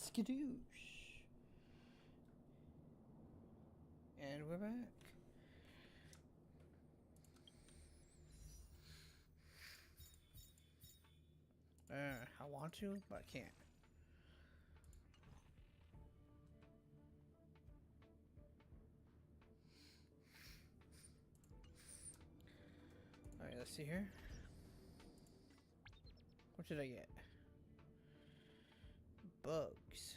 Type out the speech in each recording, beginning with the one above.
Skadoosh. And we're back. I want to, but I can't. Alright, let's see here. What did I get? Bugs.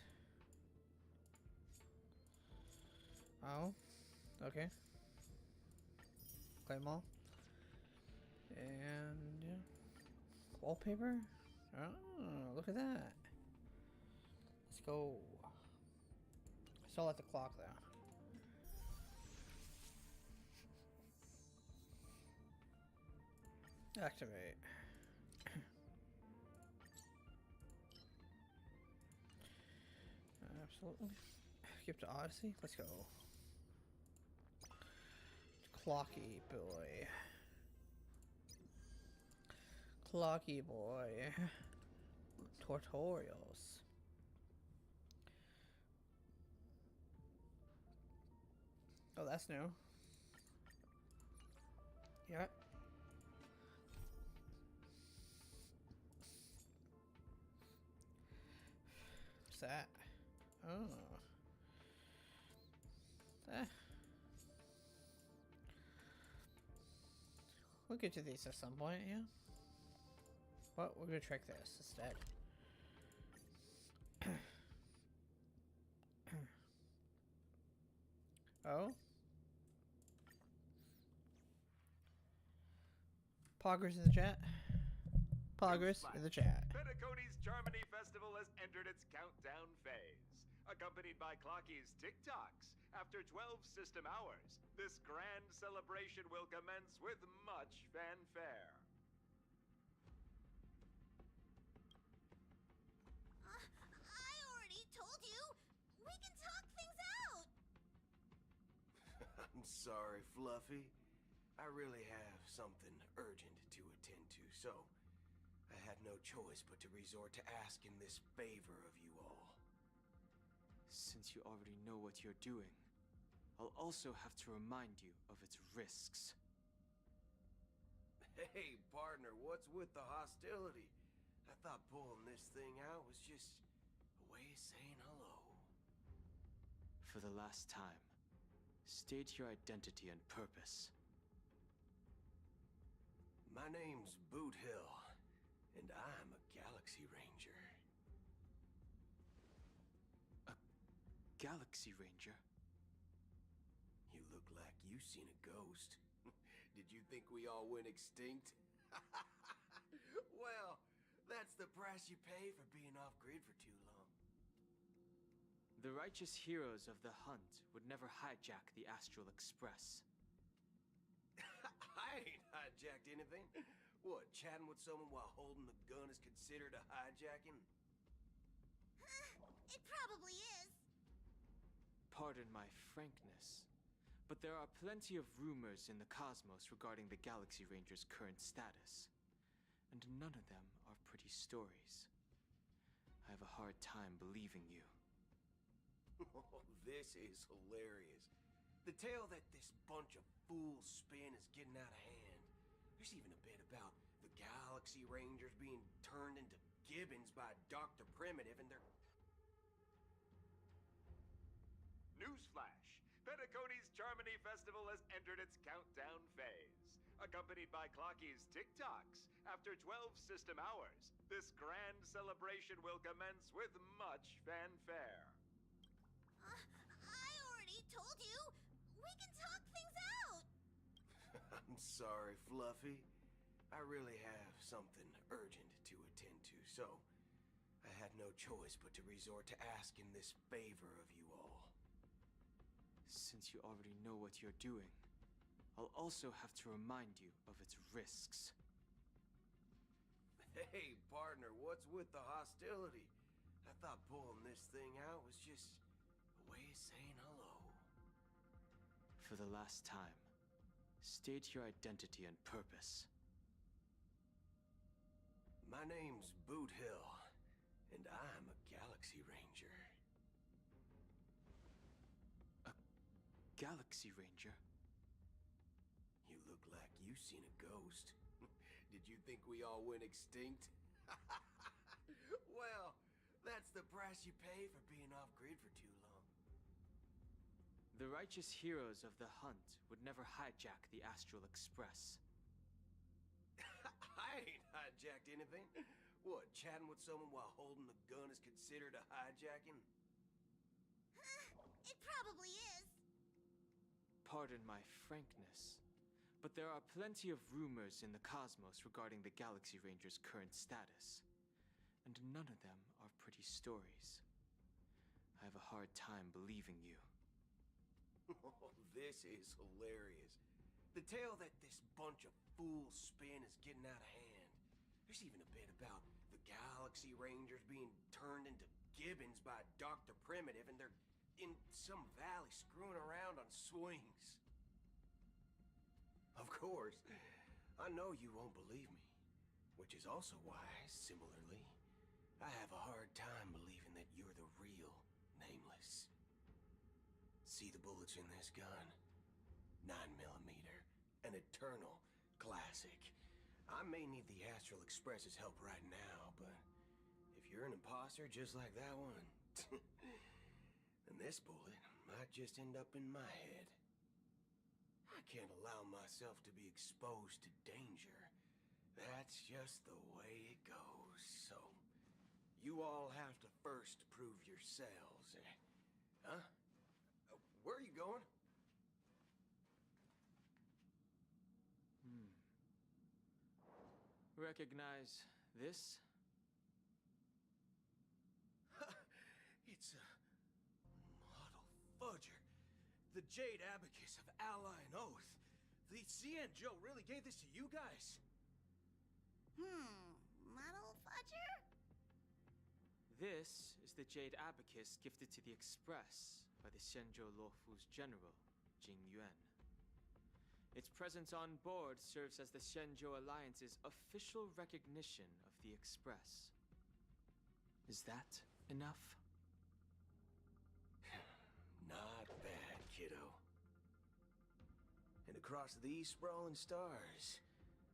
Oh, okay. Claim all. And yeah. Wallpaper? Oh, look at that. Let's go. I still like the clock though. Activate. Absolutely. Skip to Odyssey. Let's go. Clocky boy. Clocky boy. Tutorials. Oh, that's new. Yeah. What's that? Oh. We'll get to these at some point, yeah. But we're gonna trick this instead. Oh? Poggers in the chat. Poggers in the chat. Petticoat's Charmony Festival has entered its countdown phase. Accompanied by Clocky's TikToks, after 12 system hours, this grand celebration will commence with much fanfare. I already told you! We can talk things out! I'm sorry, Fluffy. I really have something urgent to attend to, so I had no choice but to resort to asking this favor of you all. Since you already know what you're doing, I'll also have to remind you of its risks. Hey, partner, what's with the hostility? I thought pulling this thing out was just a way of saying hello. For the last time, state your identity and purpose. My name's Boot Hill, and I'm a Galaxy Ranger. A Galaxy Ranger? You look like you seen a ghost. Did you think we all went extinct? Well, that's the price you pay for being off-grid for too long. The righteous heroes of the hunt would never hijack the Astral Express. I ain't hijacked anything. What, chatting with someone while holding the gun is considered a hijacking? It probably is. Pardon my frankness, but there are plenty of rumors in the cosmos regarding the Galaxy Ranger's current status, and none of them are pretty stories. I have a hard time believing you. Oh, this is hilarious. The tale that this bunch of fools spin is getting out of hand. There's even a bit about the Galaxy Rangers being turned into gibbons by Dr. Primitive and their... Newsflash! Petticoat's Charmony Festival has entered its countdown phase. Accompanied by Clocky's TikToks, after 12 system hours, this grand celebration will commence with much fanfare. I already told you! We can talk things out! I'm sorry, Fluffy. I really have something urgent to attend to, so I had no choice but to resort to asking this favor of you all. Since you already know what you're doing, I'll also have to remind you of its risks. Hey, partner, what's with the hostility? I thought pulling this thing out was just a way of saying hello. For the last time, state your identity and purpose. My name's Boot Hill, and I'm a Galaxy Ranger. Galaxy Ranger. You look like you seen a ghost. Did you think we all went extinct? Well, that's the price you pay for being off-grid for too long. The righteous heroes of the hunt would never hijack the Astral Express. I ain't hijacked anything. What, chatting with someone while holding a gun is considered a hijacking? It probably is. Pardon my frankness, but there are plenty of rumors in the cosmos regarding the Galaxy Ranger's current status, and none of them are pretty stories. I have a hard time believing you. Oh, this is hilarious. The tale that this bunch of fools spin is getting out of hand. There's even a bit about the Galaxy Rangers being turned into gibbons by Dr. Primitive, and they're in some valley screwing around on swings. Of course, I know you won't believe me, which is also why, similarly, I have a hard time believing that you're the real Nameless. See the bullets in this gun? 9mm, an eternal classic. I may need the Astral Express's help right now, but if you're an imposter just like that one, then this bullet might just end up in my head. I can't allow myself to be exposed to danger. That's just the way it goes, so you all have to first prove yourselves, Huh? Where are you going? Recognize this? It's a model fudger. The Jade Abacus of Ally and Oath. The CN Joe really gave this to you guys? Model fudger? This is the Jade Abacus gifted to the Express by the Xianzhou Luofu's general, Jing Yuan. Its presence on board serves as the Xianzhou Alliance's official recognition of the Express. Is that enough? Not bad, kiddo. And across these sprawling stars,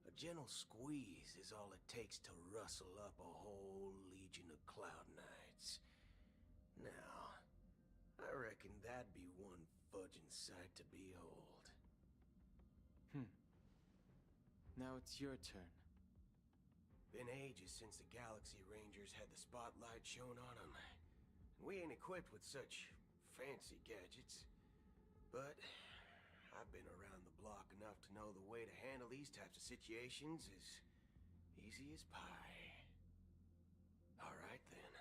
a gentle squeeze is all it takes to rustle up a whole legion of Cloud Knights. Now, I reckon that'd be one fudging sight to behold. Now it's your turn. Been ages since the Galaxy Rangers had the spotlight shown on them. We ain't equipped with such fancy gadgets. But I've been around the block enough to know the way to handle these types of situations is easy as pie. Alright then.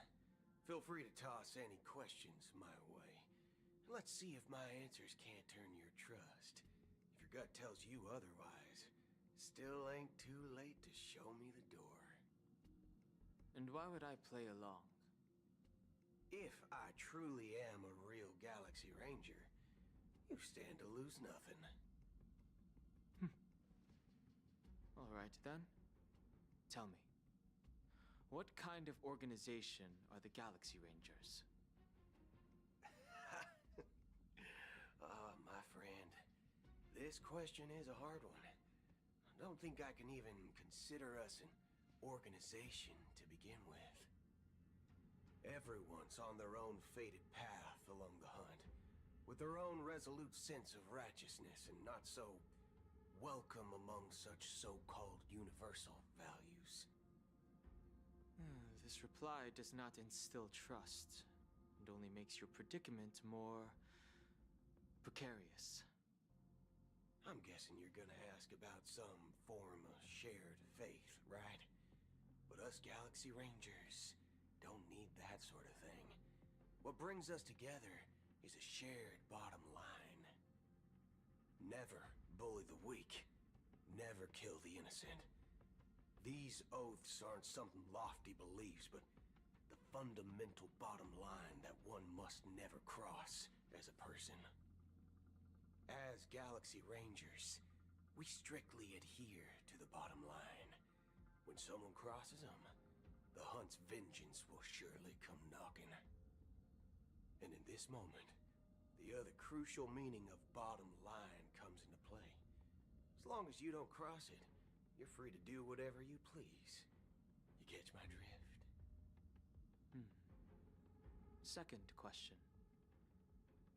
Feel free to toss any questions my way. Let's see if my answers can't turn your trust. If your gut tells you otherwise, still ain't too late to show me the door. And why would I play along? If I truly am a real Galaxy Ranger, you stand to lose nothing. All right then. Tell me, what kind of organization are the Galaxy Rangers? My friend, this question is a hard one. I don't think I can even consider us an organization to begin with. Everyone's on their own fated path along the hunt, with their own resolute sense of righteousness and not so welcome among such so-called universal values. This reply does not instill trust, and only makes your predicament more precarious. I'm guessing you're gonna ask about some form of shared faith, right? But us Galaxy Rangers don't need that sort of thing. What brings us together is a shared bottom line. Never bully the weak. Never kill the innocent. These oaths aren't some lofty beliefs, but the fundamental bottom line that one must never cross as a person. As Galaxy Rangers, we strictly adhere to the bottom line. When someone crosses them, the hunt's vengeance will surely come knocking. And in this moment, the other crucial meaning of bottom line comes into play. As long as you don't cross it, you're free to do whatever you please. You catch my drift? Second question.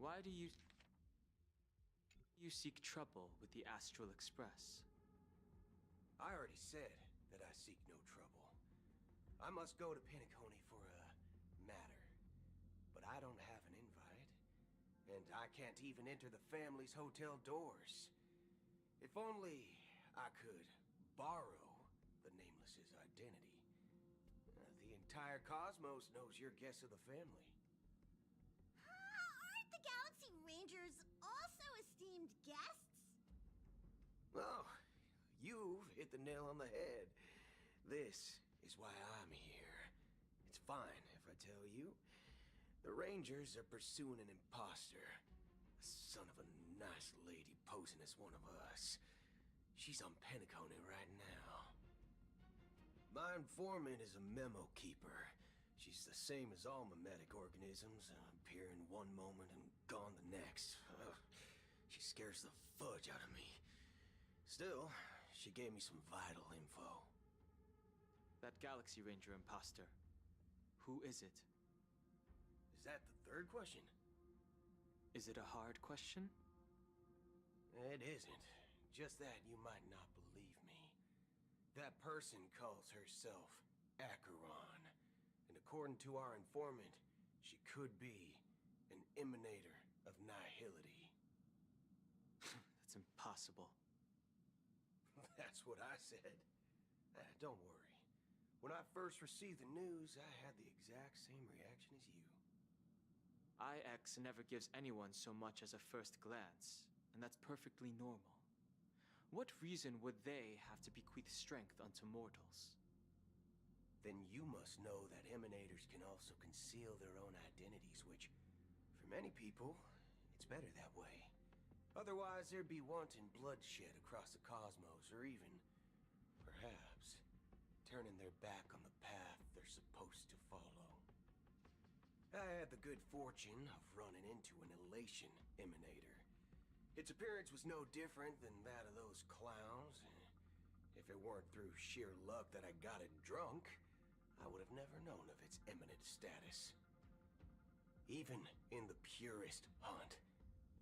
Why do you seek trouble with the Astral Express? I already said that I seek no trouble. I must go to Penacony for a matter. But I don't have an invite. And I can't even enter the family's hotel doors. If only I could borrow the Nameless's identity. The entire cosmos knows you're guest of the family. Aren't the Galaxy Rangers also esteemed guests? Oh, you've hit the nail on the head. This is why I'm here. It's fine if I tell you. The Rangers are pursuing an imposter. A son of a nice lady posing as one of us. She's on Penacony right now. My informant is a memo keeper. She's the same as all mimetic organisms, appearing one moment and gone the next. She scares the fudge out of me. Still, she gave me some vital info. That Galaxy Ranger imposter. Who is it? Is that the third question? Is it a hard question? It isn't. Just that you might not believe me. That person calls herself Acheron. And according to our informant, she could be an emanator of nihility. That's impossible. That's what I said. Don't worry. When I first received the news, I had the exact same reaction as you. IX never gives anyone so much as a first glance, and that's perfectly normal. What reason would they have to bequeath strength unto mortals? Then you must know that emanators can also conceal their own identities, which, for many people, it's better that way. Otherwise, there'd be wanton bloodshed across the cosmos, or even, perhaps, turning their back on the path they're supposed to follow. I had the good fortune of running into an elation emanator. Its appearance was no different than that of those clowns. If it weren't through sheer luck that I got it drunk, I would have never known of its eminent status. Even in the purest hunt,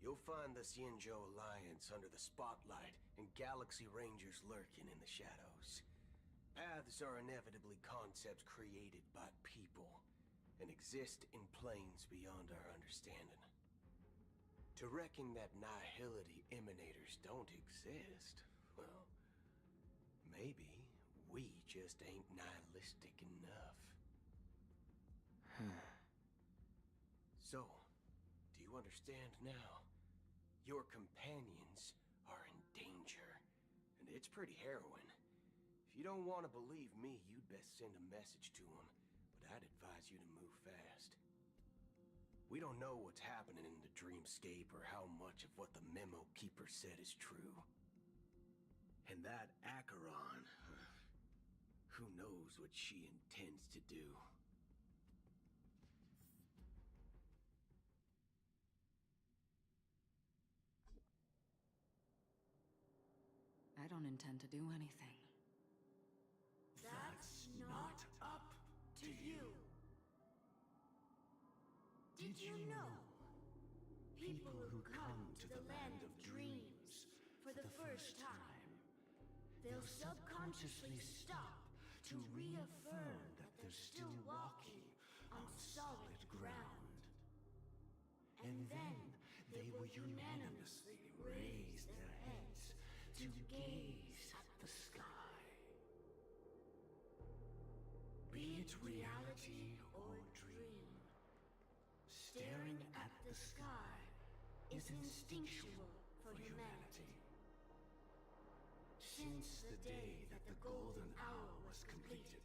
you'll find the Xianzhou Alliance under the spotlight and Galaxy Rangers lurking in the shadows. Paths are inevitably concepts created by people and exist in planes beyond our understanding. To reckon that nihility emanators don't exist, well, maybe we just ain't nihilistic enough. So, do you understand now? Your companions are in danger, and it's pretty harrowing. If you don't want to believe me, you'd best send a message to them, but I'd advise you to move fast. We don't know what's happening in the dreamscape or how much of what the memo keeper said is true. And that Acheron, who knows what she intends to do. I don't intend to do anything. That's not up to you. Did you know? People who come to the land of dreams for the first time, they'll subconsciously stop to reaffirm that they're still walking on solid ground. And then they will unanimously raise their heads to gaze at the sky. Be it reality or dream, staring at the sky is instinctual for humanity. Since the day that the golden hour was completed,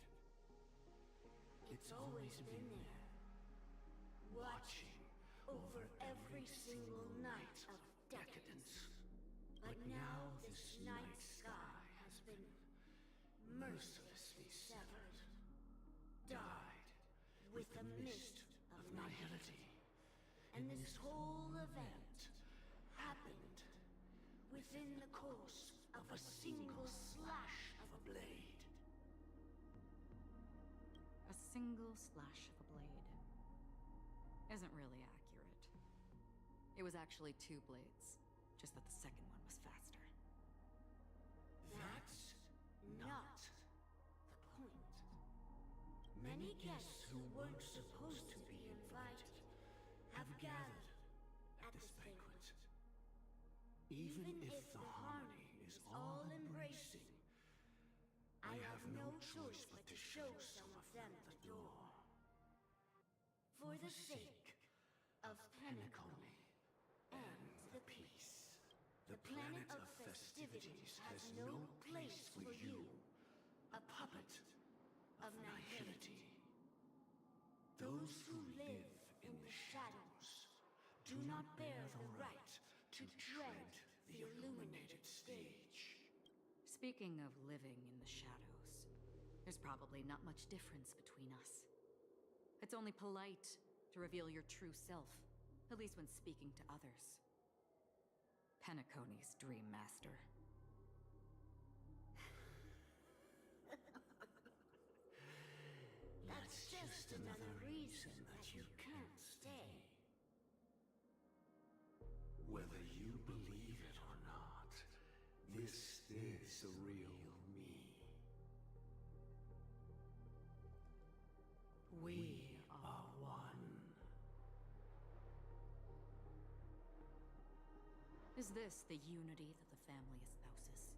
it's always been there, watching over every single night of decadence. But now this night sky has been mercilessly severed, dyed with the mist of nihility. And And this whole event happened within the course of a single slash of a blade. A single slash of a blade isn't really accurate. It was actually 2 blades, just that the second one was faster. That's not the point. Many guests who weren't supposed to be invited have gathered at this banquet. Even if the harmony is all-embracing, I have no choice but to show some of them the door. For the sake of Penacony and the peace. The planet of festivities has no place for you, a puppet of nihility. Those who live in the shadows do not bear the right to tread the illuminated stage. Speaking of living in the shadows, there's probably not much difference between us. It's only polite to reveal your true self, at least when speaking to others. Penacony's Dream Master. That's just another reason that you can't stay. Whether you believe it or not, this is the real me. We are one. Is this the unity that the family espouses?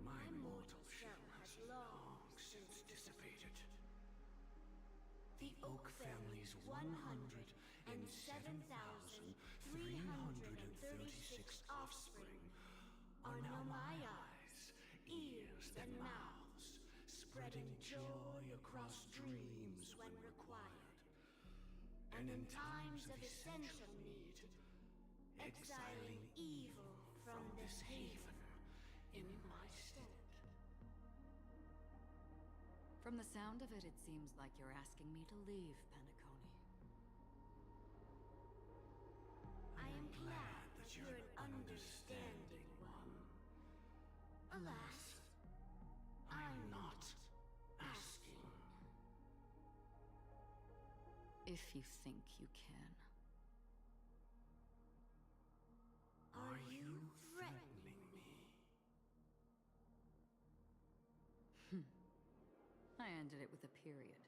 My mortal shell has long since dissipated. The Oak family's 107,336 offspring are now my eyes, ears, and mouths, spreading joy across dreams when required. And in times of essential need, exiling evil from this haven in my stead. From the sound of it, it seems like you're asking me to leave, Penacony. I am glad that you're an understanding one. Alas, I'm not asking. If you think you can. Are you threatening me? I ended it with a period.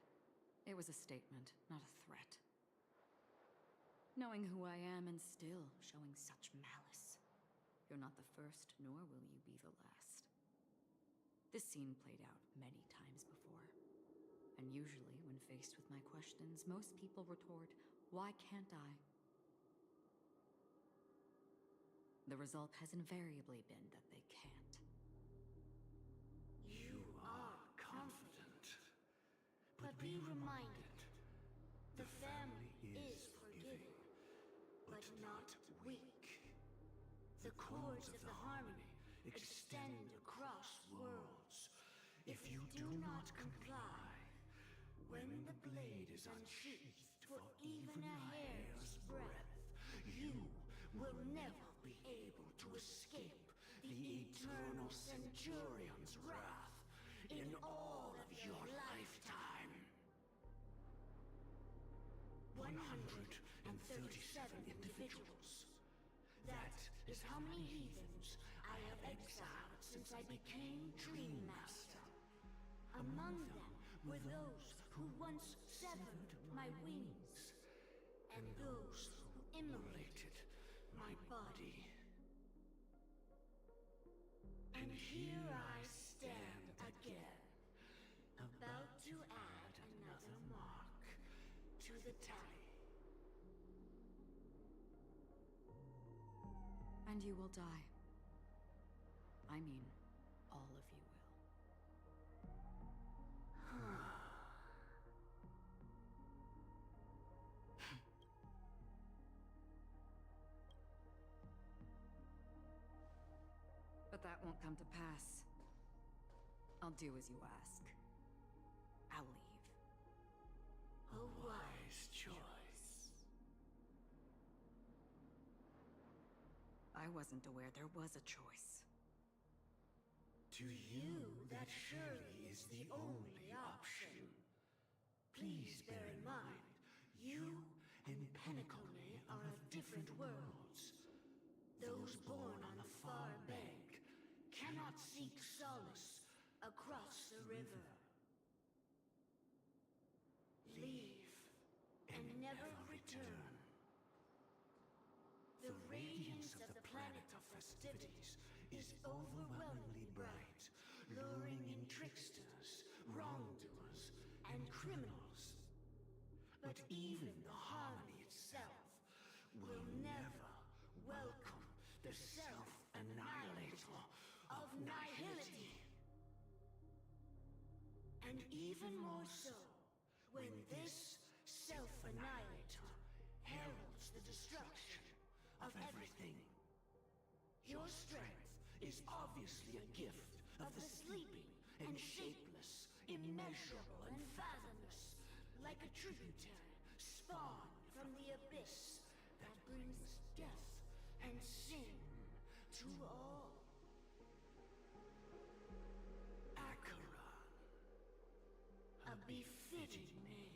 It was a statement, not a threat. Knowing who I am and still showing such malice. You're not the first, nor will you be the last. This scene played out many times before. And usually, when faced with my questions, most people retort, "Why can't I?" The result has invariably been that they can't. You are confident. But be reminded, the family is forgiving, but not weak. The cords of the harmony extend across worlds. If you do not comply, when the blade is unsheathed for even a hair's breadth, you will never be able to escape the eternal Centurion's wrath in all of your lifetime. 137 individuals. That is how many heathens I have exiled since I became Dream Master. Among them were those who once severed my wings, and those who immolated my body. And here I stand again, about to add another mark to the tally. And you will die. I mean, all of you will. But that won't come to pass. I'll do as you ask. I'll leave. A wise choice. I wasn't aware there was a choice. To you, that surely is the only option. Please bear in mind, you and Penacony are of different worlds. Those born on the far bank cannot seek solace across the river. Leave and never return. The radiance of the planet of festivities is overwhelmingly bright, luring in tricksters, wrongdoers, and criminals. But even the harmony itself will never welcome the self-annihilator of nihility. And even more so, when this self-annihilator heralds the destruction of everything. Your strength is obviously a gift of the sleeping and shapeless, immeasurable and fathomless, like a tributary spawned from the abyss that brings death and sin to all. Acheron. A befitting name.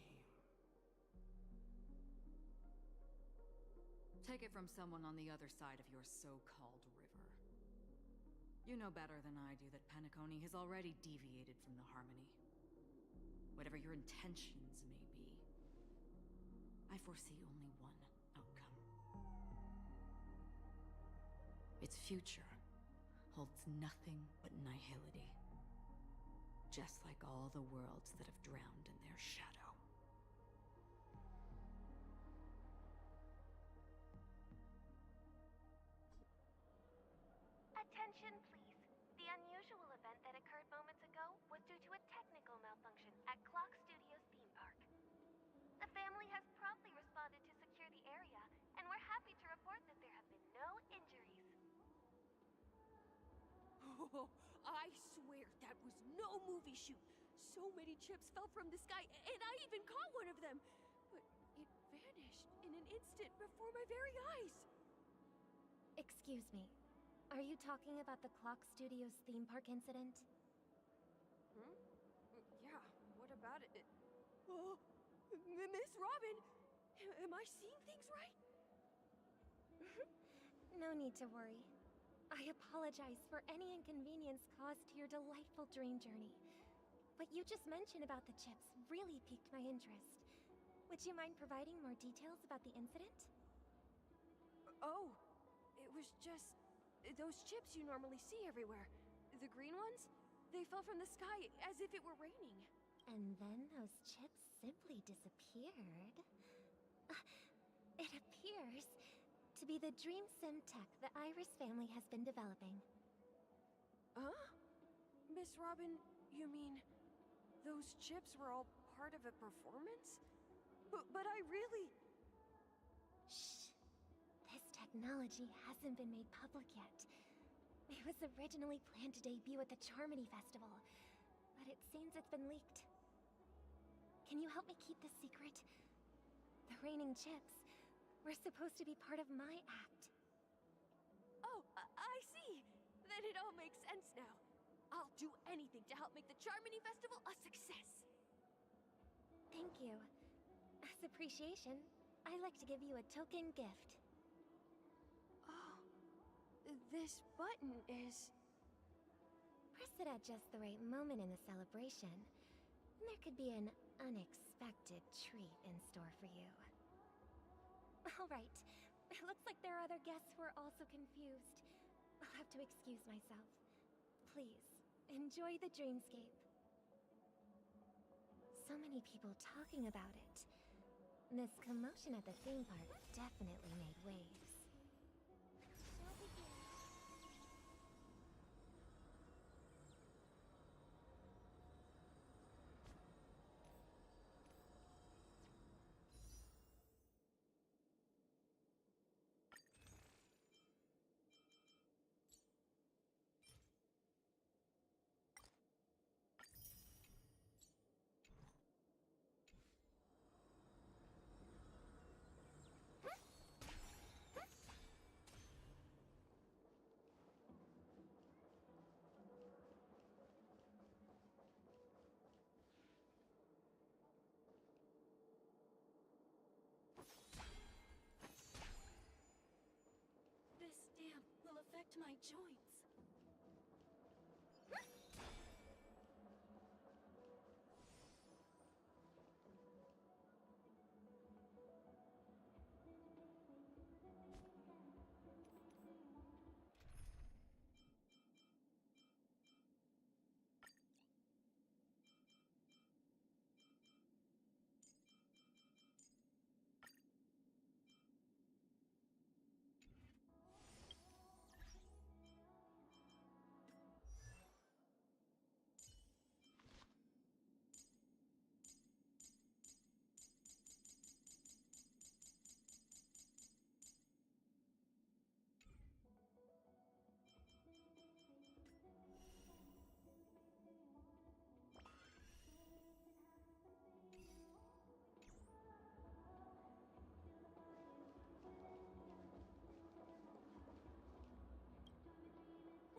Take it from someone on the other side of your so-called river. You know better than I do that Penacony has already deviated from the harmony. Whatever your intentions may be, I foresee only one outcome. Its future holds nothing but nihility. Just like all the worlds that have drowned in their shadow. Attention, please. The unusual event that occurred moments ago was due to a technical malfunction at Clock Studios theme park. The family has promptly responded to secure the area, and we're happy to report that there have been no injuries. Oh, I swear that was no movie shoot. So many chips fell from the sky, and I even caught one of them. But it vanished in an instant before my very eyes. Excuse me. Are you talking about the Clock Studios theme park incident? Hmm? Yeah, what about it? Oh, Miss Robin! Am I seeing things right? No need to worry. I apologize for any inconvenience caused to your delightful dream journey. What you just mentioned about the chips really piqued my interest. Would you mind providing more details about the incident? Oh, it was just those chips you normally see everywhere. The green ones? They fell from the sky as if it were raining. And then those chips simply disappeared. It appears to be the Dream Sim tech the Iris family has been developing. Huh? Miss Robin, you mean those chips were all part of a performance? But I really... Shh. This technology hasn't been made public yet. It was originally planned to debut at the Charmony Festival, but it seems it's been leaked. Can you help me keep this secret? The raining chips were supposed to be part of my act. Oh, I see. Then it all makes sense now. I'll do anything to help make the Charmony Festival a success. Thank you. As appreciation, I'd like to give you a token gift. Oh, this button is... Press it at just the right moment in the celebration. There could be an unexpected treat in store for you. All right. It looks like there are other guests who are also confused. I'll have to excuse myself. Please, enjoy the dreamscape. So many people talking about it. This commotion at the theme park definitely made waves. affect my joints.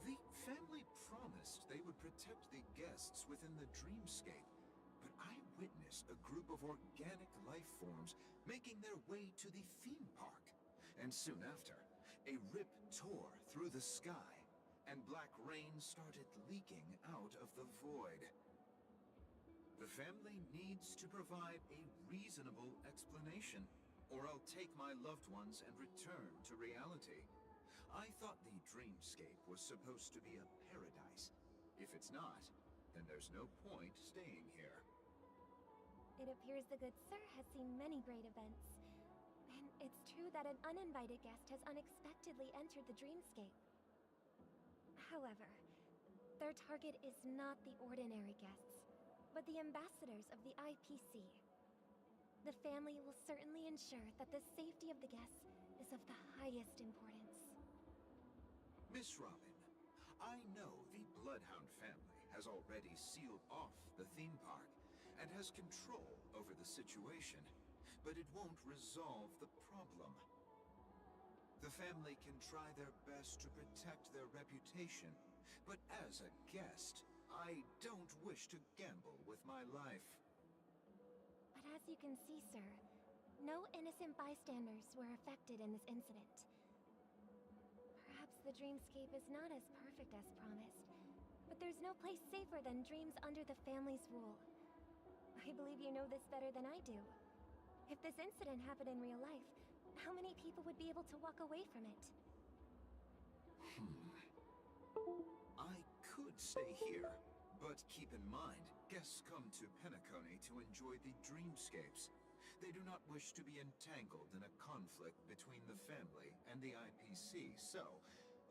The family promised they would protect the guests within the dreamscape, but I witnessed a group of organic life forms making their way to the theme park. And soon after, a rip tore through the sky, and black rain started leaking out of the void. The family needs to provide a reasonable explanation, or I'll take my loved ones and return to reality. I thought the dreamscape was supposed to be a paradise. If it's not, then there's no point staying here. It appears the good sir has seen many great events. And it's true that an uninvited guest has unexpectedly entered the dreamscape. However, their target is not the ordinary guests, but the ambassadors of the IPC. The family will certainly ensure that the safety of the guests is of the highest importance. Miss Robin, I know the Bloodhound family has already sealed off the theme park and has control over the situation, but it won't resolve the problem. The family can try their best to protect their reputation, but as a guest, I don't wish to gamble with my life. But as you can see, sir, no innocent bystanders were affected in this incident. Perhaps the dreamscape is not as perfect as promised, but there's no place safer than dreams under the family's rule. I believe you know this better than I do. If this incident happened in real life, how many people would be able to walk away from it? I could stay here, but keep in mind, guests come to Penacony to enjoy the dreamscapes. They do not wish to be entangled in a conflict between the family and the IPC, so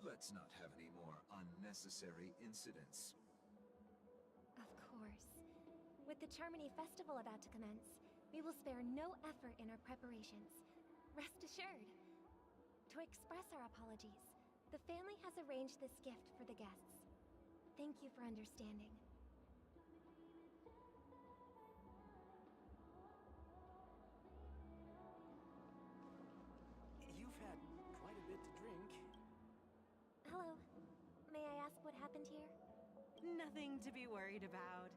let's not have any more unnecessary incidents. Of course. With the Charmony Festival about to commence, we will spare no effort in our preparations. Rest assured. To express our apologies, the family has arranged this gift for the guests. Thank you for understanding. You've had quite a bit to drink. Hello. May I ask what happened here? Nothing to be worried about.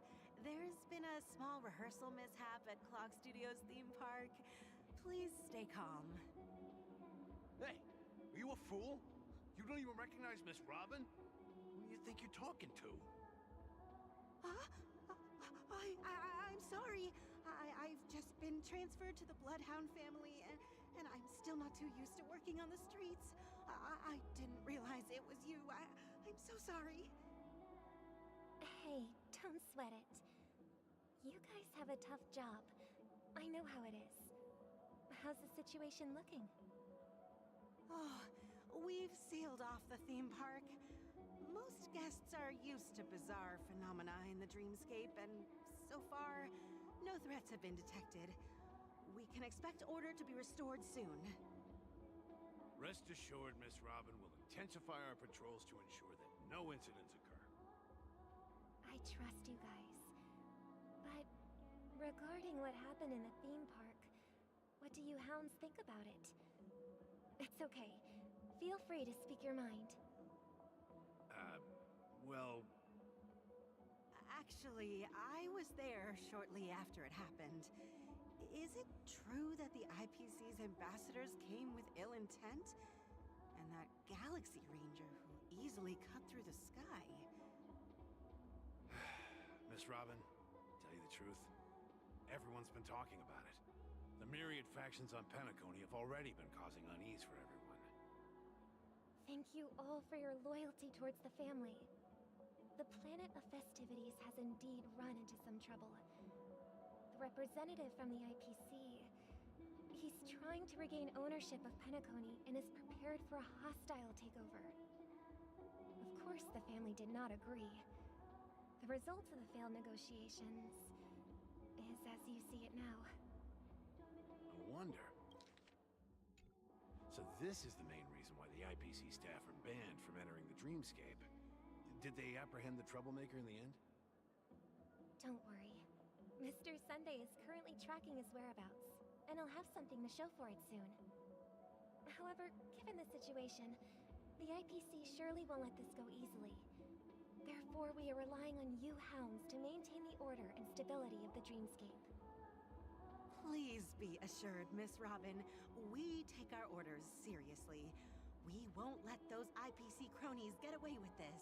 There's been a small rehearsal mishap at Clock Studios theme park. Please stay calm. Hey, are you a fool? You don't even recognize Miss Robin? Who do you think you're talking to? I'm sorry. I've just been transferred to the Bloodhound family, and I'm still not too used to working on the streets. I didn't realize it was you. I'm so sorry. Hey, don't sweat it. You guys have a tough job. I know how it is. How's the situation looking? Oh, we've sealed off the theme park. Most guests are used to bizarre phenomena in the dreamscape, and so far, no threats have been detected. We can expect order to be restored soon. Rest assured, Miss Robin will intensify our patrols to ensure that no incidents occur. I trust you guys. But regarding what happened in the theme park, what do you hounds think about it? It's okay. Feel free to speak your mind. Well... Actually, I was there shortly after it happened. Is it true that the IPC's ambassadors came with ill intent? And that Galaxy Ranger easily cut through the sky. Miss Robin, tell you the truth, everyone's been talking about it. The myriad factions on Penacony have already been causing unease for everyone. Thank you all for your loyalty towards the family. The planet of festivities has indeed run into some trouble. The representative from the IPC, he's trying to regain ownership of Penacony and is prepared for a hostile takeover. Of course, the family did not agree. The result of the failed negotiations is as you see it now. No wonder. So this is the main reason why the IPC staff are banned from entering the Dreamscape. Did they apprehend the troublemaker in the end? Don't worry. Mr. Sunday is currently tracking his whereabouts, and he'll have something to show for it soon. However, given the situation, the IPC surely won't let this go easily. Therefore, we are relying on you hounds to maintain the order and stability of the Dreamscape. Please be assured, Miss Robin, we take our orders seriously. We won't let those IPC cronies get away with this.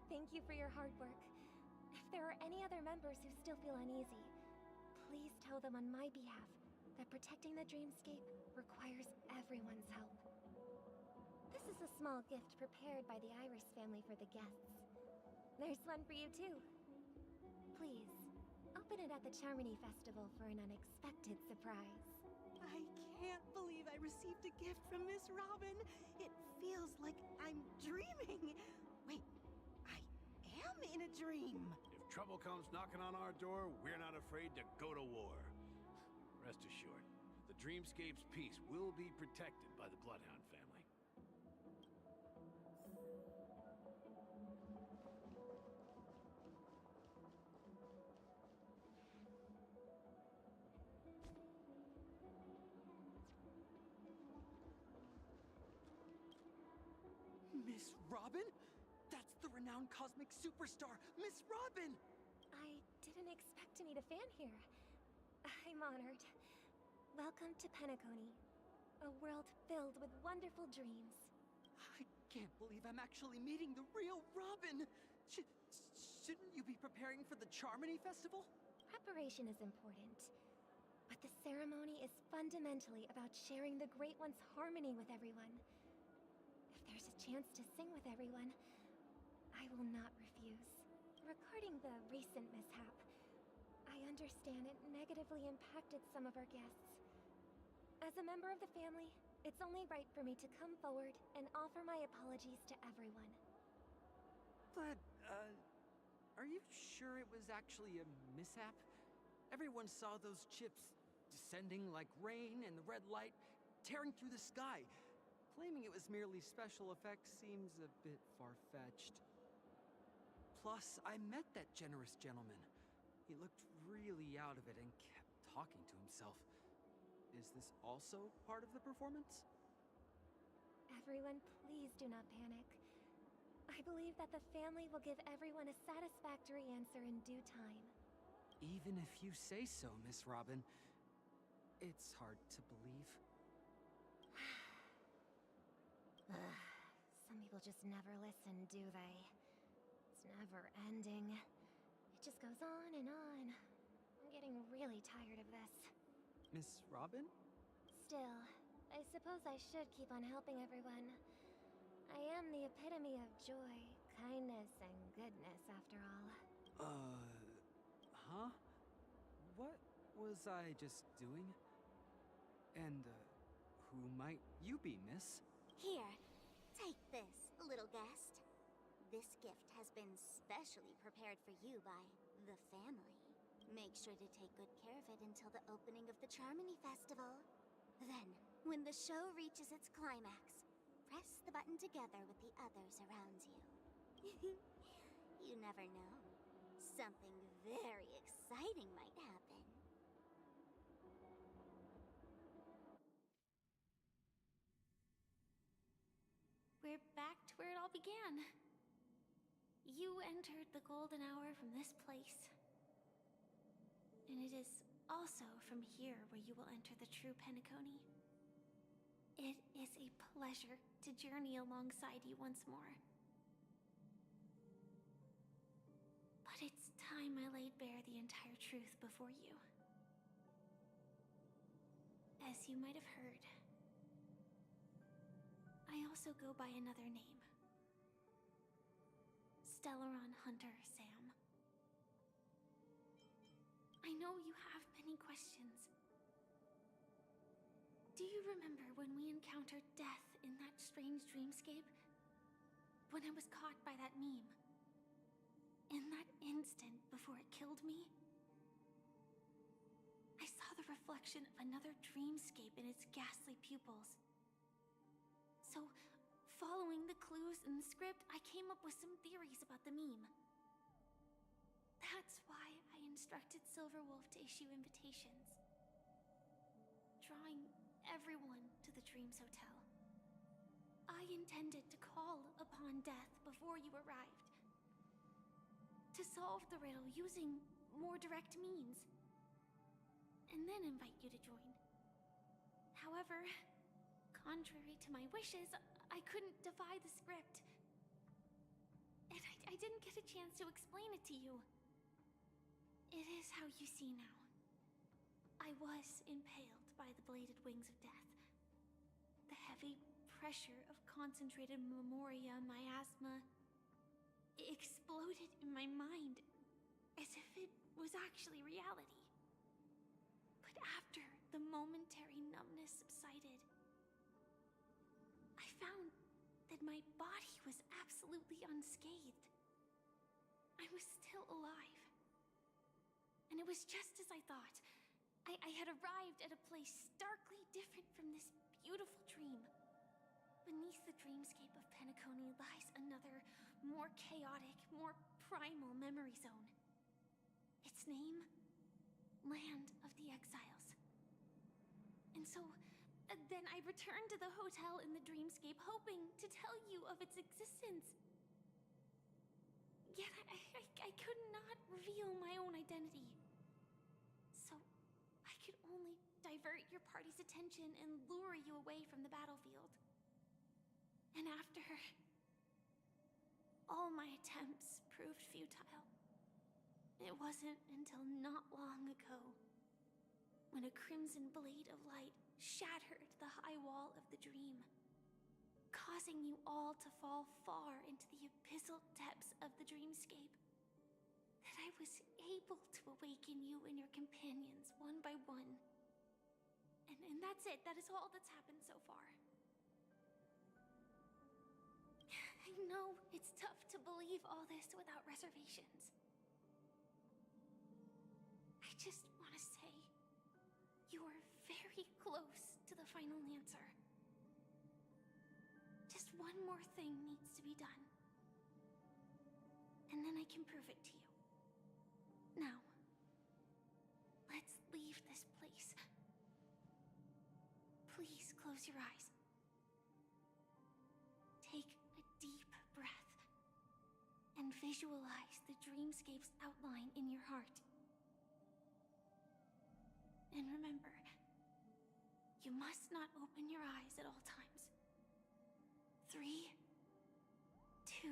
Thank you for your hard work. If there are any other members who still feel uneasy, please tell them on my behalf that protecting the Dreamscape requires everyone's help. This is a small gift prepared by the Iris family for the guests. There's one for you too. Please, open it at the Charmony Festival for an unexpected surprise. I can't believe I received a gift from Miss Robin. It feels like I'm dreaming. Wait, I am in a dream. If trouble comes knocking on our door, we're not afraid to go to war. Rest assured, the Dreamscape's peace will be protected by the Bloodhound family. Miss Robin? That's the renowned cosmic superstar, Miss Robin! I didn't expect to meet a fan here. I'm honored. Welcome to Penacony, a world filled with wonderful dreams. I can't believe I'm actually meeting the real Robin! Shouldn't you be preparing for the Charmony Festival? Preparation is important, but the ceremony is fundamentally about sharing the Great One's harmony with everyone. If there's a chance to sing with everyone, I will not refuse. Regarding the recent mishap, I understand it negatively impacted some of our guests. As a member of the family, it's only right for me to come forward and offer my apologies to everyone. But, are you sure it was actually a mishap? Everyone saw those chips descending like rain and the red light tearing through the sky. Claiming it was merely special effects seems a bit far-fetched. Plus, I met that generous gentleman. He looked really out of it and kept talking to himself. Is this also part of the performance? Everyone, please do not panic. I believe that the family will give everyone a satisfactory answer in due time. Even if you say so, Miss Robin, it's hard to believe. Some people just never listen, do they? It's never ending. It just goes on and on. I'm getting really tired of this. Miss Robin? Still, I suppose I should keep on helping everyone. I am the epitome of joy, kindness, and goodness, after all. Huh? What was I just doing? And, who might you be, miss? Here, take this, little guest. This gift has been specially prepared for you by the family. Make sure to take good care of it until the opening of the Charmony Festival. Then, when the show reaches its climax, press the button together with the others around you. You never know. Something very exciting might happen. We're back to where it all began. You entered the golden hour from this place. And it is also from here where you will enter the true Penacony. It is a pleasure to journey alongside you once more. But it's time I laid bare the entire truth before you. As you might have heard, I also go by another name. Stellaron Hunter Sam. I know you have many questions. Do you remember when we encountered death in that strange dreamscape? When I was caught by that meme? In that instant before it killed me? I saw the reflection of another dreamscape in its ghastly pupils. So, following the clues in the script, I came up with some theories about the meme. That's why I instructed Silverwolf to issue invitations, drawing everyone to the Dreams Hotel. I intended to call upon death before you arrived, to solve the riddle using more direct means, and then invite you to join. However, contrary to my wishes, I couldn't defy the script. And I didn't get a chance to explain it to you. It is how you see now. I was impaled by the bladed wings of death. The heavy pressure of concentrated memoria miasma exploded in my mind as if it was actually reality. But after the momentary numbness subsided, I found that my body was absolutely unscathed. I was still alive. And it was just as I thought. I had arrived at a place starkly different from this beautiful dream. Beneath the dreamscape of Penacony lies another, more chaotic, more primal memory zone. Its name? Land of the Exiles. And so, then I returned to the hotel in the dreamscape, hoping to tell you of its existence. Yet I could not reveal my own identity. So, I could only divert your party's attention and lure you away from the battlefield. And after all my attempts proved futile, it wasn't until not long ago when a crimson blade of light shattered the high wall of the dream, causing you all to fall far into the abyssal depths of the dreamscape, that I was able to awaken you and your companions one by one. And that's it. That is all that's happened so far. I know it's tough to believe all this without reservations. I just want to say, you are very close to the final answer. Just one more thing needs to be done. And then I can prove it to you. Now, let's leave this place. Please close your eyes. Take a deep breath and visualize the dreamscape's outline in your heart. And remember, you must not open your eyes at all times. 3, 2,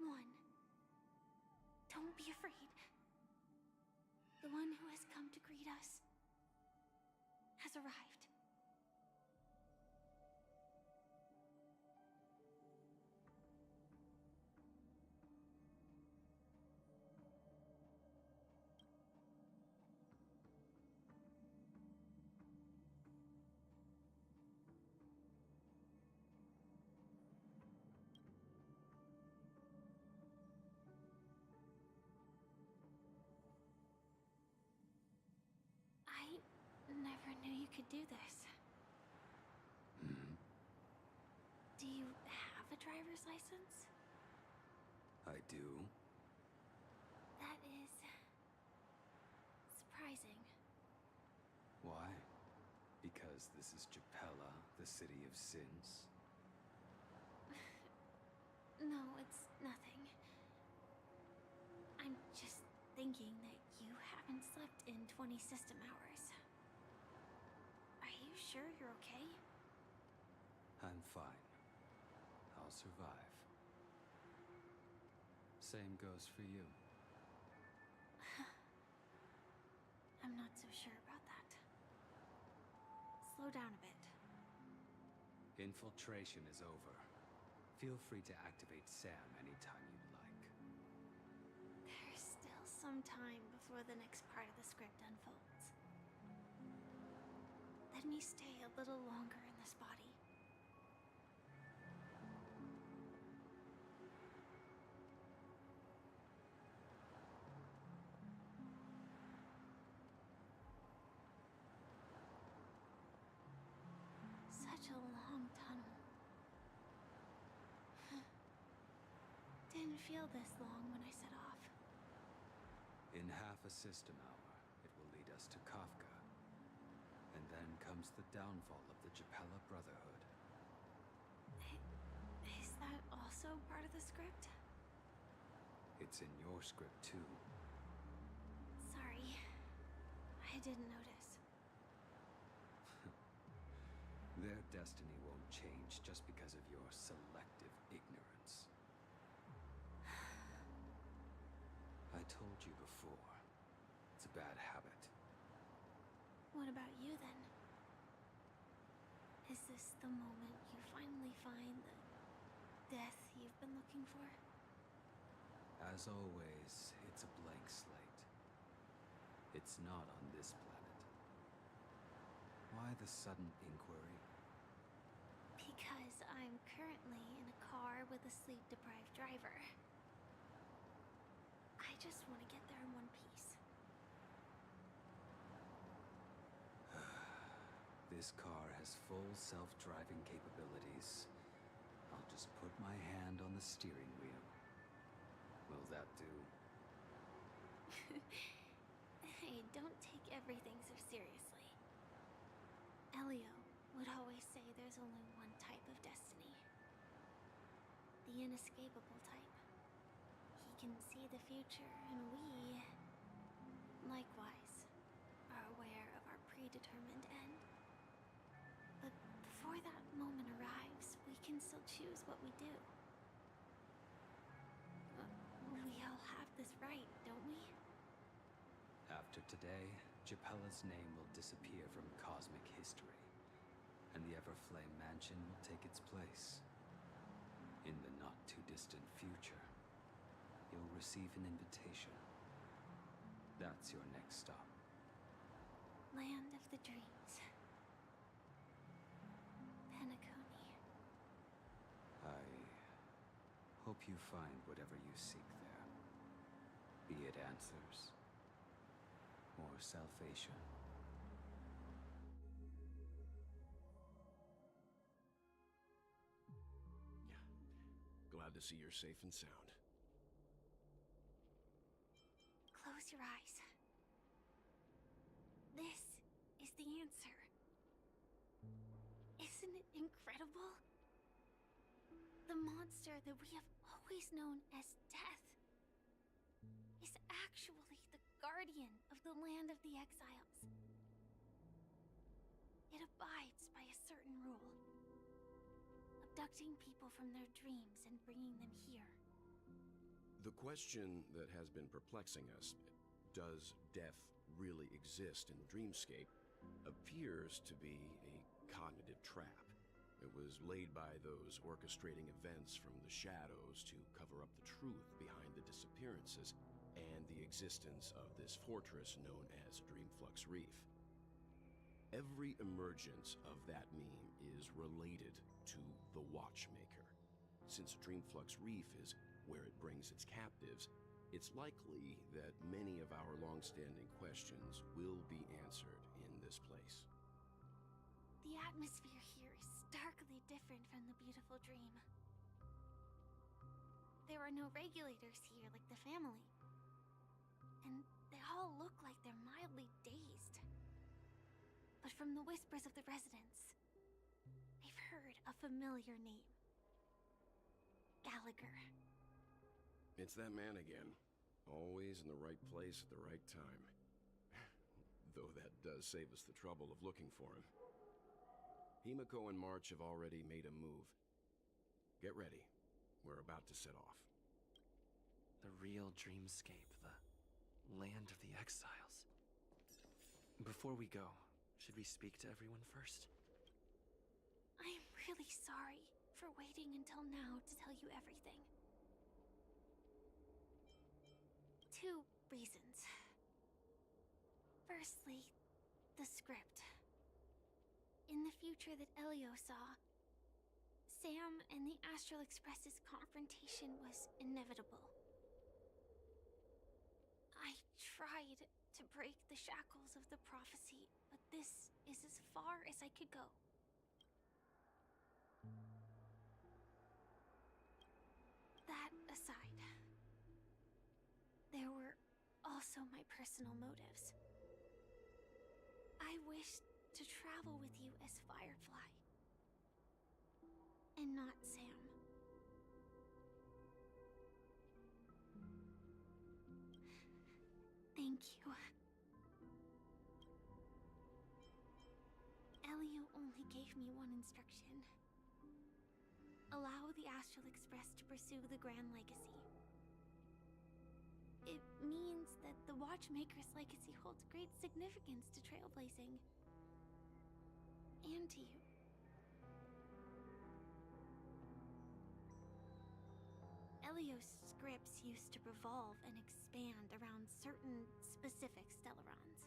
1. Don't be afraid. The one who has come to greet us has arrived. Never knew you could do this. Do you have a driver's license? I do. That is surprising. Why? Because this is Japella, the city of sins? No, it's nothing. I'm just thinking that you haven't slept in 20 system hours. Are you sure you're okay? I'm fine. I'll survive. Same goes for you. I'm not so sure about that. Slow down a bit. Infiltration is over. Feel free to activate Sam anytime you'd like. There's still some time before the next part of the script unfolds. Let me stay a little longer in this body. Such a long tunnel. Didn't feel this long when I set off. In half a system hour, it will lead us to Kafka. And then comes the downfall of the Japella Brotherhood. Is that also part of the script? It's in your script too. Sorry. I didn't notice. Their destiny won't change just because of your selective ignorance. I told you before, it's a bad habit. What about you then? Is this the moment you finally find the death you've been looking for? As always, it's a blank slate. It's not on this planet. Why the sudden inquiry? Because I'm currently in a car with a sleep-deprived driver. I just want to get there in one piece. This car has full self-driving capabilities. I'll just put my hand on the steering wheel. Will that do? Hey, don't take everything so seriously. Elio would always say there's only one type of destiny. The inescapable type. He can see the future, and we, likewise, are aware of our predetermined end. But before that moment arrives, we can still choose what we do. We all have this right, don't we? After today, Japella's name will disappear from cosmic history, and the Everflame Mansion will take its place. In the not-too-distant future, you'll receive an invitation. That's your next stop. Land of the Dreams. Penacony. I hope you find whatever you seek there. Be it answers or salvation. Glad to see you're safe and sound. Close your eyes. This is the answer. Isn't it incredible? The monster that we have always known as Death is actually the guardian of the land of the exiles. It abides by a certain rule. Abducting people from their dreams and bringing them here. The question that has been perplexing us, does death really exist in Dreamscape, appears to be a cognitive trap. It was laid by those orchestrating events from the shadows to cover up the truth behind the disappearances and the existence of this fortress known as Dreamflux Reef. Every emergence of that meme is related to the Watchmaker. Since Dreamflux Reef is where it brings its captives, it's likely that many of our long-standing questions will be answered in this place. The atmosphere here is starkly different from the beautiful dream. There are no regulators here like the family. And they all look like they're mildly dazed. But from the whispers of the residents, they've heard a familiar name. Gallagher. It's that man again. Always in the right place at the right time. Though that does save us the trouble of looking for him. Himiko and March have already made a move. Get ready. We're about to set off. The real dreamscape, the land of the exiles. Before we go, should we speak to everyone first? I'm really sorry for waiting until now to tell you everything. 2 reasons. Firstly, the script. In the future that Elio saw, Sam and the Astral Express's confrontation was inevitable. I tried to break the shackles of the prophecy, but this is as far as I could go. That aside, there were also my personal motives. I wished to travel with you as Firefly, and not Sam. Thank you. Elio only gave me one instruction. Allow the Astral Express to pursue the Grand Legacy. It means that the Watchmaker's legacy holds great significance to trailblazing. And to you. Elio's scripts used to revolve and expand around certain specific Stellarons.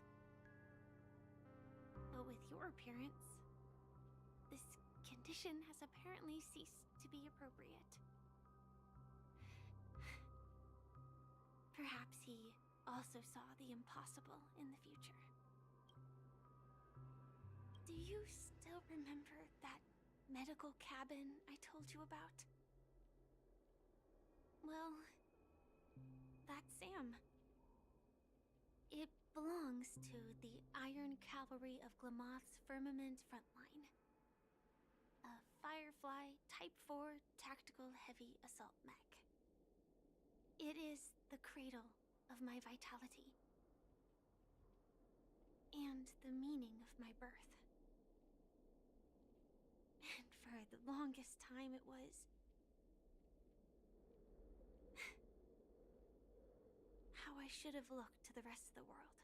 But with your appearance, this condition has apparently ceased to be appropriate. Perhaps he also saw the impossible in the future. Do you still remember that medical cabin I told you about? Well, that's Sam. It belongs to the Iron Cavalry of Glamoth's Firmament Frontline. A Firefly Type 4 tactical heavy assault mech. It is the cradle of my vitality. And the meaning of my birth. And for the longest time it was how I should have looked to the rest of the world.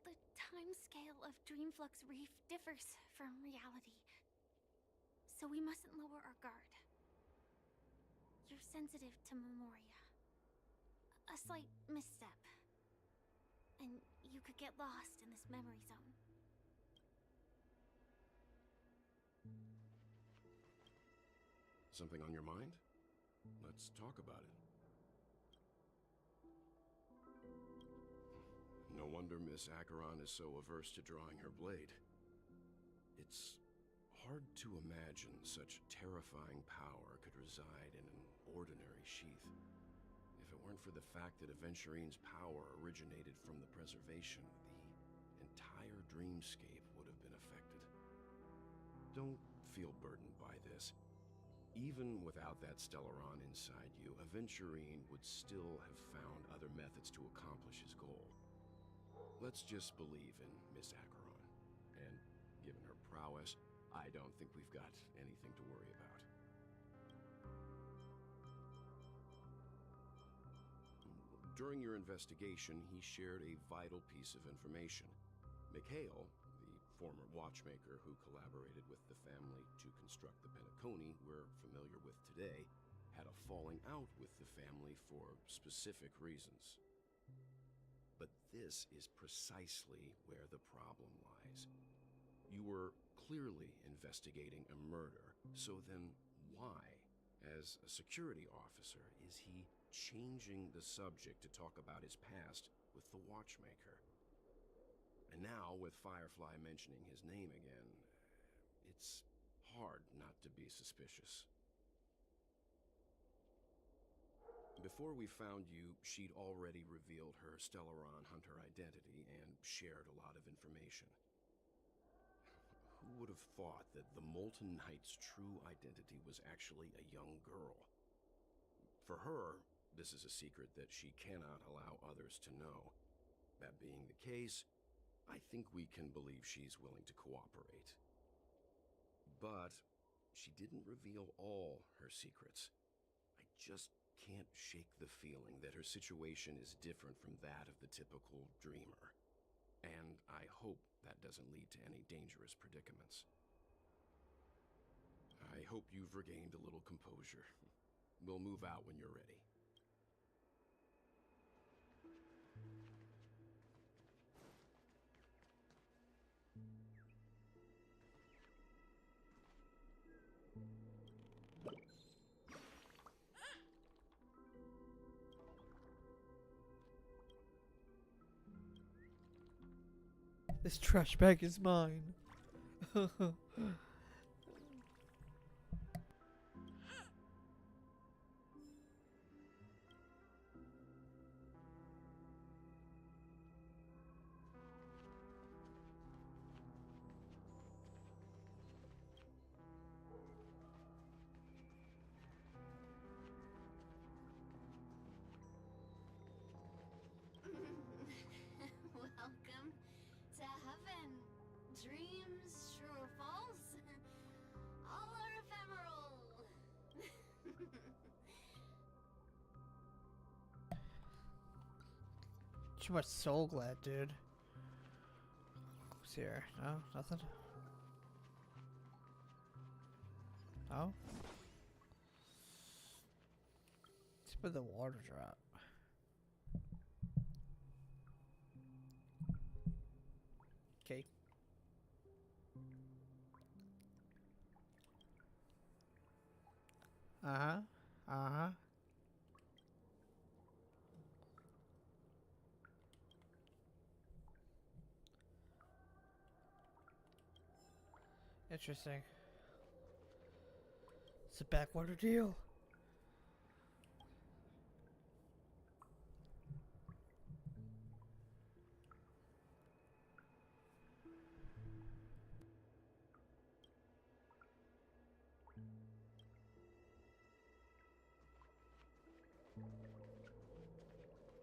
The timescale of Dreamflux Reef differs from reality, so we mustn't lower our guard. You're sensitive to Memoria. A slight misstep, and you could get lost in this memory zone. Something on your mind? Let's talk about it. No wonder Miss Acheron is so averse to drawing her blade. It's hard to imagine such terrifying power could reside in an ordinary sheath. If it weren't for the fact that Aventurine's power originated from the preservation, the entire dreamscape would have been affected. Don't feel burdened by this. Even without that Stellaron inside you, Aventurine would still have found other methods to accomplish his goal. Let's just believe in Miss Acheron. And given her prowess, I don't think we've got anything to worry about. During your investigation, he shared a vital piece of information. Mikhail, the former watchmaker who collaborated with the family to construct the Penacony we're familiar with today, had a falling out with the family for specific reasons. But this is precisely where the problem lies. You were clearly investigating a murder, so then why, as a security officer, is he changing the subject to talk about his past with the watchmaker? And now, with Firefly mentioning his name again, it's hard not to be suspicious. Before we found you, she'd already revealed her Stellaron Hunter identity and shared a lot of information. Who would have thought that the Molten Knight's true identity was actually a young girl? For her, this is a secret that she cannot allow others to know. That being the case, I think we can believe she's willing to cooperate. But she didn't reveal all her secrets. I just can't shake the feeling that her situation is different from that of the typical dreamer. And I hope that doesn't lead to any dangerous predicaments. I hope you've regained a little composure. We'll move out when you're ready. This trash bag is mine. Welcome to heaven. Dreams, true or false, all are ephemeral. Too much Soul Glad, dude. What's here? No, nothing. No. Let's put the water drop. Okay. Uh-huh. Uh-huh. Interesting. It's a backwater deal.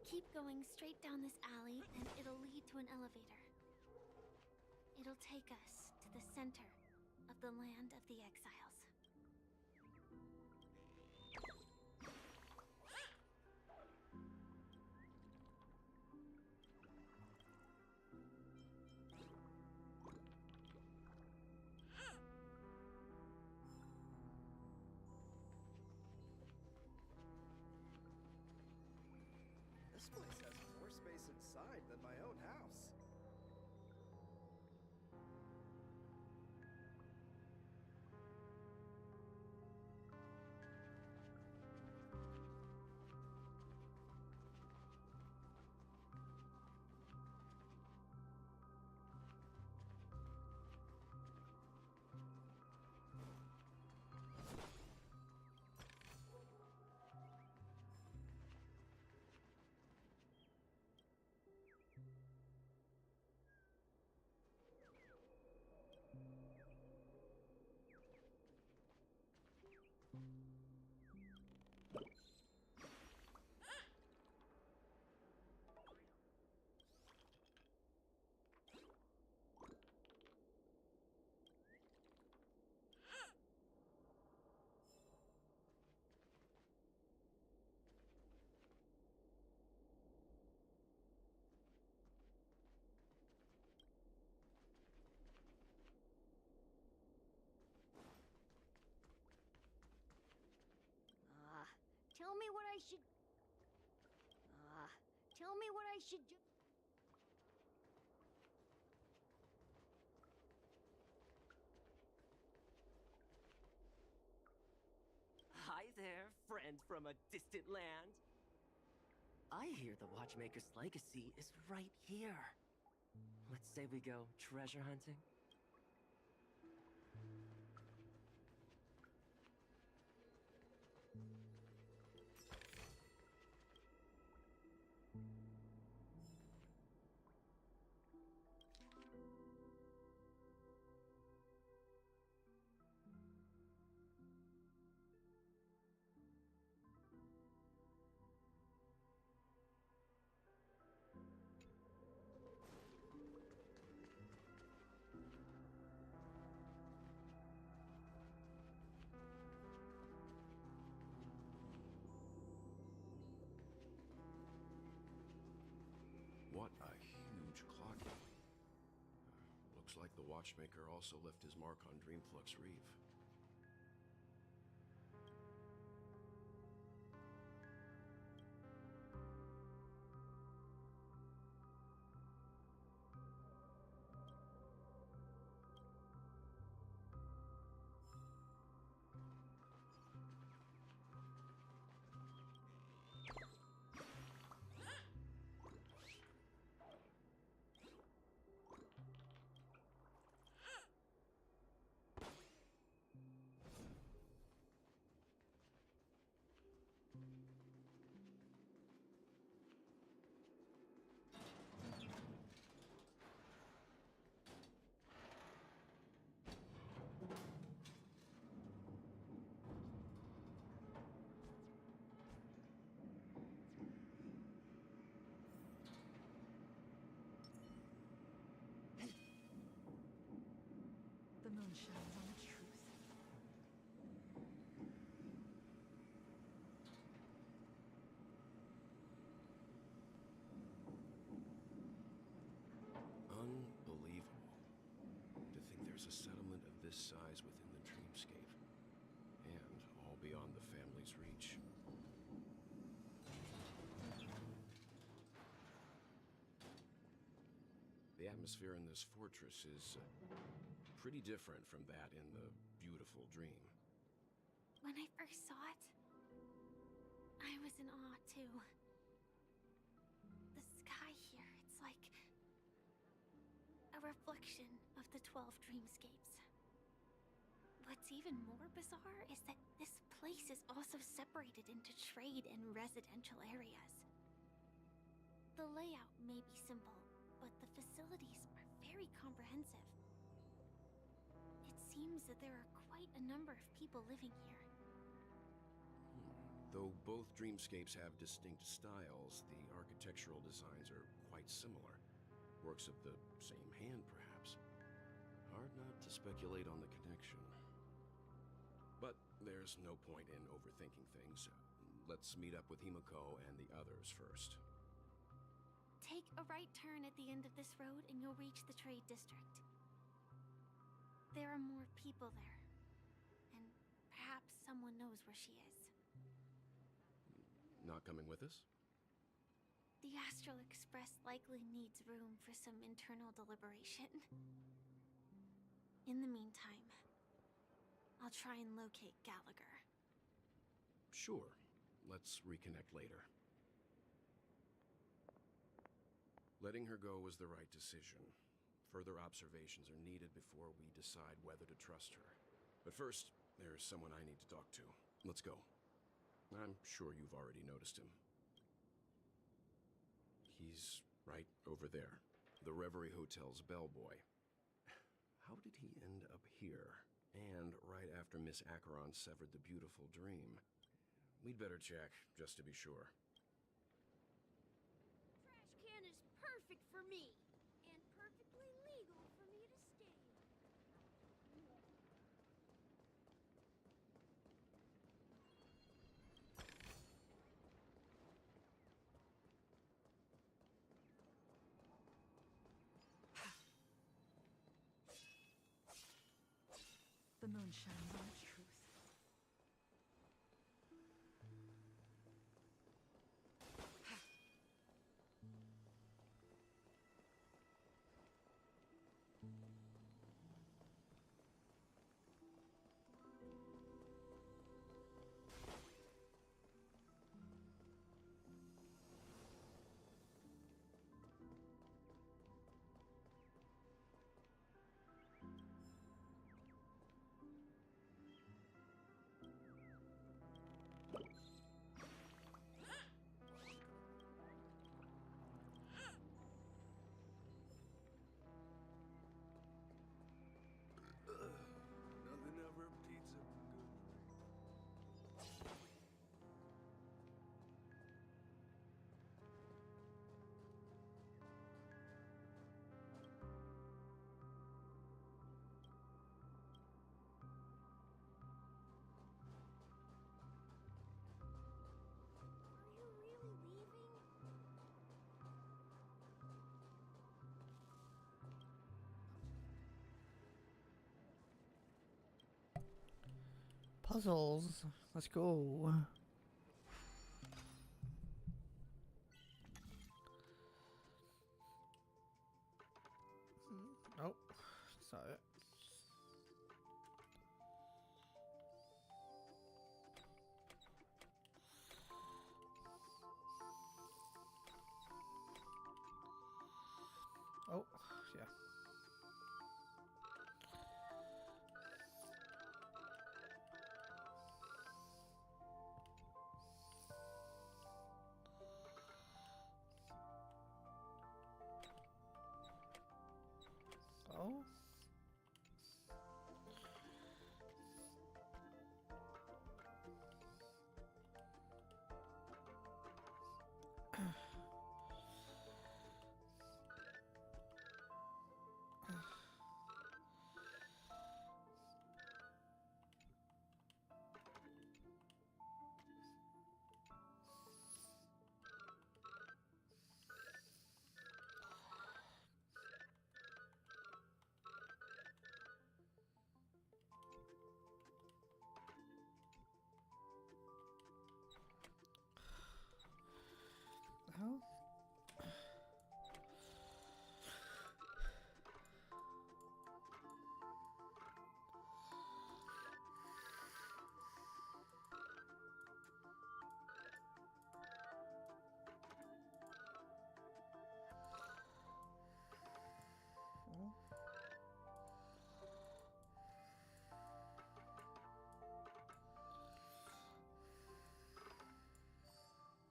Keep going straight down this alley, and it'll lead to an elevator. It'll take us to the center of the land of the exiles. This place has more space inside than my own house. Tell me what I should... tell me what I should do... Hi there, friend from a distant land. I hear the Watchmaker's legacy is right here. Let's say we go treasure hunting. like the watchmaker also left his mark on Dreamflux Reef. The moon shines on the truth. Unbelievable. To think there's a settlement of this size within the Dreamscape. And all beyond the family's reach. The atmosphere in this fortress is pretty different from that in the beautiful dream. When I first saw it, I was in awe too. The sky here, it's like a reflection of the 12 dreamscapes. What's even more bizarre is that this place is also separated into trade and residential areas. The layout may be simple, but the facilities are very comprehensive. It seems that there are quite a number of people living here. Though both dreamscapes have distinct styles, the architectural designs are quite similar. Works of the same hand, perhaps. Hard not to speculate on the connection. But there's no point in overthinking things. Let's meet up with Himiko and the others first. Take a right turn at the end of this road and you'll reach the trade district. There are more people there, and perhaps someone knows where she is. Not coming with us? The Astral Express likely needs room for some internal deliberation. In the meantime, I'll try and locate Gallagher. Sure. Let's reconnect later. Letting her go was the right decision. Further observations are needed before we decide whether to trust her. But first, there's someone I need to talk to. Let's go. I'm sure you've already noticed him. He's right over there. The Reverie Hotel's bellboy. How did he end up here? And right after Miss Acheron severed the beautiful dream. We'd better check, just to be sure. Trash can is perfect for me, and perfectly legal for me to stay. The moon shines on the truth. puzzles. Let's go. Nope. That's not it. Oh, yeah. Oh. Hell?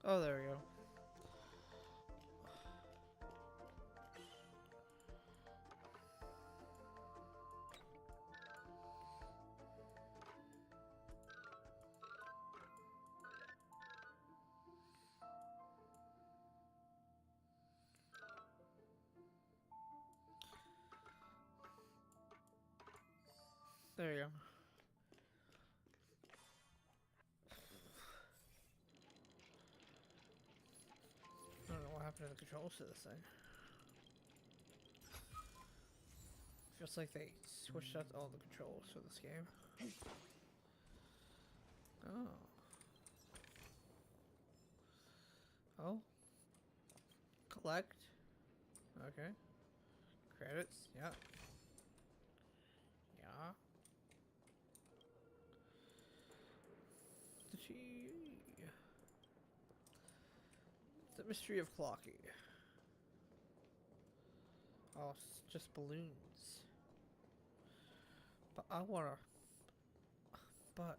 Oh, there we go. There you go. I don't know what happened to the controls to this thing. Feels like they switched out all the controls for this game. Oh. Oh. Collect. Okay. Credits. Yeah. Yeah. The mystery of clocking. Oh, it's just balloons. But I wanna... But...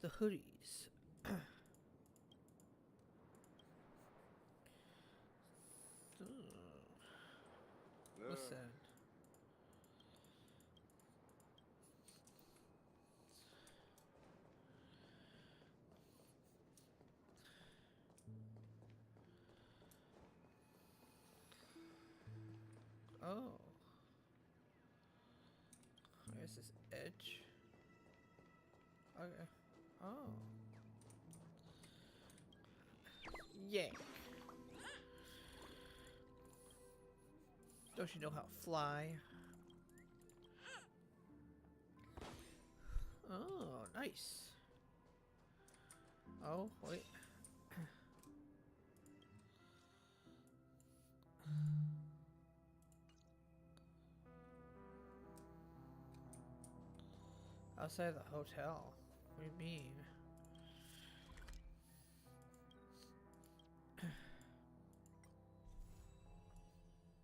The hoodies. Listen. Oh. Where's this edge? Okay. Oh. Yeah. Don't you know how to fly? Oh, nice. Oh, wait. Outside the hotel. What do you mean?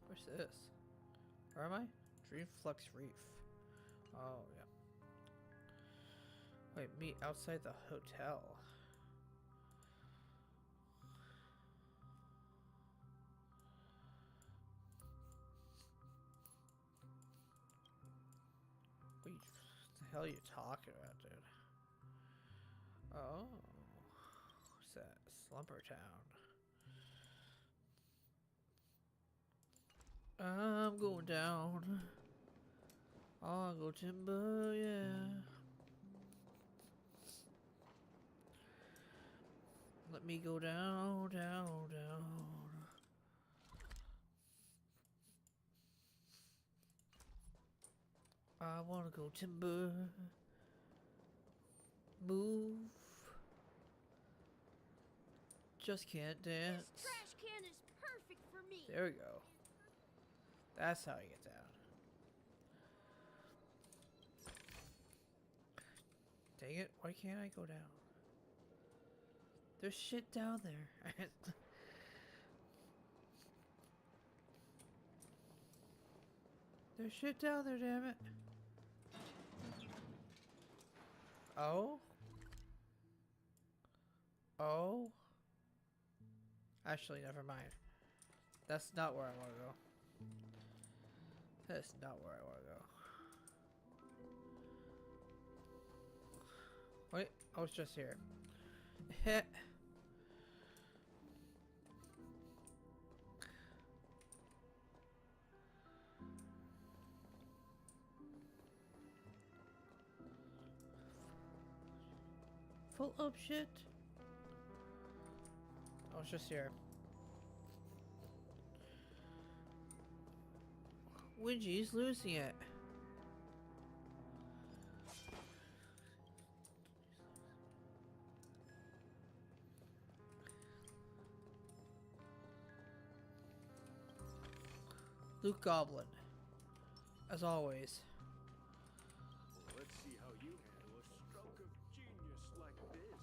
Where's this? Where am I? Dreamflux Reef. Oh, yeah. Wait, meet outside the hotel. What the hell are you talking about, dude? Oh. What's that? Slumber Town. I'm going down. I'll go timber, yeah. Let me go down, down, down. I wanna go timber. move. Just can't dance. This trash can is perfect for me. There we go. That's how you get down. Dang it, why can't I go down? There's shit down there. There's shit down there, damn it. Oh? Oh? Actually, never mind. That's not where I want to go. That's not where I want to go. Wait, I was just here. Full up shit. I was just here. Wingy's losing it. Luke Goblin. As always. Well, let's see how you handle a stroke of genius like this.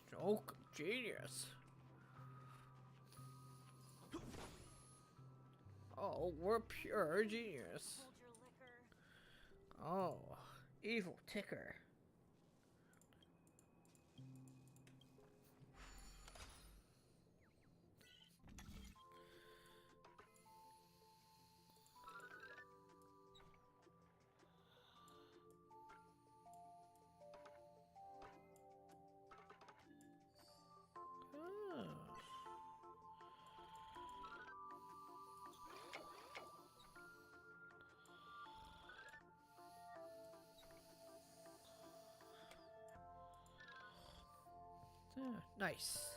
Stroke of genius. Oh, we're pure genius. Oh, evil ticker. Nice.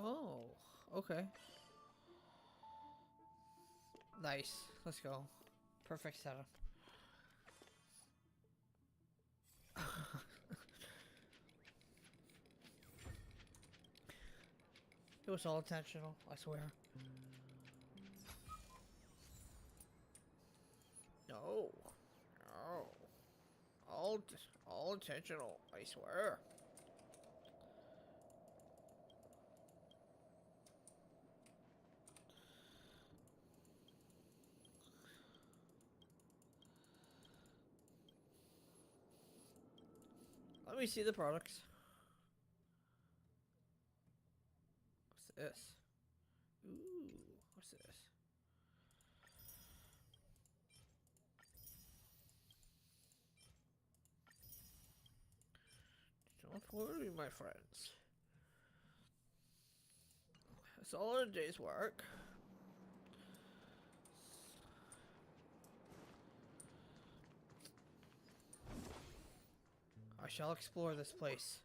Oh, okay. Nice. Let's go. Perfect setup. It was all intentional, I swear. No. No. All intentional, I swear. Let me see the products. What's this? Ooh, what's this? Don't worry, my friends. It's all a day's work. shall explore this place,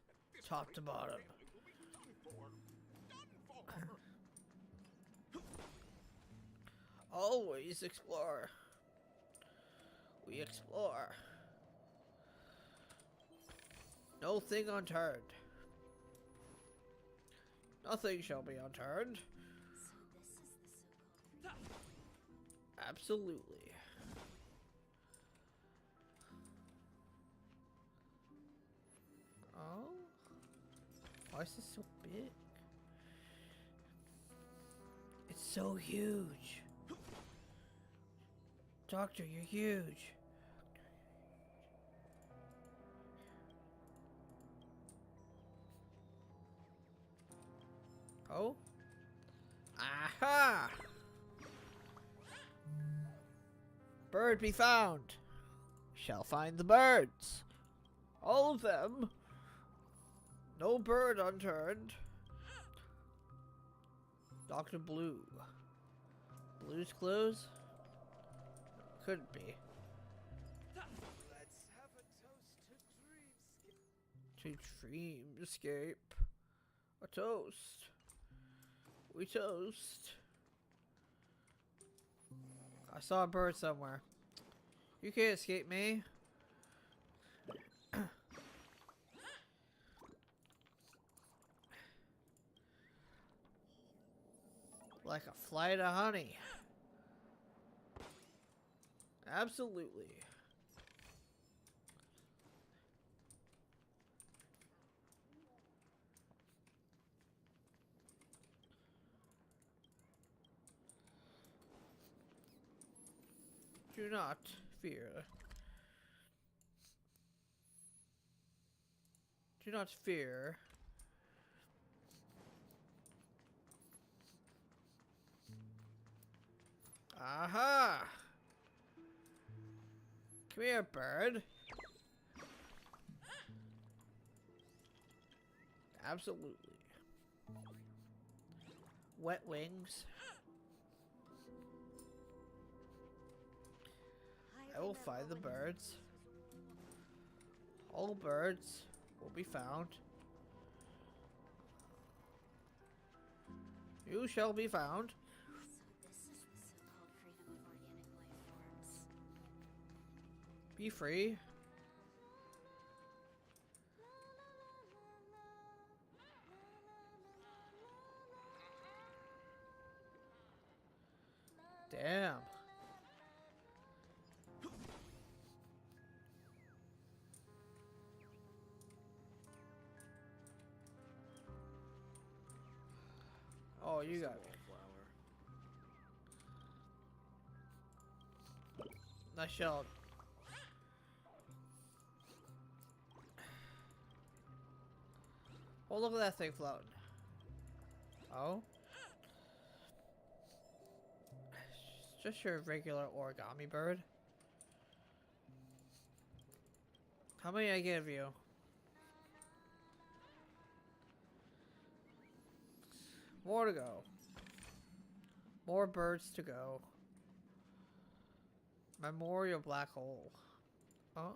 top to bottom. Always explore. We explore. No thing unturned. Nothing shall be unturned. Absolutely. Oh? Why is this so big? It's so huge. Doctor, you're huge. Oh? Aha! Bird be found. Shall find the birds. All of them. No bird unturned. Dr. Blue. Blue's Clues? Couldn't be. Let's have a toast to Dreamscape. A toast. We toast. I saw a bird somewhere. You can't escape me. Like a flight of honey. Absolutely. Do not fear. Do not fear. Aha! Come here, bird. Absolutely. Wet wings. I will find the birds. All birds will be found. You shall be found. Be free. Damn. Oh, you got me. Nice shot. Oh, look at that thing floating. Oh? It's just your regular origami bird. How many I give you? More to go. More birds to go. Memorial black hole. Oh.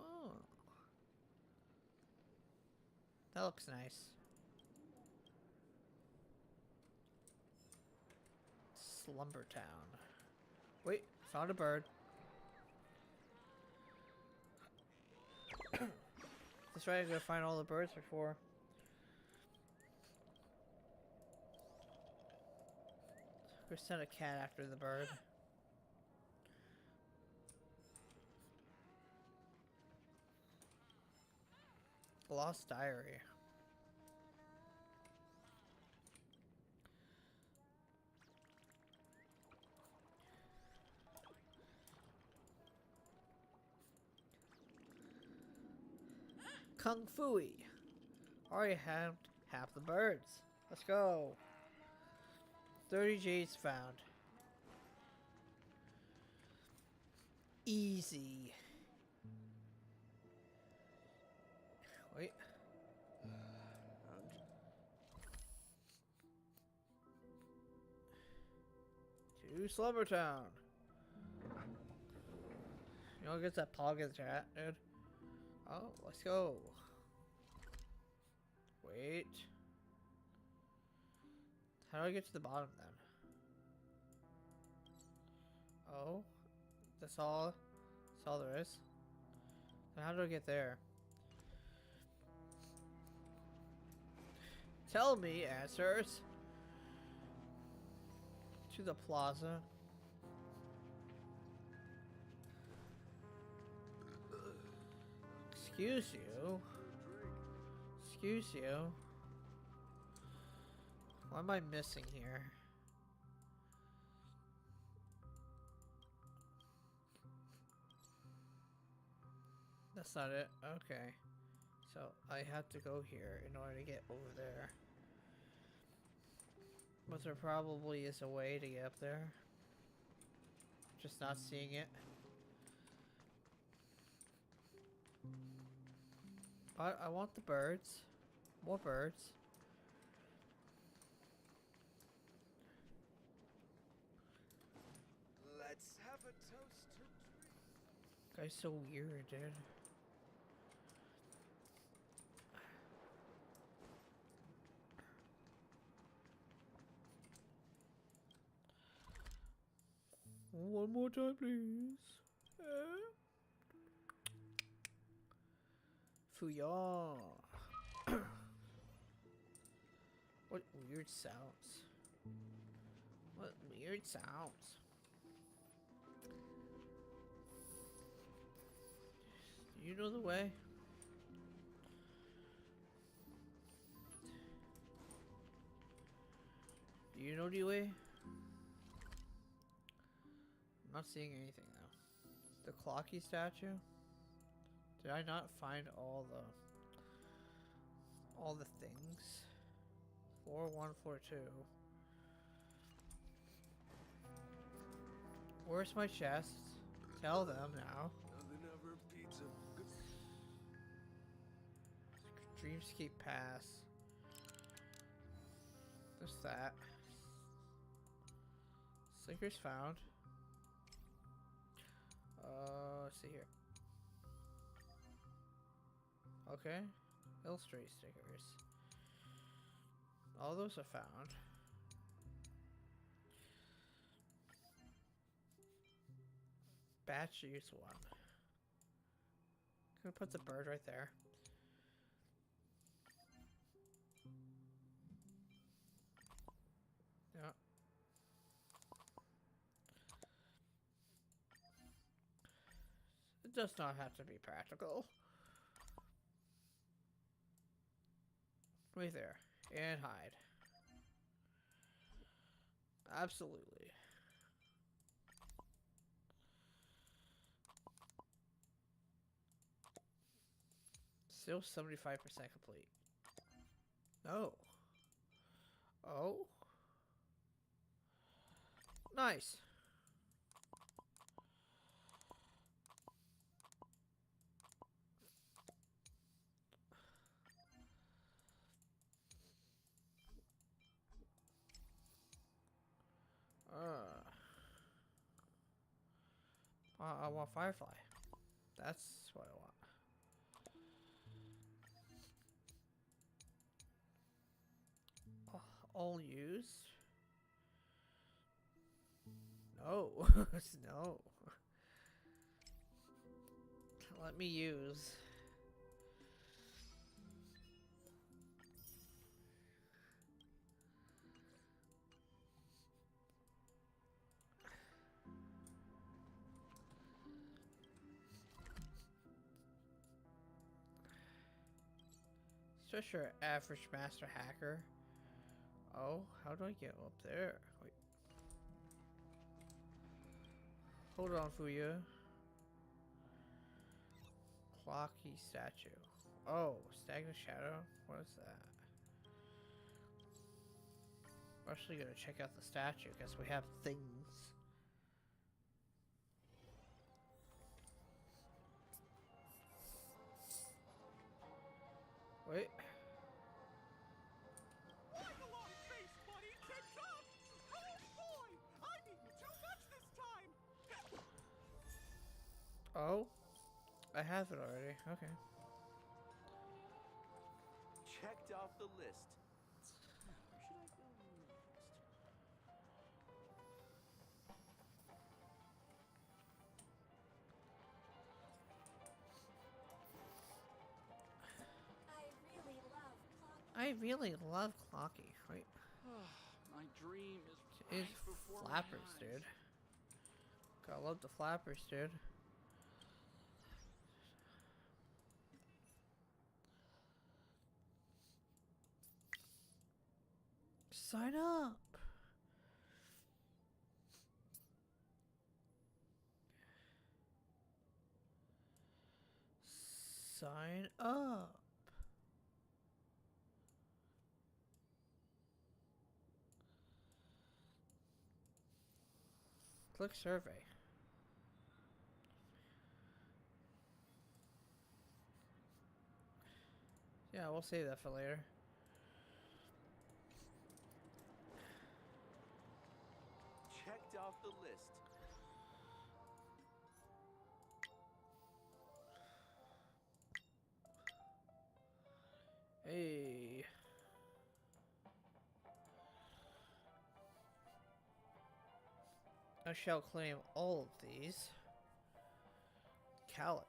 That looks nice. Slumber Town. Wait, found a bird. That's right, I gotta find all the birds before. Go send a cat after the bird. Lost diary. Kung Fui. Already have half the birds. Let's go. 30 J's found. Easy. Wait. To Slumber Town. You know, get that pog in the chat, dude. Oh, let's go. Wait. How do I get to the bottom then? Oh, that's all there is? Then how do I get there? Tell me answers. To the plaza. Excuse you. Excuse you. What am I missing here? That's not it. Okay. So I have to go here in order to get over there. But there probably is a way to get up there. Just not seeing it. But I want the birds. More birds. Let's have a toast to drink. Guy's so weird, dude. One more time, please. Fuyong. What weird sounds. What weird sounds. Do you know the way? Do you know the way? I'm not seeing anything though. The Clocky statue? Did I not find all the things? Floor 1, floor 2. Where's my chest? Tell them now. Nothing ever beats a good... Dreamscape Pass. There's that. Stickers found. Let's see here. Okay. Illustrate stickers. All those are found. Batch use 1. Gonna put the bird right there. Yeah. It does not have to be practical. Right there. And hide. Absolutely. Still 75% complete. No. Oh. Nice. I want Firefly. That's what I want. All used? No. No. Let me use. Just your average master hacker. Oh, how do I get up there? Wait. Hold on, Fuya. Clocky statue. Oh, stagnant shadow? What is that? We're actually gonna check out the statue because we have things. Wait. Oh, I have it already. Okay. Checked off the list. Where should I go next? I really love Clocky. Wait. My dream is Is right before flappers, my eyes. dude. Gotta love the flappers, dude. Sign up. Sign up. Click survey. Yeah, we'll save that for later. Checked off the list. Hey. I shall claim all of these. Calyx.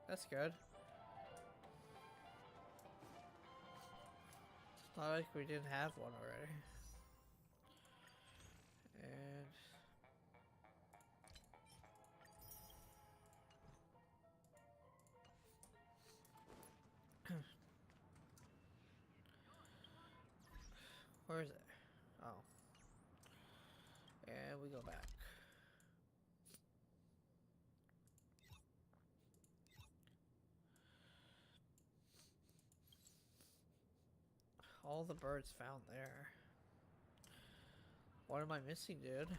That's good. It's not like we didn't have one already. And where is it? Oh. And we go back. All the birds found there. What am I missing, dude? Am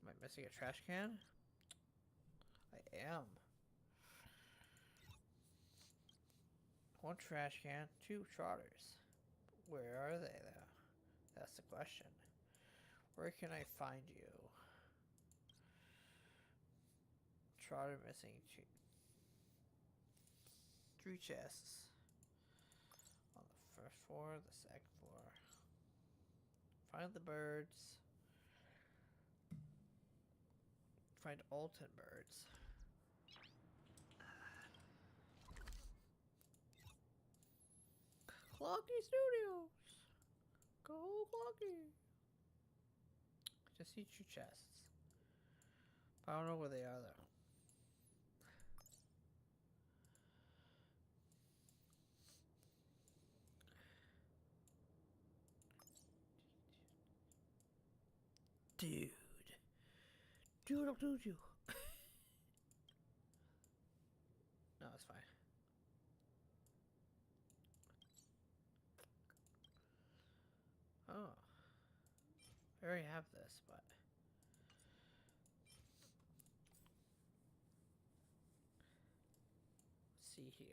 I missing a trash can? I am. One trash can, two trotters. Where are they, though? That's the question. Where can I find you? Trotter missing three chests. On the first floor, the second floor. Find the birds. Find all 10 birds. Clocky Studios! Go Clocky! Just see 2 chests. I don't know where they are though. Dude. Dude, I'll do you. No, it's fine. Oh. I already have this, but... Let's see here.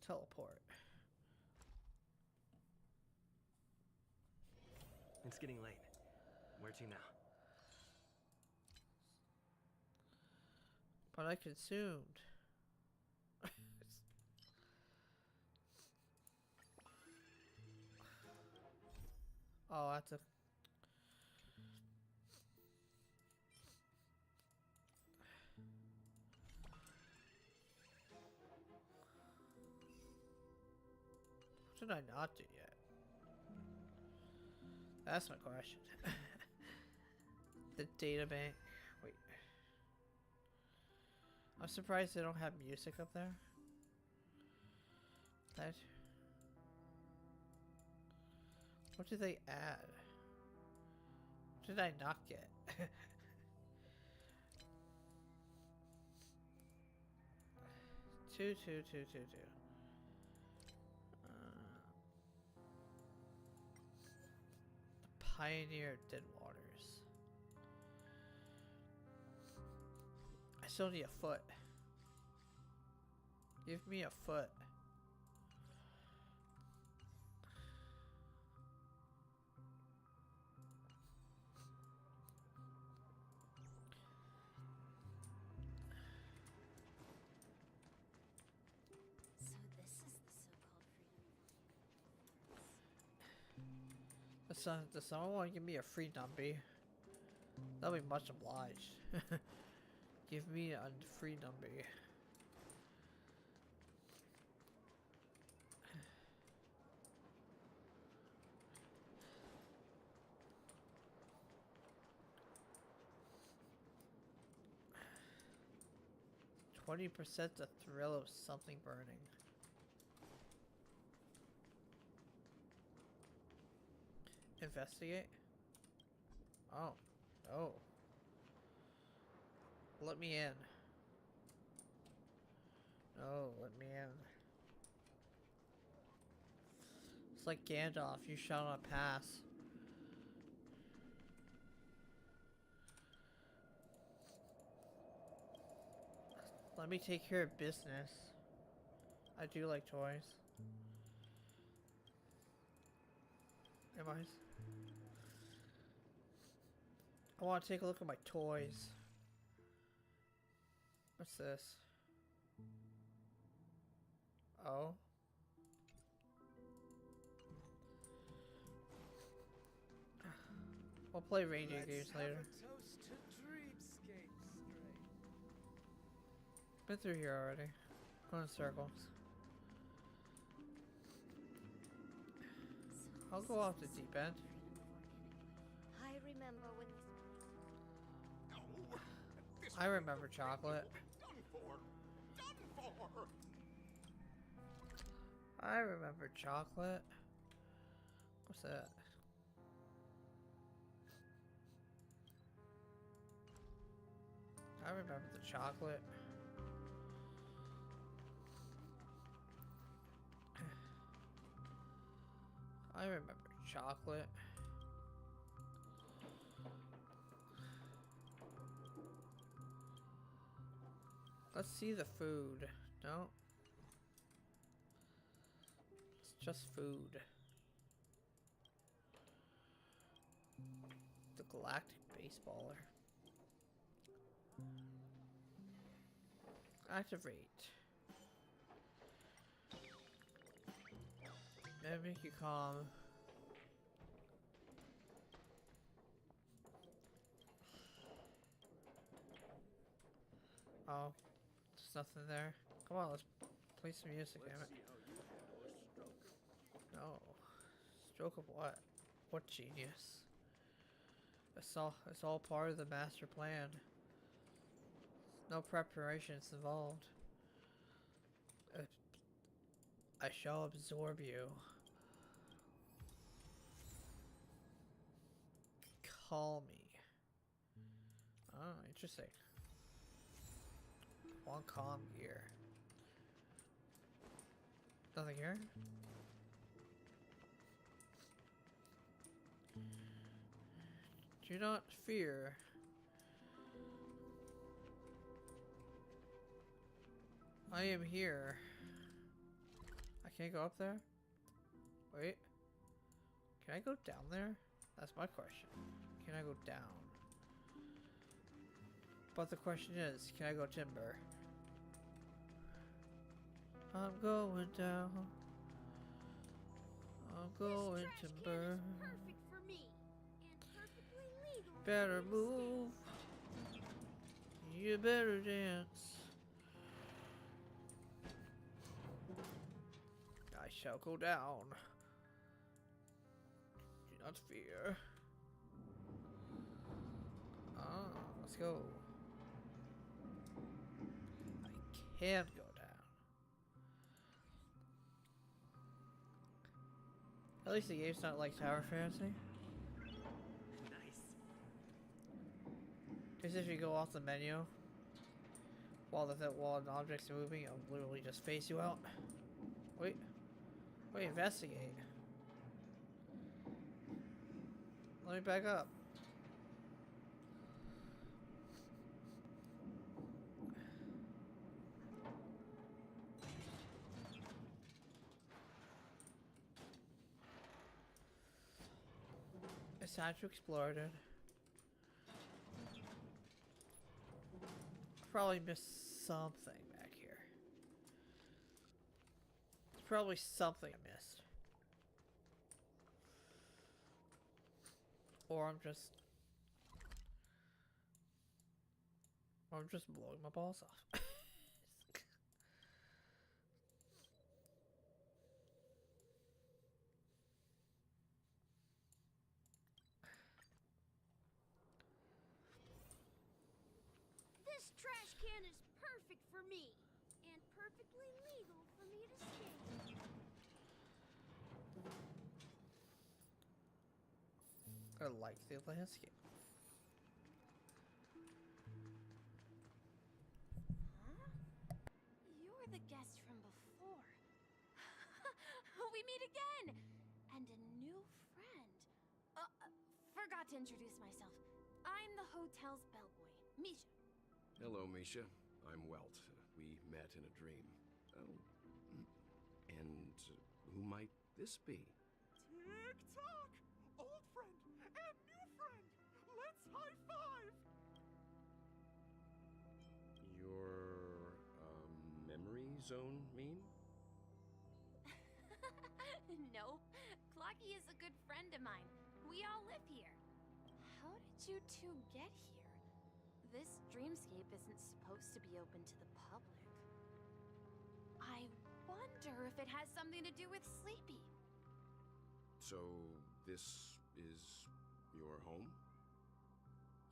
Teleport. It's getting late. Where to now? But I consumed. Oh, that's a... What did I not do yet? That's my question. The data bank. Wait. I'm surprised they don't have music up there. That... What did they add? What did I not get? Two. The Pioneer of Dead Waters. I still need a foot. Give me a foot. Does someone want to give me a free numbie? That'll be much obliged. Give me a free numbie. %, the thrill of something burning. Investigate? Oh. Oh. Let me in. No, let me in. It's like Gandalf, you shall not pass. Let me take care of business. I do like toys. Am I want to take a look at my toys. What's this? Oh. We'll play reindeer games later. Toast to dreamscapes, Been through here already. Going in circles. I'll go off the deep end. I remember when I remember chocolate. I remember chocolate. What's that? I remember the chocolate. I remember chocolate. Let's see the food. No. It's just food. The Galactic Baseballer. Activate. That'd make you calm. Oh, there's nothing there. Come on, let's play some music, damn it. No. Stroke of what? What genius? It's all part of the master plan. No preparations involved. I shall absorb you. Call me. Oh, interesting. One calm gear. Nothing here? Do not fear. I am here. I can't go up there? Wait. Can I go down there? That's my question. Can I go down? But the question is, can I go timber? I'm going down. I'm going timber. Perfect for me. And perfectly legal. Better move. You better dance. I shall go down. Do not fear. Let's go. I can go down. At least the game's not like Tower Fantasy. Nice. Because if you go off the menu, while an object's moving, it'll literally just face you out. Wait, investigate. Let me back up. It's time to explore it. Probably missed something back here. There's probably something I missed. Or I'm just blowing my balls off. This trash can is perfect for me, and perfectly legal for me to skate. I like the landscape. Huh? You're the guest from before. We meet again! And a new friend. Forgot to introduce myself. I'm the hotel's bellboy, Misha. Hello, Misha. I'm Welt. We met in a dream. Oh. And who might this be? Tick-tock! Old friend and new friend! Let's high-five! Your, memory zone meme? Nope. Clocky is a good friend of mine. We all live here. How did you two get here? This dreamscape isn't supposed to be open to the public. I wonder if it has something to do with Sleepy. So, this is your home?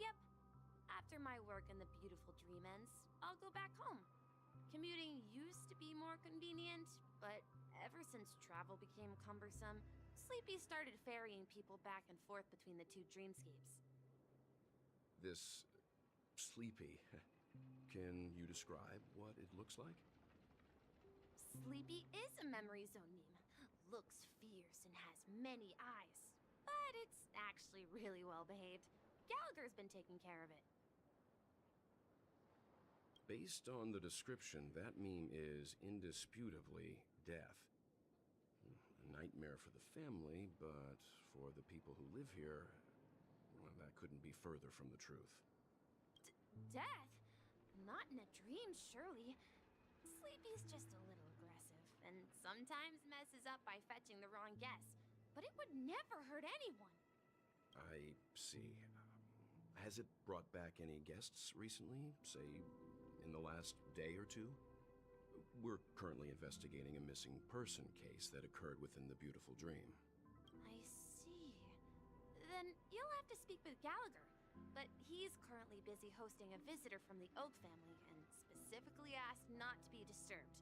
Yep. After my work in the beautiful dream ends, I'll go back home. Commuting used to be more convenient, but ever since travel became cumbersome, Sleepy started ferrying people back and forth between the two dreamscapes. This Sleepy. Can you describe what it looks like? Sleepy is a memory zone meme. Looks fierce and has many eyes. But it's actually really well behaved. Gallagher's been taking care of it. Based on the description, that meme is indisputably death. A nightmare for the family, but for the people who live here, well, that couldn't be further from the truth. Death? Not in a dream, surely. Sleepy's just a little aggressive, and sometimes messes up by fetching the wrong guess. But it would never hurt anyone. I see. Has it brought back any guests recently? Say, in the last day or two? We're currently investigating a missing person case that occurred within the beautiful dream. I see. Then you'll have to speak with Gallagher. But he's currently busy hosting a visitor from the Oak family and specifically asked not to be disturbed.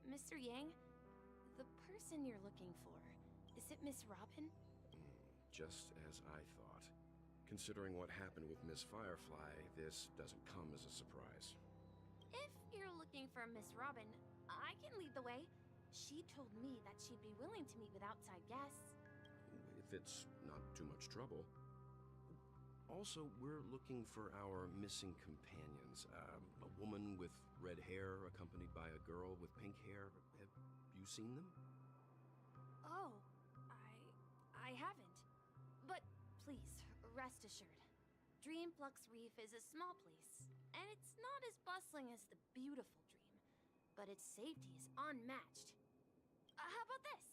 Mr. Yang? The person you're looking for, is it Miss Robin? Just as I thought. Considering what happened with Miss Firefly, this doesn't come as a surprise. If you're looking for Miss Robin, I can lead the way. She told me that she'd be willing to meet with outside guests. If it's not too much trouble. Also, we're looking for our missing companions. A woman with red hair accompanied by a girl with pink hair. Have you seen them? Oh, I haven't. But please, rest assured. Dreamflux Reef is a small place, and it's not as bustling as the beautiful dream, but its safety is unmatched. How about this?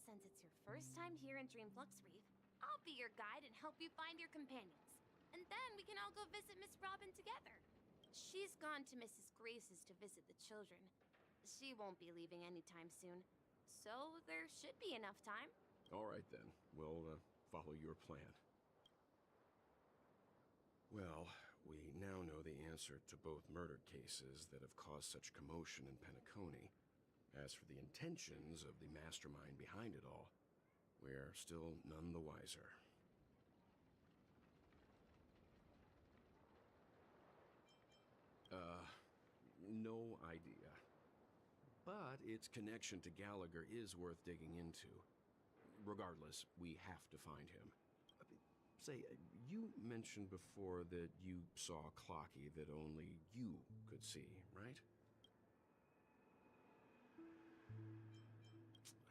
Since it's your first time here in Dreamflux Reef, I'll be your guide and help you find your companions. And then we can all go visit Miss Robin together. She's gone to Mrs. Grace's to visit the children. She won't be leaving anytime soon, so there should be enough time. All right, then. We'll follow your plan. Well, we now know the answer to both murder cases that have caused such commotion in Penacony. As for the intentions of the mastermind behind it all, we're still none the wiser. No idea. But its connection to Gallagher is worth digging into. Regardless, we have to find him. Say, you mentioned before that you saw Clocky that only you could see, right?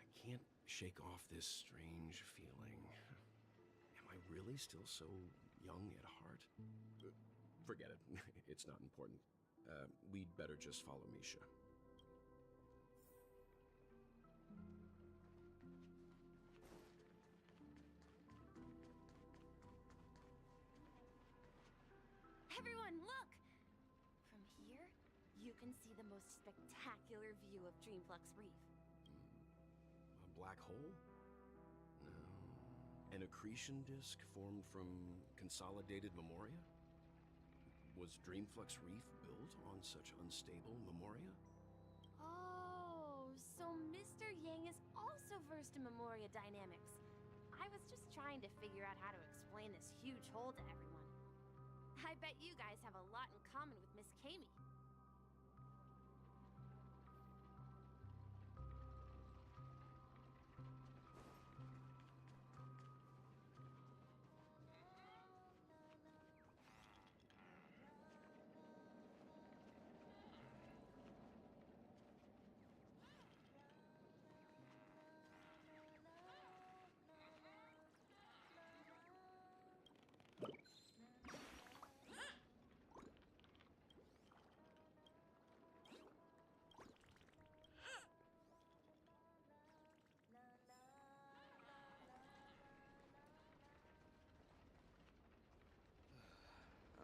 I can't shake off this strange feeling. Am I really still so young at heart? Forget it. It's not important. We'd better just follow Misha. Everyone, look! From here, you can see the most spectacular view of Dreamflux Reef. A black hole? No. An accretion disk formed from consolidated memoria? Was Dreamflux Reef built on such unstable memoria? Oh, so Mr. Yang is also versed in Memoria dynamics. I was just trying to figure out how to explain this huge hole to everyone. I bet you guys have a lot in common with Miss Kami.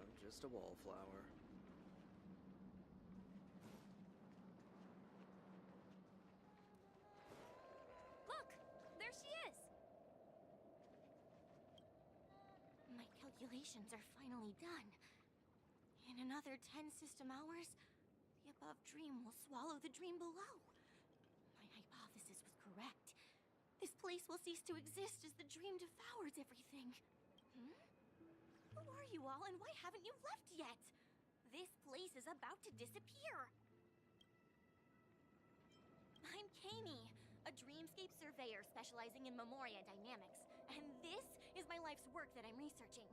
I'm just a wallflower. Look! There she is! My calculations are finally done. In another 10 system hours, the above dream will swallow the dream below. My hypothesis was correct. This place will cease to exist as the dream devours everything. Hmm? Who are you all, and why haven't you left yet? This place is about to disappear. I'm Kami, a dreamscape surveyor specializing in Memoria dynamics, and this is my life's work that I'm researching.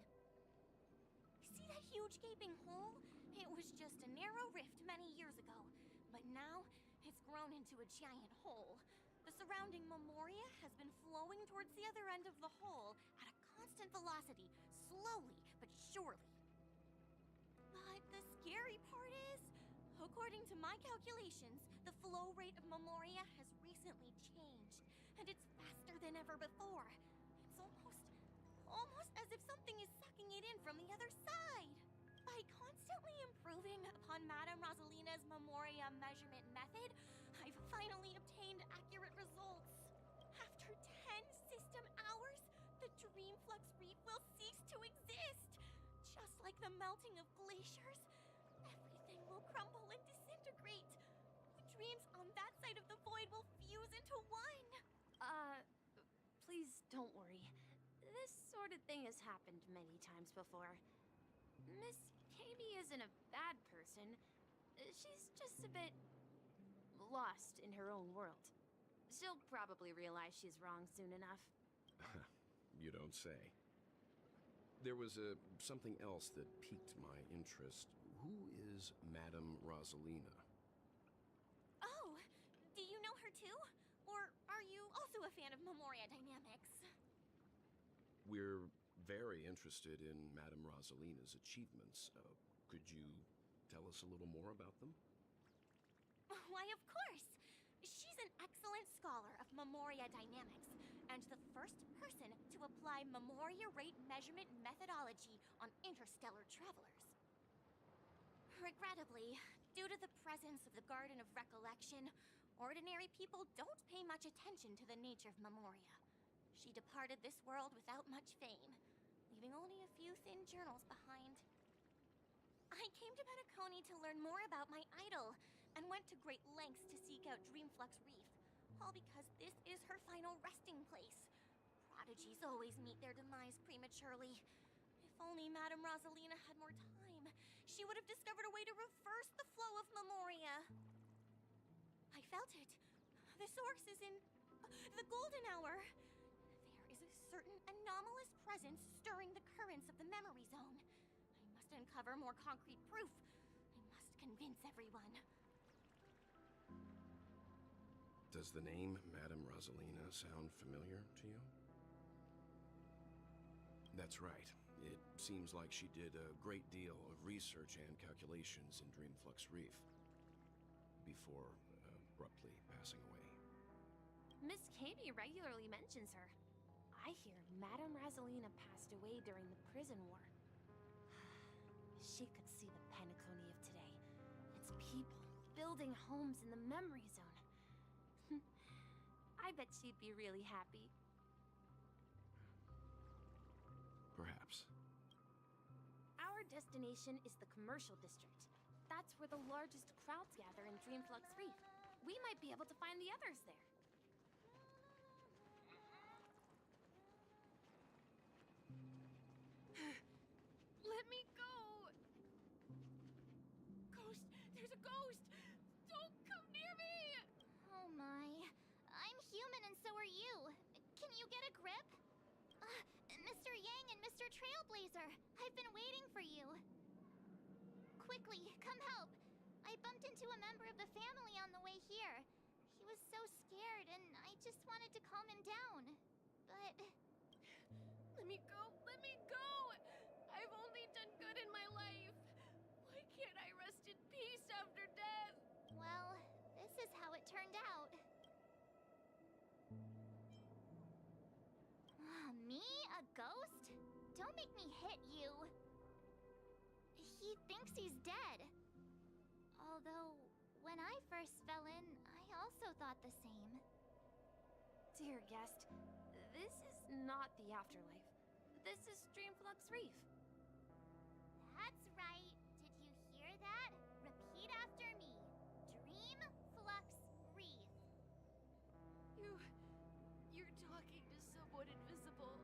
See that huge gaping hole? It was just a narrow rift many years ago, but now it's grown into a giant hole. The surrounding Memoria has been flowing towards the other end of the hole at a constant velocity, slowly but surely. But the scary part is, according to my calculations, the flow rate of Memoria has recently changed, and it's faster than ever before. It's almost as if something is sucking it in from the other side. By constantly improving upon Madame Rosalina's Memoria measurement method, I've finally obtained accurate results. After 10 system hours, the Dreamflux Reef will cease to exist. Just like the melting of glaciers, everything will crumble and disintegrate. The dreams on that side of the void will fuse into one. Please don't worry. This sort of thing has happened many times before. Miss Kami isn't a bad person. She's just a bit lost in her own world. She'll probably realize she's wrong soon enough. You don't say. There was something else that piqued my interest. Who is Madame Rosalina? Oh, do you know her too? Or are you also a fan of Memoria dynamics? We're very interested in Madame Rosalina's achievements. Could you tell us a little more about them? Why, of course! She's an excellent scholar of Memoria dynamics, and the first person to apply Memoria rate measurement methodology on interstellar travelers. Regrettably, due to the presence of the Garden of Recollection, ordinary people don't pay much attention to the nature of Memoria. She departed this world without much fame, leaving only a few thin journals behind. I came to Penacony to learn more about my idol, and went to great lengths to seek out Dreamflux Reef, all because this is her final resting place. Prodigies always meet their demise prematurely. If only Madame Rosalina had more time, she would have discovered a way to reverse the flow of Memoria. I felt it. The source is in the golden hour. There is a certain anomalous presence stirring the currents of the memory zone. I must uncover more concrete proof. I must convince everyone. Does the name Madame Rosalina sound familiar to you? That's right. It seems like she did a great deal of research and calculations in Dreamflux Reef before abruptly passing away. Miss Kami regularly mentions her. I hear Madame Rosalina passed away during the prison war. She building homes in the memory zone. I bet she'd be really happy. Perhaps. Our destination is the commercial district. That's where the largest crowds gather in Dreamflux Reef. We might be able to find the others there. Let me go! Ghost! There's a ghost! Don't come near me! Oh my. I'm human and so are you. Can you get a grip? Mr. Yang and Mr. Trailblazer, I've been waiting for you. Quickly, come help. I bumped into a member of the family on the way here. He was so scared and I just wanted to calm him down. But... Let me go! Let me go! I've only done good in my life. Why can't I rest in peace after death? well, this is how it turned out. Me? A ghost? Don't make me hit you. He thinks he's dead. Although, when I first fell in, I also thought the same. Dear guest, this is not the afterlife. This is Dreamflux Reef. That's right. Did you hear that? Repeat after me. Dreamflux Reef. You're talking to someone invisible.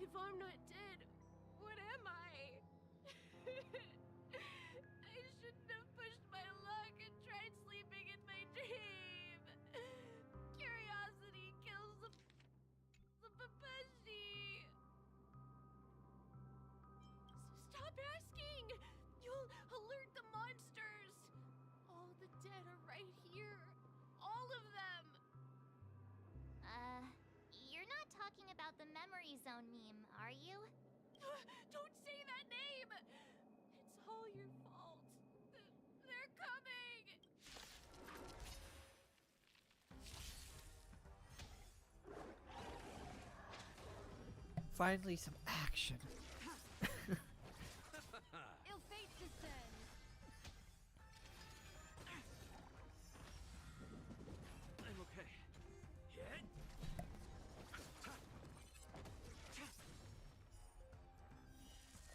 If I'm not dead, what am I? I shouldn't have pushed my luck and tried sleeping in my dream. Curiosity kills the papashi. Stop asking! You'll alert the monsters. All the dead are right here. All of them. You're not talking about the memory zone meme, are you? Don't say that name! It's all your fault. They're coming! Finally, some action. Ill fate descends. I'm okay. Hit.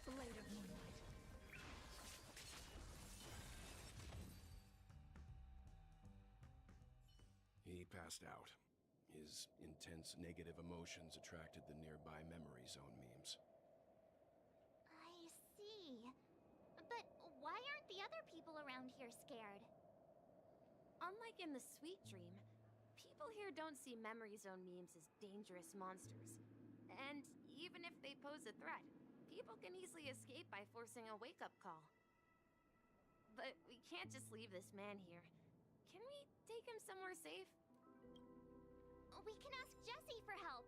Blade of moonlight. He passed out. His intense negative emotions attracted the nearby memory zone memes. I see. But why aren't the other people around here scared? Unlike in the Sweet Dream, people here don't see memory zone memes as dangerous monsters. And even if they pose a threat, people can easily escape by forcing a wake-up call. But we can't just leave this man here. Can we take him somewhere safe? We can ask Jessie for help.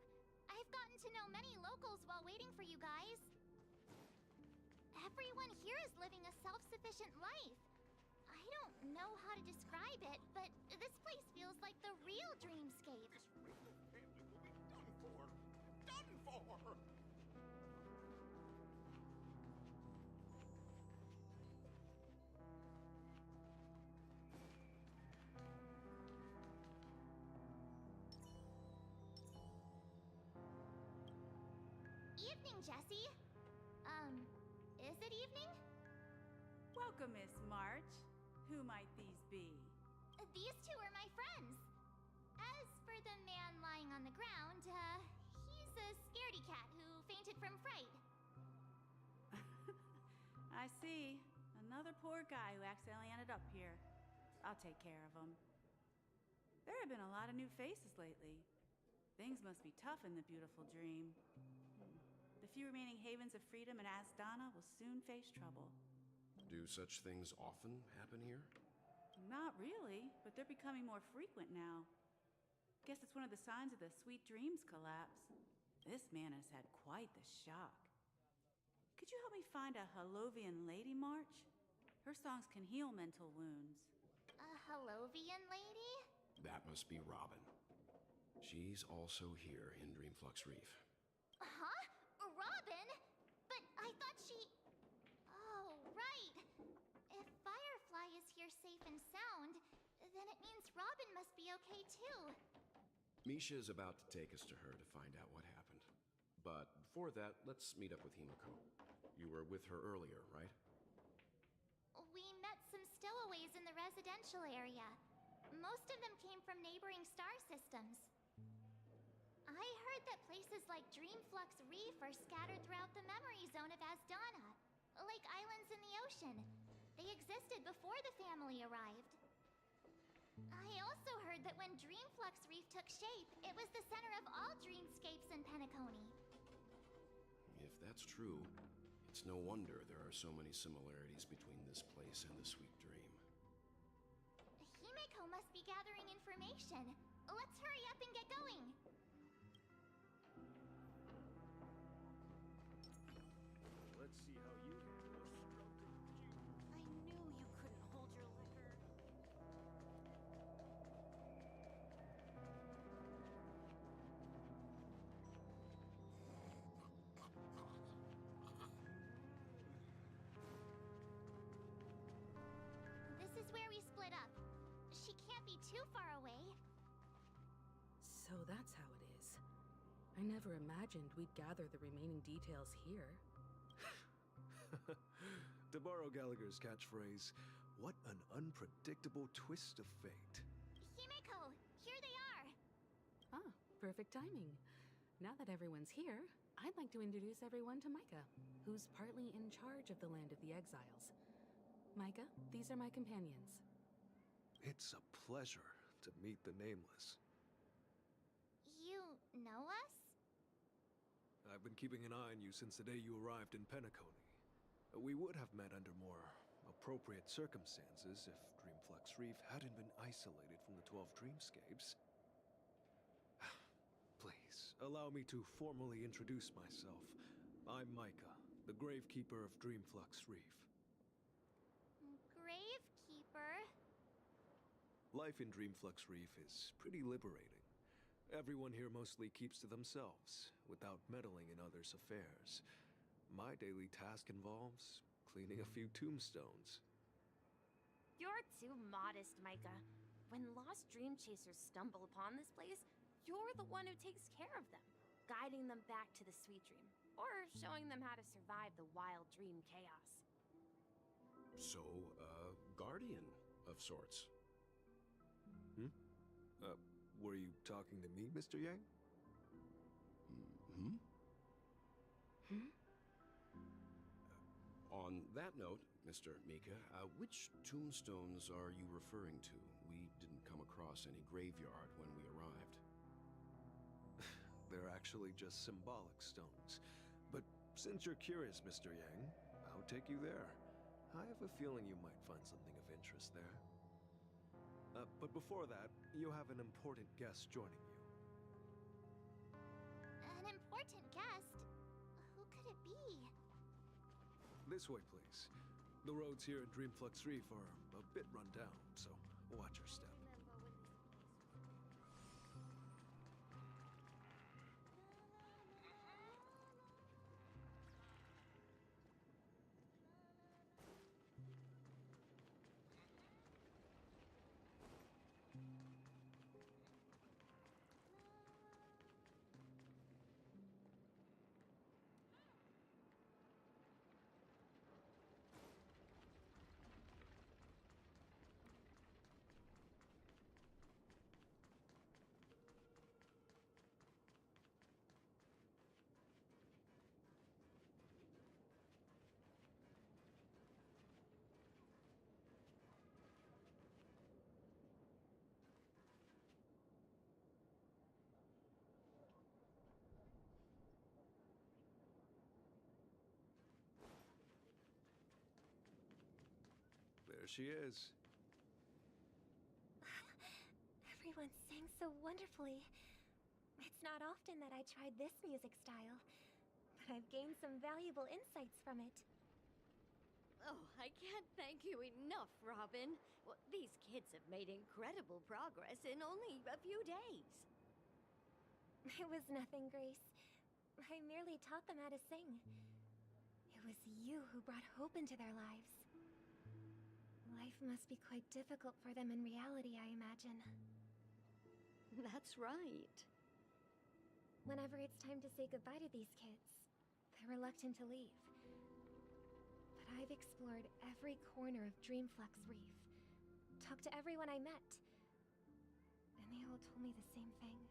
I've gotten to know many locals while waiting for you guys. Everyone here is living a self-sufficient life. I don't know how to describe it, but this place feels like the real dreamscape. Family will be done for! Done for! Evening, Jessie. Is it evening? Welcome, Miss March. Who might these be? These two are my friends. As for the man lying on the ground, he's a scaredy cat who fainted from fright. I see. Another poor guy who accidentally ended up here. I'll take care of him. There have been a lot of new faces lately. Things must be tough in the beautiful dream. The few remaining havens of freedom in Asdana will soon face trouble. Do such things often happen here? Not really, but they're becoming more frequent now. Guess it's one of the signs of the Sweet Dreams collapse. This man has had quite the shock. Could you help me find a Halovian lady, March? Her songs can heal mental wounds. A Halovian lady? That must be Robin. She's also here in Dreamflux Reef. Huh? Robin? But I thought she... Oh, right. If Firefly is here safe and sound, Robin must be okay too. Misha is about to take us to her to find out what happened. But before that, let's meet up with Himiko. You were with her earlier, right? We met some stowaways in the residential area. Most of them came from neighboring star systems. I heard that places like Dreamflux Reef are scattered throughout the memory zone of Asdana, like islands in the ocean. They existed before the family arrived. I also heard that when Dreamflux Reef took shape, it was the center of all dreamscapes in Penacony. If that's true, it's no wonder there are so many similarities between this place and the Sweet Dream. Himeko must be gathering information. Let's hurry up and get going. Let's see how you handle a stroke of juice. I knew you couldn't hold your liquor. This is where we split up. She can't be too far away. So that's how it is. I never imagined we'd gather the remaining details here. To borrow Gallagher's catchphrase, what an unpredictable twist of fate. Himeko, here they are. Ah, perfect timing. Now that everyone's here, I'd like to introduce everyone to Micah, who's partly in charge of the Land of the Exiles. Micah, these are my companions. It's a pleasure to meet the Nameless. You know us? I've been keeping an eye on you since the day you arrived in Penacony. We would have met under more appropriate circumstances if Dreamflux Reef hadn't been isolated from the 12 dreamscapes. Please, allow me to formally introduce myself. I'm Micah, the Gravekeeper of Dreamflux Reef. Gravekeeper? Life in Dreamflux Reef is pretty liberating. Everyone here mostly keeps to themselves, without meddling in others' affairs. My daily task involves cleaning a few tombstones. You're too modest, Micah. When lost dream chasers stumble upon this place, you're the one who takes care of them, guiding them back to the Sweet Dream, or showing them how to survive the wild dream chaos. So, guardian of sorts. Were you talking to me, Mr. Yang? On that note, Mr. Mika, which tombstones are you referring to? We didn't come across any graveyard when we arrived. They're actually just symbolic stones. But since you're curious, Mr. Yang, I'll take you there. I have a feeling you might find something of interest there. But before that, you have an important guest joining you. An important guest? Who could it be? This way, please. The roads here at Dreamflux Reef are a bit run down, so watch your step. There she is. Everyone sang so wonderfully. It's not often that I tried this music style, but I've gained some valuable insights from it. Oh, I can't thank you enough, Robin. Well, these kids have made incredible progress in only a few days. It was nothing, Grace. I merely taught them how to sing. It was you who brought hope into their lives. Life must be quite difficult for them in reality, I imagine. That's right. Whenever it's time to say goodbye to these kids, they're reluctant to leave. But I've explored every corner of Dreamflux Reef, talked to everyone I met, and they all told me the same thing.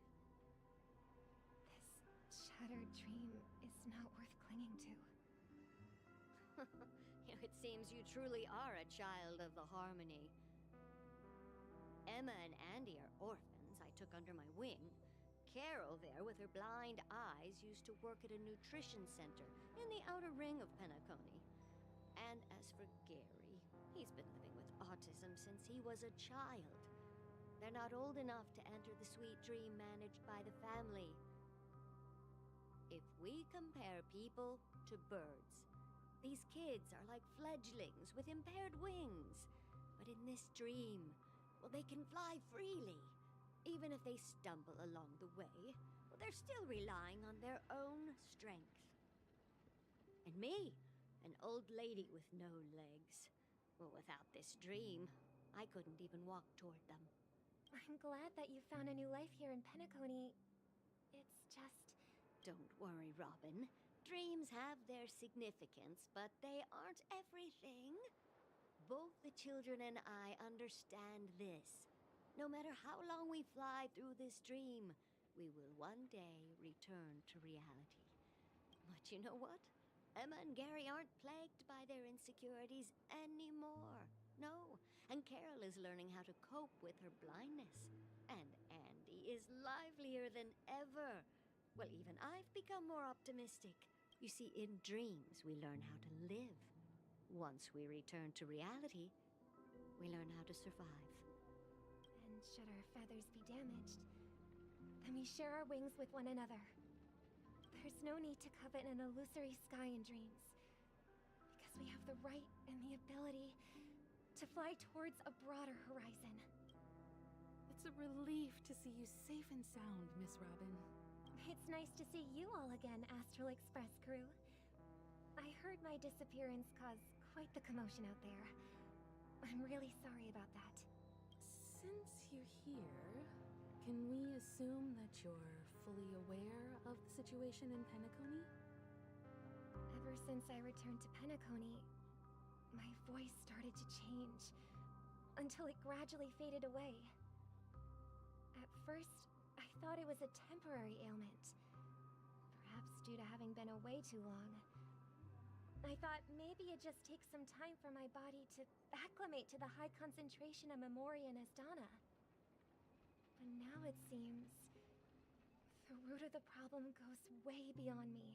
This shattered dream is not worth clinging to. It seems you truly are a child of the Harmony. Emma and Andy are orphans I took under my wing. Carol there, with her blind eyes, used to work at a nutrition center in the outer ring of Penacony. And as for Gary, he's been living with autism since he was a child. They're not old enough to enter the sweet dream managed by the family. If we compare people to birds, these kids are like fledglings with impaired wings. But in this dream, well, they can fly freely. Even if they stumble along the way, well, they're still relying on their own strength. And me, an old lady with no legs. Well, without this dream, I couldn't even walk toward them. I'm glad that you found a new life here in Penacony. It's just... Don't worry, Robin. Dreams have their significance, but they aren't everything. Both the children and I understand this. No matter how long we fly through this dream, we will one day return to reality. But you know what? Emma and Gary aren't plagued by their insecurities anymore. No, and Carol is learning how to cope with her blindness. And Andy is livelier than ever. Well, even I've become more optimistic. You see, in dreams, we learn how to live. Once we return to reality, we learn how to survive. And should our feathers be damaged, then we share our wings with one another. There's no need to covet an illusory sky in dreams, because we have the right and the ability to fly towards a broader horizon. It's a relief to see you safe and sound, Miss Robin. It's nice to see you all again, Astral Express crew. I heard my disappearance caused quite the commotion out there. I'm really sorry about that. Since you're here, can we assume that you're fully aware of the situation in Penacony? Ever since I returned to Penacony, my voice started to change, until it gradually faded away. At first, I thought it was a temporary ailment, perhaps due to having been away too long. I thought maybe it just takes some time for my body to acclimate to the high concentration of Memoria and Asdana. But now it seems the root of the problem goes way beyond me.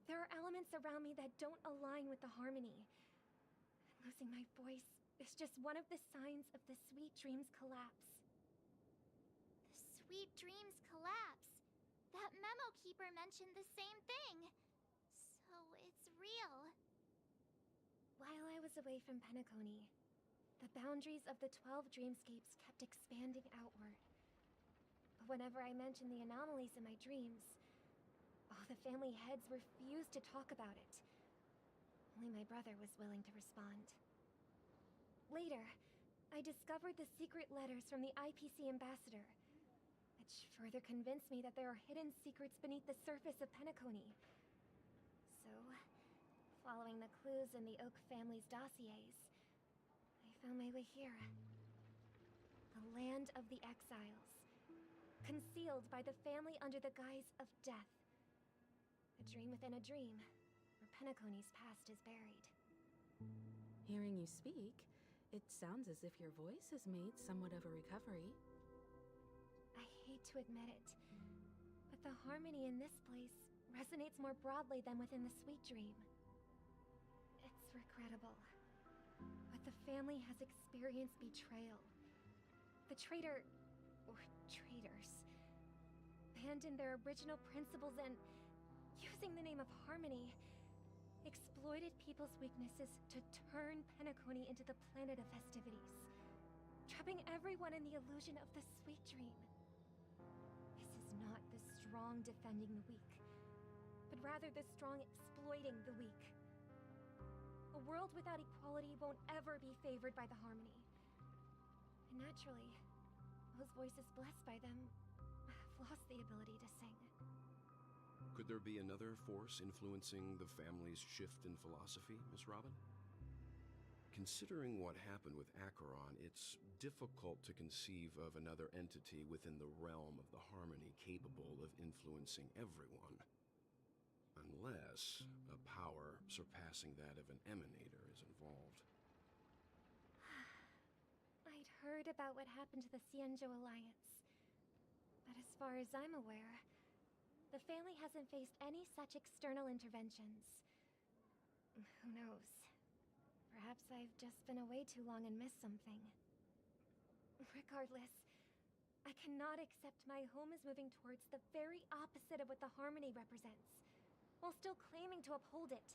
There are elements around me that don't align with the Harmony. Losing my voice is just one of the signs of the Sweet Dreams collapse. The Sweet Dreams collapse. That memo keeper mentioned the same thing. So it's real. While I was away from Penacony, the boundaries of the 12 dreamscapes kept expanding outward. But whenever I mentioned the anomalies in my dreams, all the family heads refused to talk about it. Only my brother was willing to respond. Later, I discovered the secret letters from the IPC ambassador, which further convinced me that there are hidden secrets beneath the surface of Penacony. So, following the clues in the Oak family's dossiers, I found my way here. The land of the exiles, concealed by the family under the guise of death. A dream within a dream, where Penacony's past is buried. Hearing you speak, it sounds as if your voice has made somewhat of a recovery. I hate to admit it, but the harmony in this place resonates more broadly than within the Sweet Dream. It's regrettable, but the family has experienced betrayal. The traitor, or traitors, abandoned their original principles and, using the name of Harmony, exploited people's weaknesses to turn Penacony into the planet of festivities, trapping everyone in the illusion of the Sweet Dream. This is not the strong defending the weak, but rather the strong exploiting the weak. A world world without equality won't ever be favored by the harmony. And naturally, those voices blessed by them have lost the ability to sing. Could there be another force influencing the family's shift in philosophy, Miss Robin? Considering what happened with Acheron, it's difficult to conceive of another entity within the realm of the harmony capable of influencing everyone. Unless a power surpassing that of an emanator is involved. I'd heard about what happened to the Xianzhou Alliance. But as far as I'm aware, the family hasn't faced any such external interventions. Who knows? Perhaps I've just been away too long and missed something. Regardless, I cannot accept my home is moving towards the very opposite of what the harmony represents, while still claiming to uphold it.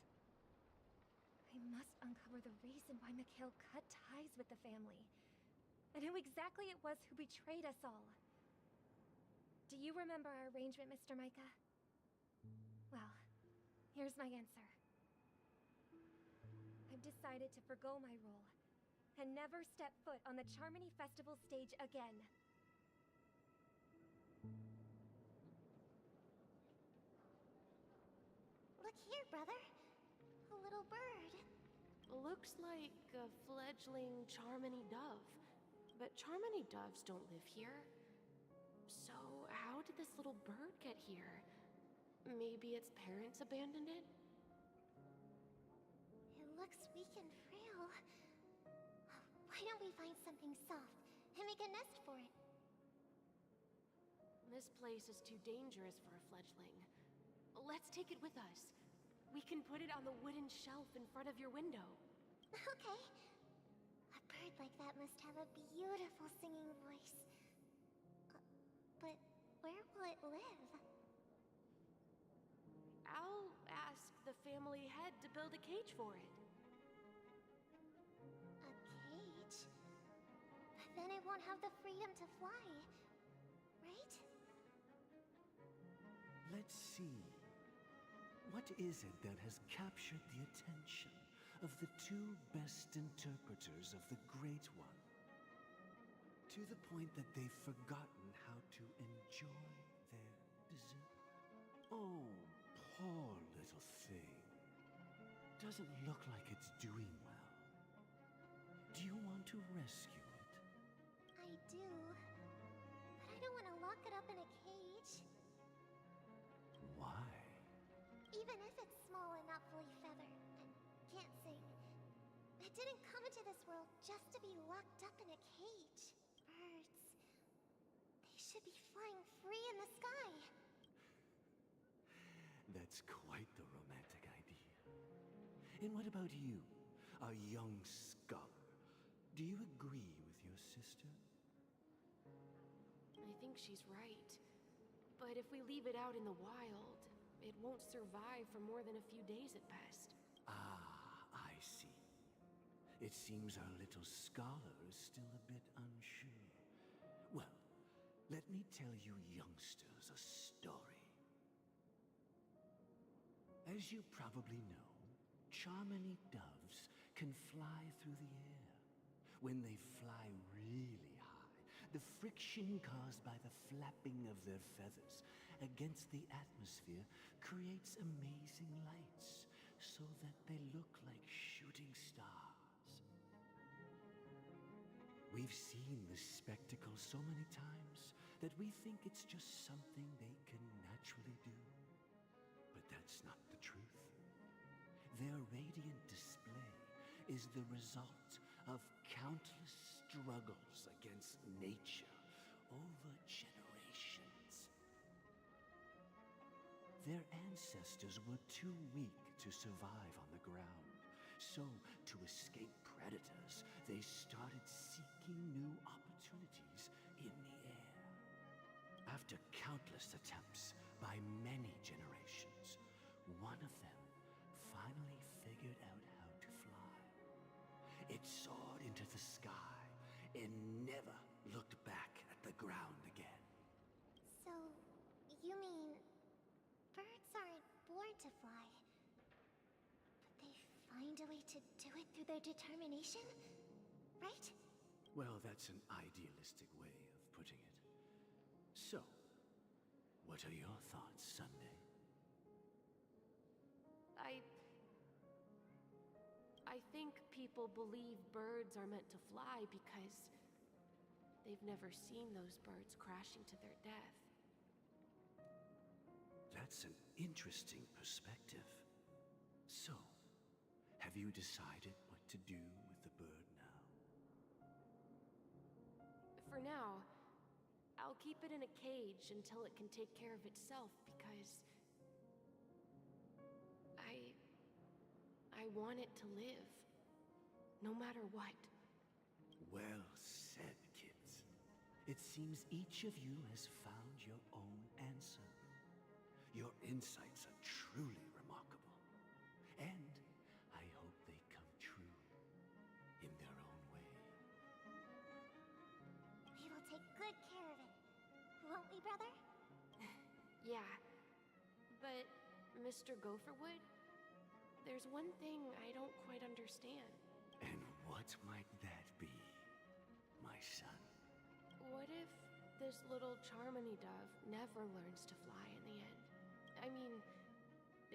I must uncover the reason why Mikhail cut ties with the family, and who exactly it was who betrayed us all. Do you remember our arrangement, Mr. Micah? Well, here's my answer. I've decided to forgo my role, and never step foot on the Charmony Festival stage again. Look here, brother. A little bird. Looks like a fledgling Charmony dove. But Charmony doves don't live here. So, how did this little bird get here? Maybe its parents abandoned it? It looks weak and frail. Why don't we find something soft and make a nest for it? This place is too dangerous for a fledgling. Let's take it with us. We can put it on the wooden shelf in front of your window. Okay. A bird like that must have a beautiful singing voice. But where will it live? I'll ask the family head to build a cage for it. A cage? Then it won't have the freedom to fly, right? Let's see. What is it that has captured the attention of the two best interpreters of the Great One? To the point that they've forgotten how to enjoy their dessert? Oh, poor little thing. Doesn't look like it's doing well. Do you want to rescue it? I do. But I don't want to lock it up in a cage. Why? Even if it's small and not fully feathered and can't sing, it didn't come into this world just to be locked up in a cage. Birds, they should be flying free in the sky. That's quite the romantic idea. And what about you, a young scholar? Do you agree with your sister? I think she's right. But if we leave it out in the wild, it won't survive for more than a few days at best. Ah, I see. It seems our little scholar is still a bit unsure. Well, let me tell you youngsters a story. As you probably know, Charmony doves can fly through the air. When they fly really high, the friction caused by the flapping of their feathers against the atmosphere creates amazing lights so that they look like shooting stars. We've seen this spectacle so many times that we think it's just something they can naturally do. But that's not the truth. Their radiant display is the result of countless struggles against nature over generations. Their ancestors were too weak to survive on the ground, so to escape predators, they started seeking new opportunities in the air. After countless attempts by many generations, one of them finally figured out how to fly. It soared into the sky and never looked back at the ground again. So, you mean birds aren't born to fly, but they find find a way to do it through their determination, right? Well, that's an idealistic way of putting it. So, what are your thoughts, Sunday? I think people believe birds are meant to fly because they've never seen those birds crashing to their death. That's an interesting perspective. So, have you decided what to do with the bird now? For now, I'll keep it in a cage until it can take care of itself because I want it to live, no matter what. Well said, kids. It seems each of you has found your own answer. Your insights are truly remarkable. And I hope they come true in their own way. We will take good care of it. Won't we, brother? Yeah, but Mr. Gopherwood, there's one thing I don't quite understand. And what might that be, my son? What if this little Charmony dove never learns to fly in the end? I mean,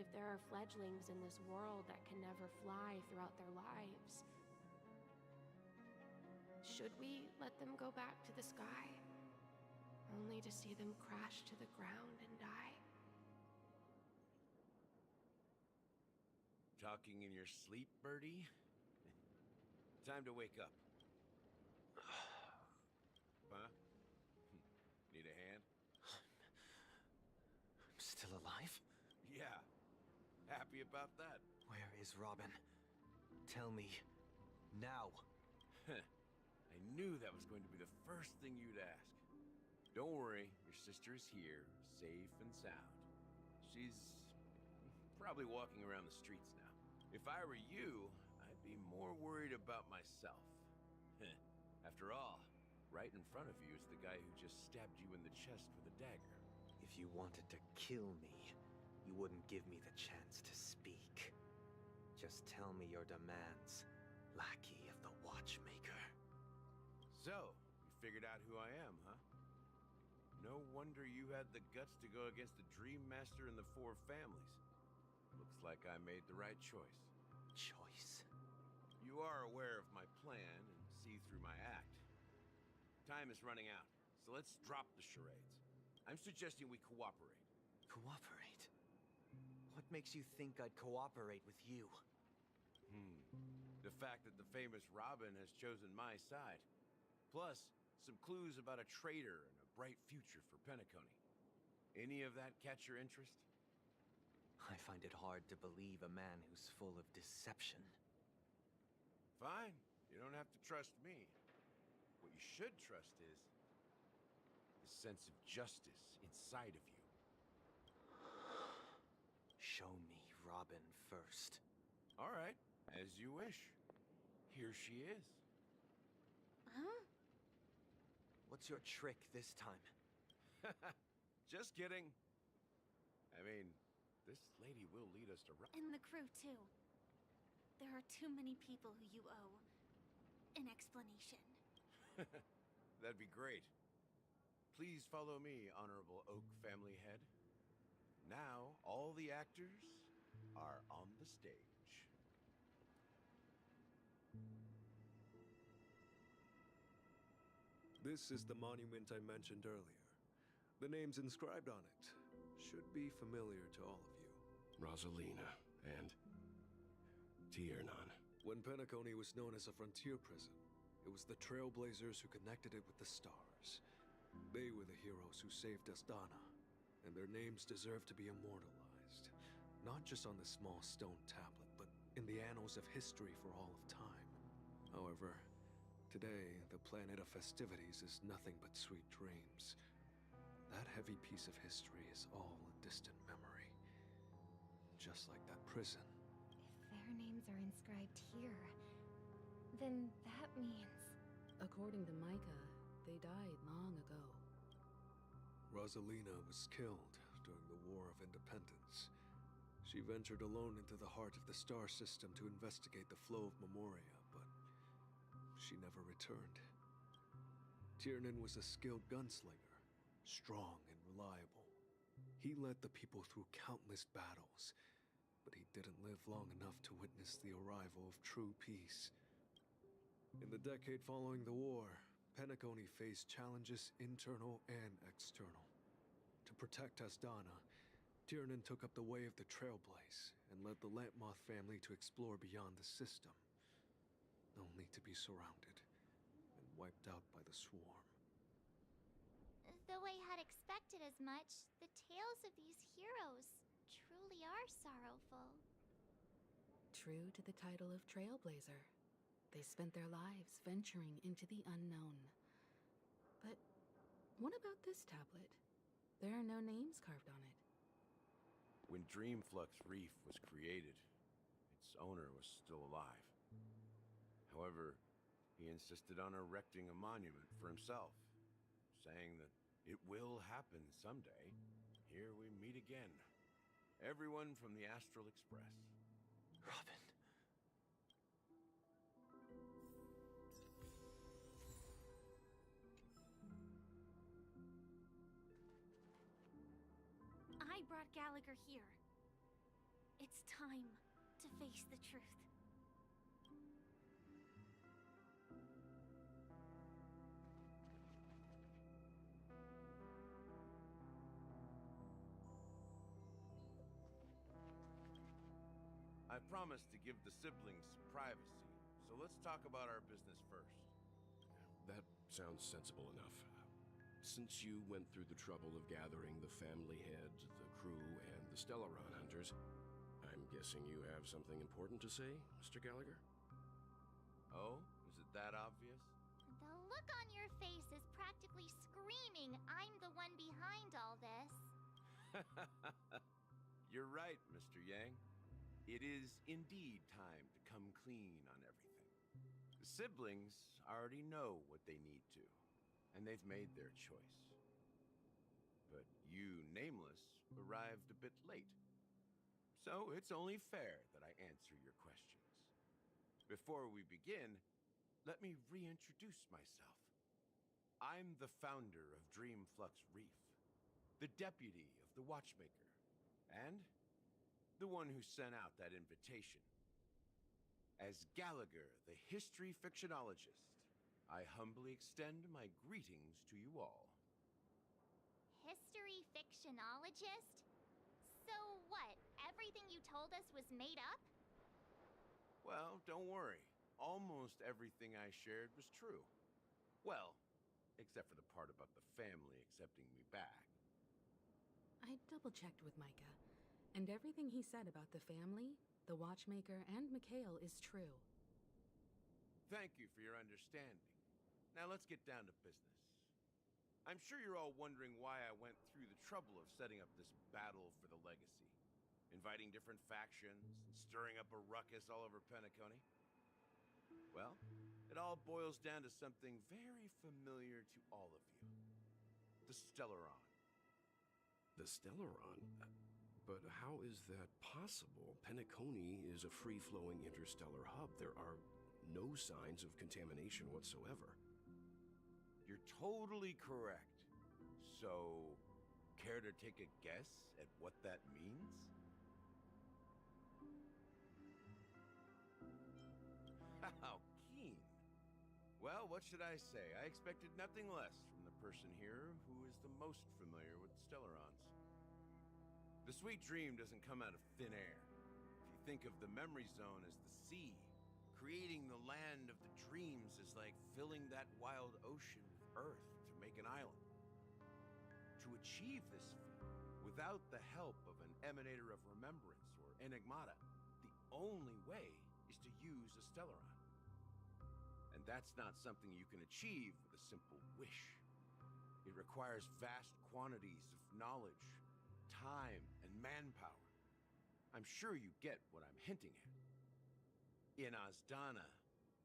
if there are fledglings in this world that can never fly throughout their lives, should we let them go back to the sky, only to see them crash to the ground and die? Talking in your sleep, Birdie? Time to wake up. Huh? Need a hand? I'm still alive? Yeah. Happy about that? Where is Robin? Tell me. Now. I knew that was going to be the first thing you'd ask. Don't worry, your sister is here, safe and sound. She's probably walking around the streets now. If I were you, I'd be more worried about myself. After all, right in front of you is the guy who just stabbed you in the chest with a dagger. If you wanted to kill me, you wouldn't give me the chance to speak. Just tell me your demands, lackey of the Watchmaker. So, you figured out who I am, huh? No wonder you had the guts to go against the Dream Master and the Four Families. Looks like I made the right choice. Choice? You are aware of my plan and see through my act. Time is running out, so let's drop the charades. I'm suggesting we cooperate. Cooperate? What makes you think I'd cooperate with you? The fact that the famous Robin has chosen my side. Plus, some clues about a traitor and a bright future for Penacony. Any of that catch your interest? I find it hard to believe a man who's full of deception. Fine. You don't have to trust me. What you should trust is the sense of justice inside of you. Show me Robin first. All right, as you wish. Here she is. Huh? What's your trick this time? Just kidding. I mean, this lady will lead us to And the crew, too. There are too many people who you owe an explanation. That'd be great. Please follow me, Honorable Oak Family Head. Now, all the actors are on the stage. This is the monument I mentioned earlier. The names inscribed on it should be familiar to all of you. Rosalina and Tiernan. When Penacony was known as a frontier prison, it was the trailblazers who connected it with the stars. They were the heroes who saved Astana, and their names deserve to be immortalized. Not just on this small stone tablet, but in the annals of history for all of time. However, today, the planet of festivities is nothing but sweet dreams. That heavy piece of history is all a distant memory. Just like that prison. If their names are inscribed here, then that means... According to Micah, they died long ago. Rosalina was killed during the War of Independence. She ventured alone into the heart of the star system to investigate the flow of Memoria, but she never returned. Tiernan was a skilled gunslinger, strong and reliable. He led the people through countless battles, but he didn't live long enough to witness the arrival of true peace. In the decade following the war, Penacony faced challenges internal and external. To protect Asdana, Tiernan took up the way of the Trailblaze and led the Lampmoth family to explore beyond the system, only to be surrounded and wiped out by the Swarm. Though I had expected as much, the tales of these heroes truly are sorrowful. True to the title of Trailblazer, they spent their lives venturing into the unknown. But what about this tablet? There are no names carved on it. When Dreamflux Reef was created, its owner was still alive. However, he insisted on erecting a monument for himself, saying that it will happen someday. Here we meet again. Everyone from the Astral Express. Robin. I brought Gallagher here. It's time to face the truth. I promised to give the siblings some privacy, so let's talk about our business first. That sounds sensible enough. Since you went through the trouble of gathering the family head, the crew, and the Stellaron hunters, I'm guessing you have something important to say, Mr. Gallagher? Oh, is it that obvious? The look on your face is practically screaming, I'm the one behind all this. You're right, Mr. Yang. It is indeed time to come clean on everything. The siblings already know what they need to, and they've made their choice. But you, Nameless, arrived a bit late. So it's only fair that I answer your questions. Before we begin, let me reintroduce myself. I'm the founder of Dreamflux Reef, the deputy of the Watchmaker, and the one who sent out that invitation. As Gallagher, the history fictionologist, I humbly extend my greetings to you all. History fictionologist? So what, everything you told us was made up? Well, don't worry. Almost everything I shared was true. Well, except for the part about the family accepting me back. I double-checked with Micah, and everything he said about the family, the Watchmaker, and Mikhail is true. Thank you for your understanding. Now let's get down to business. I'm sure you're all wondering why I went through the trouble of setting up this battle for the legacy, inviting different factions, and stirring up a ruckus all over Penacony. Well, it all boils down to something very familiar to all of you. The Stellaron. The Stellaron? But how is that possible? Penacony is a free-flowing interstellar hub. There are no signs of contamination whatsoever. You're totally correct. So, care to take a guess at what that means? How keen. Well, what should I say? I expected nothing less from the person here who is the most familiar with Stellarons. The sweet dream doesn't come out of thin air. If you think of the memory zone as the sea, creating the land of the dreams is like filling that wild ocean with earth to make an island. To achieve this feat, without the help of an emanator of remembrance or enigmata, the only way is to use a Stellaron. And that's not something you can achieve with a simple wish. It requires vast quantities of knowledge, time, and manpower. I'm sure you get what I'm hinting at. In Asdana,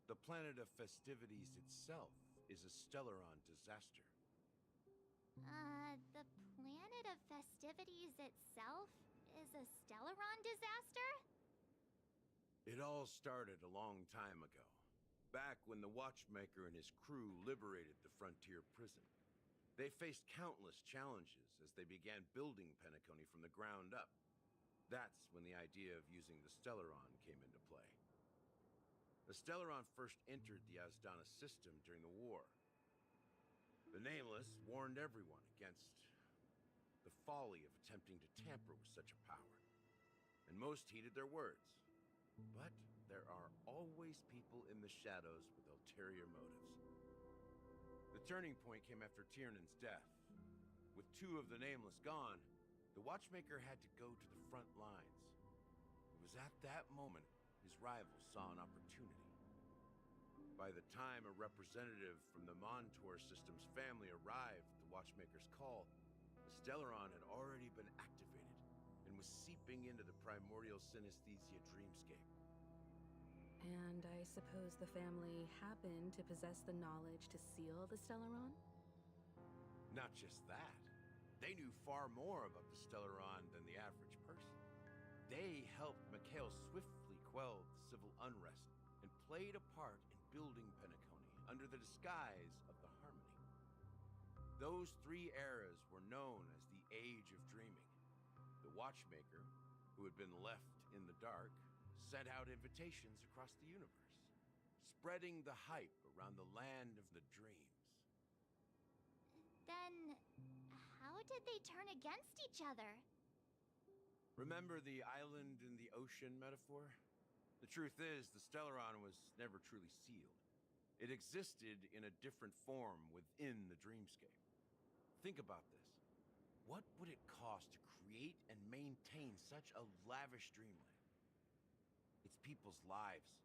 the planet of festivities itself is a Stellaron disaster. The planet of festivities itself is a Stellaron disaster? It all started a long time ago, back when the Watchmaker and his crew liberated the frontier prison. They faced countless challenges as they began building Penacony from the ground up. That's when the idea of using the Stellaron came into play. The Stellaron first entered the Asdana system during the war. The Nameless warned everyone against the folly of attempting to tamper with such a power, and most heeded their words. But there are always people in the shadows with ulterior motives. The turning point came after Tiernan's death. With 2 of the Nameless gone, the Watchmaker had to go to the front lines. It was at that moment his rivals saw an opportunity. By the time a representative from the Montour system's family arrived at the Watchmaker's call, the Stellaron had already been activated and was seeping into the primordial synesthesia dreamscape. And I suppose the family happened to possess the knowledge to seal the Stellaron? Not just that. They knew far more about the Stellaron than the average person. They helped Mikhail swiftly quell the civil unrest and played a part in building Penacony under the disguise of the Harmony. Those 3 eras were known as the Age of Dreaming. The Watchmaker, who had been left in the dark, sent out invitations across the universe, spreading the hype around the land of the dreams. Then, how did they turn against each other? Remember the island in the ocean metaphor? The truth is, the Stellaron was never truly sealed. It existed in a different form within the dreamscape. Think about this. What would it cost to create and maintain such a lavish dreamland? It's people's lives.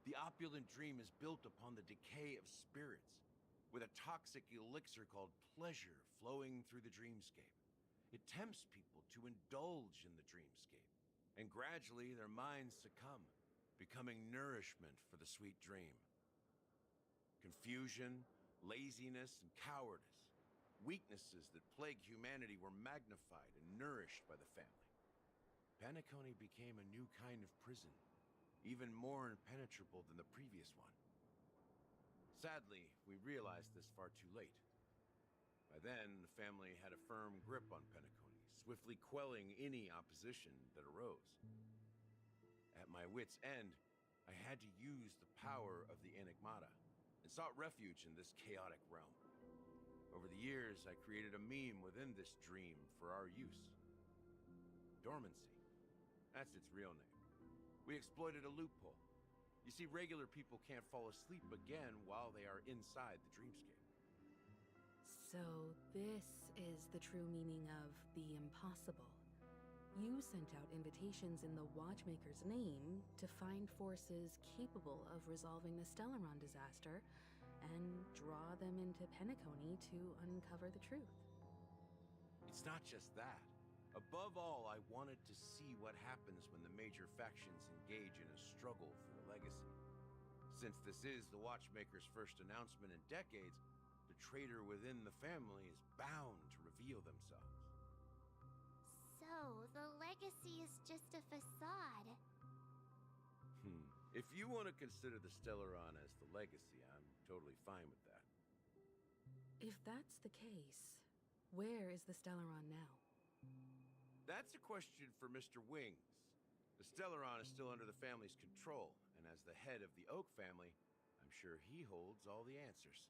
The opulent dream is built upon the decay of spirits, with a toxic elixir called pleasure flowing through the dreamscape. It tempts people to indulge in the dreamscape, and gradually their minds succumb, becoming nourishment for the sweet dream. Confusion, laziness, and cowardice, weaknesses that plague humanity, were magnified and nourished by the family. Penacony became a new kind of prison, even more impenetrable than the previous one. Sadly, we realized this far too late. By then, the family had a firm grip on Penacony, swiftly quelling any opposition that arose. At my wit's end, I had to use the power of the Enigmata, and sought refuge in this chaotic realm. Over the years, I created a meme within this dream for our use. Dormancy. That's its real name. We exploited a loophole. You see, regular people can't fall asleep again while they are inside the dreamscape. So this is the true meaning of the impossible. You sent out invitations in the Watchmaker's name to find forces capable of resolving the Stellaron disaster and draw them into Penacony to uncover the truth. It's not just that. Above all, I wanted to see what happens when the major factions engage in a struggle for the legacy. Since this is the Watchmaker's first announcement in decades, the traitor within the family is bound to reveal themselves. So, the legacy is just a facade. If you want to consider the Stellaron as the legacy, I'm totally fine with that. If that's the case, where is the Stellaron now? That's a question for Mr. Wings. The Stellaron is still under the family's control, and as the head of the Oak family, I'm sure he holds all the answers.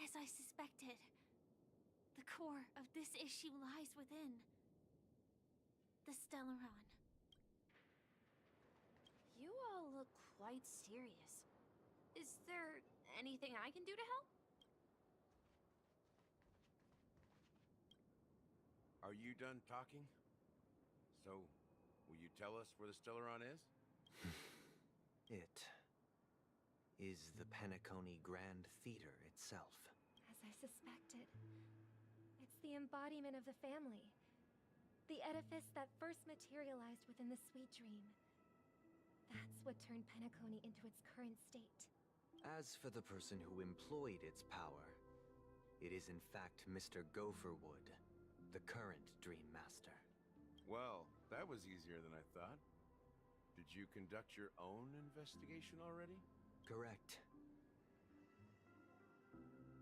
As I suspected, the core of this issue lies within the Stellaron. You all look quite serious. Is there anything I can do to help? Are you done talking? So, will you tell us where the Stellaron is? It is the Penacony Grand Theater itself. As I suspected. It's the embodiment of the family. The edifice that first materialized within the Sweet Dream. That's what turned Penacony into its current state. As for the person who employed its power, it is in fact Mr. Gopherwood, the current Dream Master. Well, that was easier than I thought. Did you conduct your own investigation already? Correct.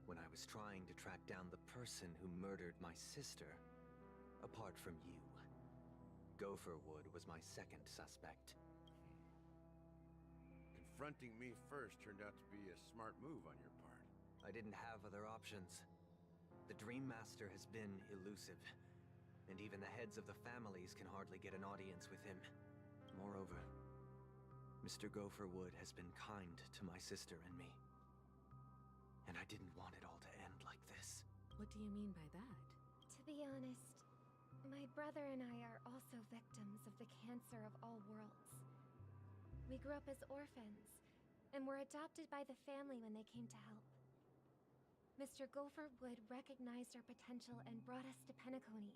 When I was trying to track down the person who murdered my sister, apart from you, Gopherwood was my second suspect. Confronting me first turned out to be a smart move on your part. I didn't have other options. The Dream Master has been elusive, and even the heads of the families can hardly get an audience with him. Moreover, Mr. Gopherwood has been kind to my sister and me. And I didn't want it all to end like this. What do you mean by that? To be honest, my brother and I are also victims of the cancer of all worlds. We grew up as orphans, and were adopted by the family when they came to help. Mr. Gopherwood recognized our potential and brought us to Penacony.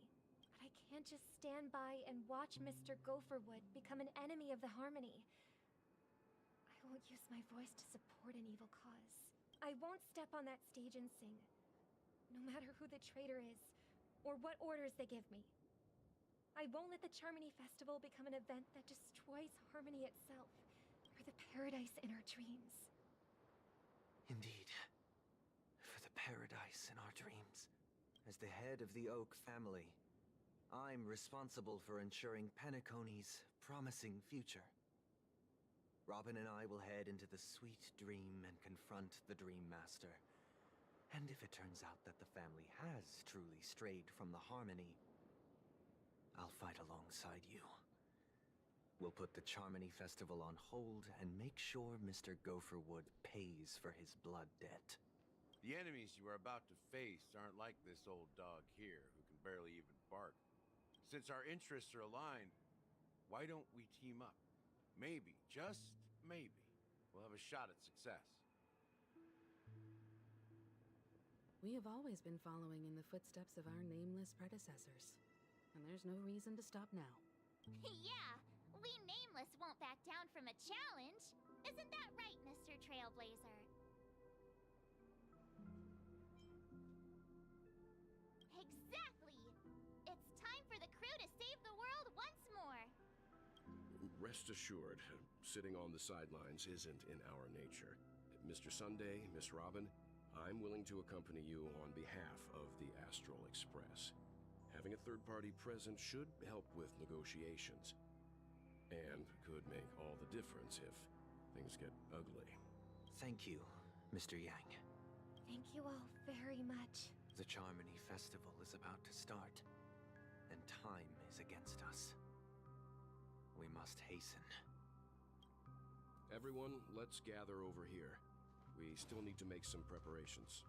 But I can't just stand by and watch Mr. Gopherwood become an enemy of the Harmony. I won't use my voice to support an evil cause. I won't step on that stage and sing, no matter who the traitor is, or what orders they give me. I won't let the Charmony Festival become an event that destroys Harmony itself, or the paradise in our dreams. Indeed. For the paradise in our dreams. As the head of the Oak family, I'm responsible for ensuring Penacony's promising future. Robin and I will head into the sweet dream and confront the Dream Master. And if it turns out that the family has truly strayed from the Harmony, I'll fight alongside you. We'll put the Charmony Festival on hold and make sure Mr. Gopherwood pays for his blood debt. The enemies you are about to face aren't like this old dog here, who can barely even bark. Since our interests are aligned, why don't we team up? Maybe, just maybe, we'll have a shot at success. We have always been following in the footsteps of our nameless predecessors, and there's no reason to stop now. Yeah, we Nameless won't back down from a challenge. Isn't that right, Mr. Trailblazer? Exactly! It's time for the crew to save the world once more. Rest assured, sitting on the sidelines isn't in our nature. Mr. Sunday, Miss Robin, I'm willing to accompany you on behalf of the Astral Express. Having a third party present should help with negotiations, and could make all the difference if things get ugly. Thank you, Mr. Yang. Thank you all very much. The Charmony Festival is about to start, and time is against us. We must hasten. Everyone, let's gather over here. We still need to make some preparations.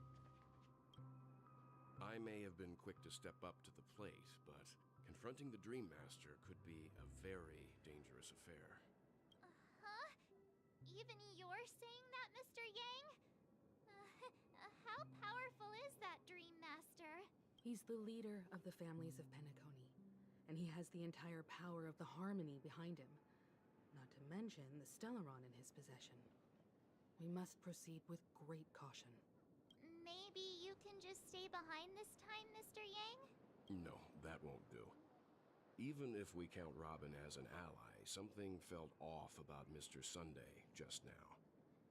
I may have been quick to step up to the plate, but confronting the Dream Master could be a very dangerous affair. Huh? Even you're saying that, Mr. Yang? How powerful is that Dream Master? He's the leader of the families of Penacony, and he has the entire power of the Harmony behind him. Not to mention the Stellaron in his possession. We must proceed with great caution. Maybe you can just stay behind this time, Mr. Yang? No, that won't do. Even if we count Robin as an ally, something felt off about Mr. Sunday just now.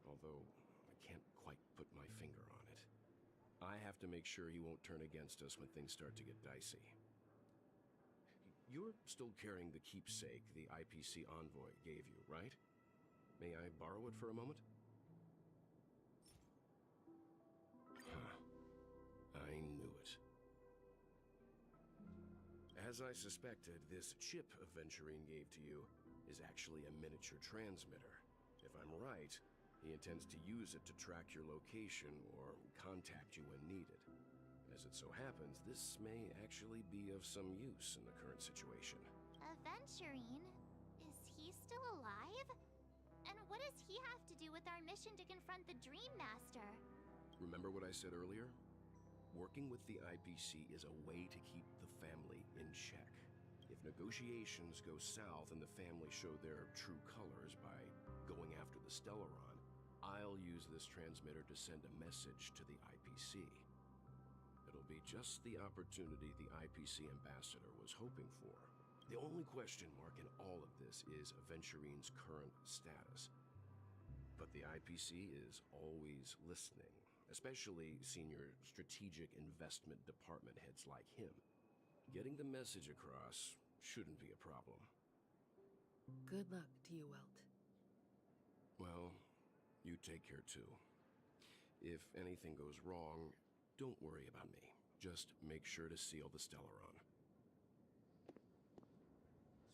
Although, I can't quite put my finger on it. I have to make sure he won't turn against us when things start to get dicey. You're still carrying the keepsake the IPC envoy gave you, right? May I borrow it for a moment? I knew it. As I suspected, this chip Aventurine gave to you is actually a miniature transmitter. If I'm right, he intends to use it to track your location or contact you when needed. As it so happens, this may actually be of some use in the current situation. Aventurine? Is he still alive? And what does he have to do with our mission to confront the Dream Master? Remember what I said earlier? Working with the IPC is a way to keep the family in check. If negotiations go south and the family show their true colors by going after the Stellaron, I'll use this transmitter to send a message to the IPC. It'll be just the opportunity the IPC ambassador was hoping for. The only question mark in all of this is Aventurine's current status. But the IPC is always listening, especially senior strategic investment department heads like him. Getting the message across shouldn't be a problem. Good luck to you, Welt. Well, you take care too. If anything goes wrong, don't worry about me. Just make sure to seal the Stellaron.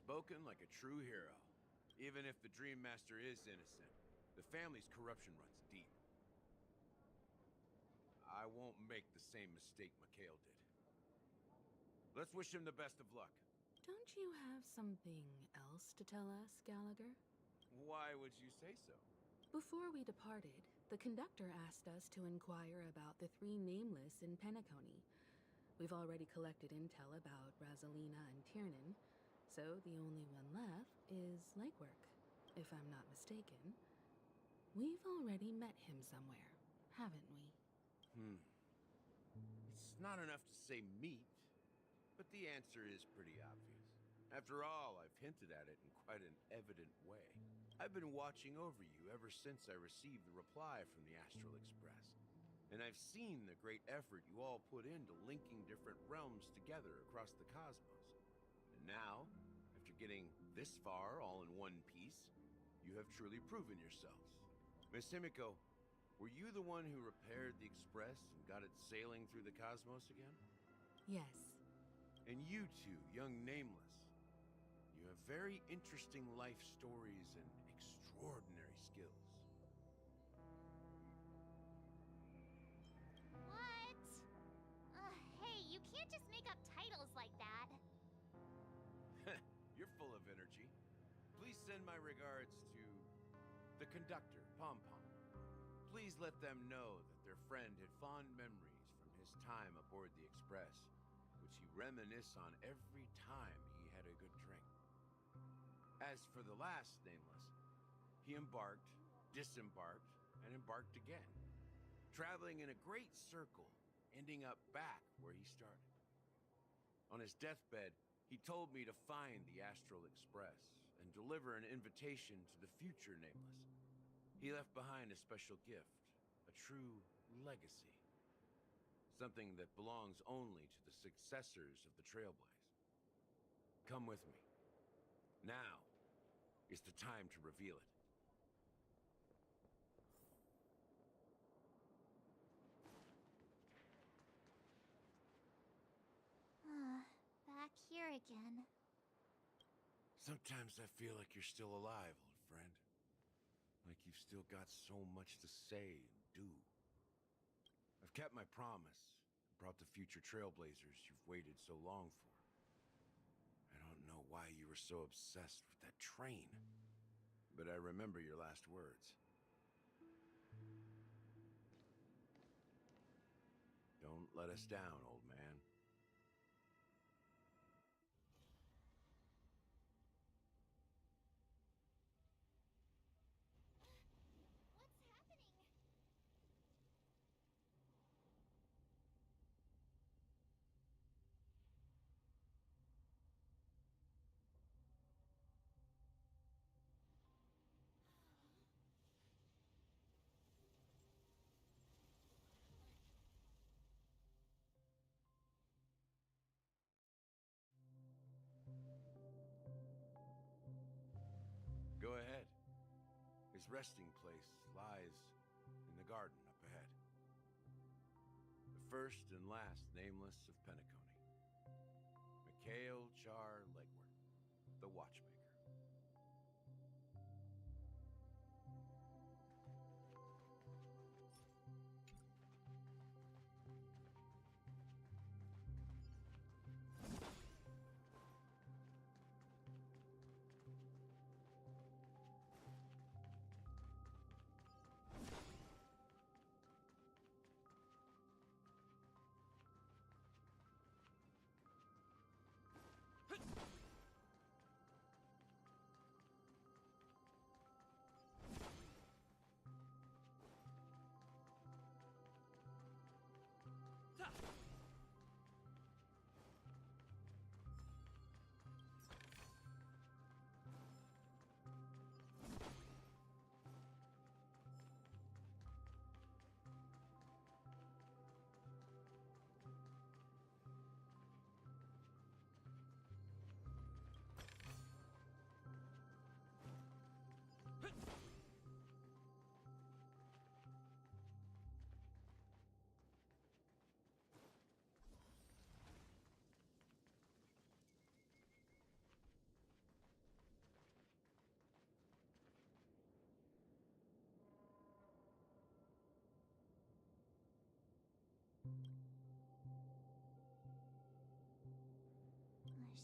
Spoken like a true hero. Even if the Dream Master is innocent, the family's corruption runs deep. I won't make the same mistake Mikhail did. Let's wish him the best of luck. Don't you have something else to tell us, Gallagher? Why would you say so? Before we departed, the conductor asked us to inquire about the 3 nameless in Penacony. We've already collected intel about Razelina and Tiernan, so the only one left is Legwork, if I'm not mistaken. We've already met him somewhere, haven't we? It's not enough to say meet, but the answer is pretty obvious. After all, I've hinted at it in quite an evident way. I've been watching over you ever since I received the reply from the Astral Express. And I've seen the great effort you all put into linking different realms together across the cosmos. And now, after getting this far all in one piece, you have truly proven yourselves. Miss Himiko, were you the one who repaired the Express and got it sailing through the cosmos again? Yes. And you two, young Nameless, you have very interesting life stories and extraordinary skills. What? Hey, you can't just make up titles like that. You're full of energy. Please send my regards to the conductor, Pom Pom. Please let them know that their friend had fond memories from his time aboard the Express, which he reminisced on every time he had a good drink. As for the last Nameless, he embarked, disembarked, and embarked again, traveling in a great circle, ending up back where he started. On his deathbed, he told me to find the Astral Express and deliver an invitation to the future Nameless. He left behind a special gift, a true legacy. Something that belongs only to the successors of the Trailblaze. Come with me. Now is the time to reveal it. Back here again. Sometimes I feel like you're still alive, old friend. Like you've still got so much to say and do. I've kept my promise and brought the future Trailblazers you've waited so long for. I don't know why you were so obsessed with that train, but I remember your last words. Don't let us down, old man. Go ahead. His resting place lies in the garden up ahead. The first and last Nameless of Penacony. Mikhail Char Legwork, the Watchmaker.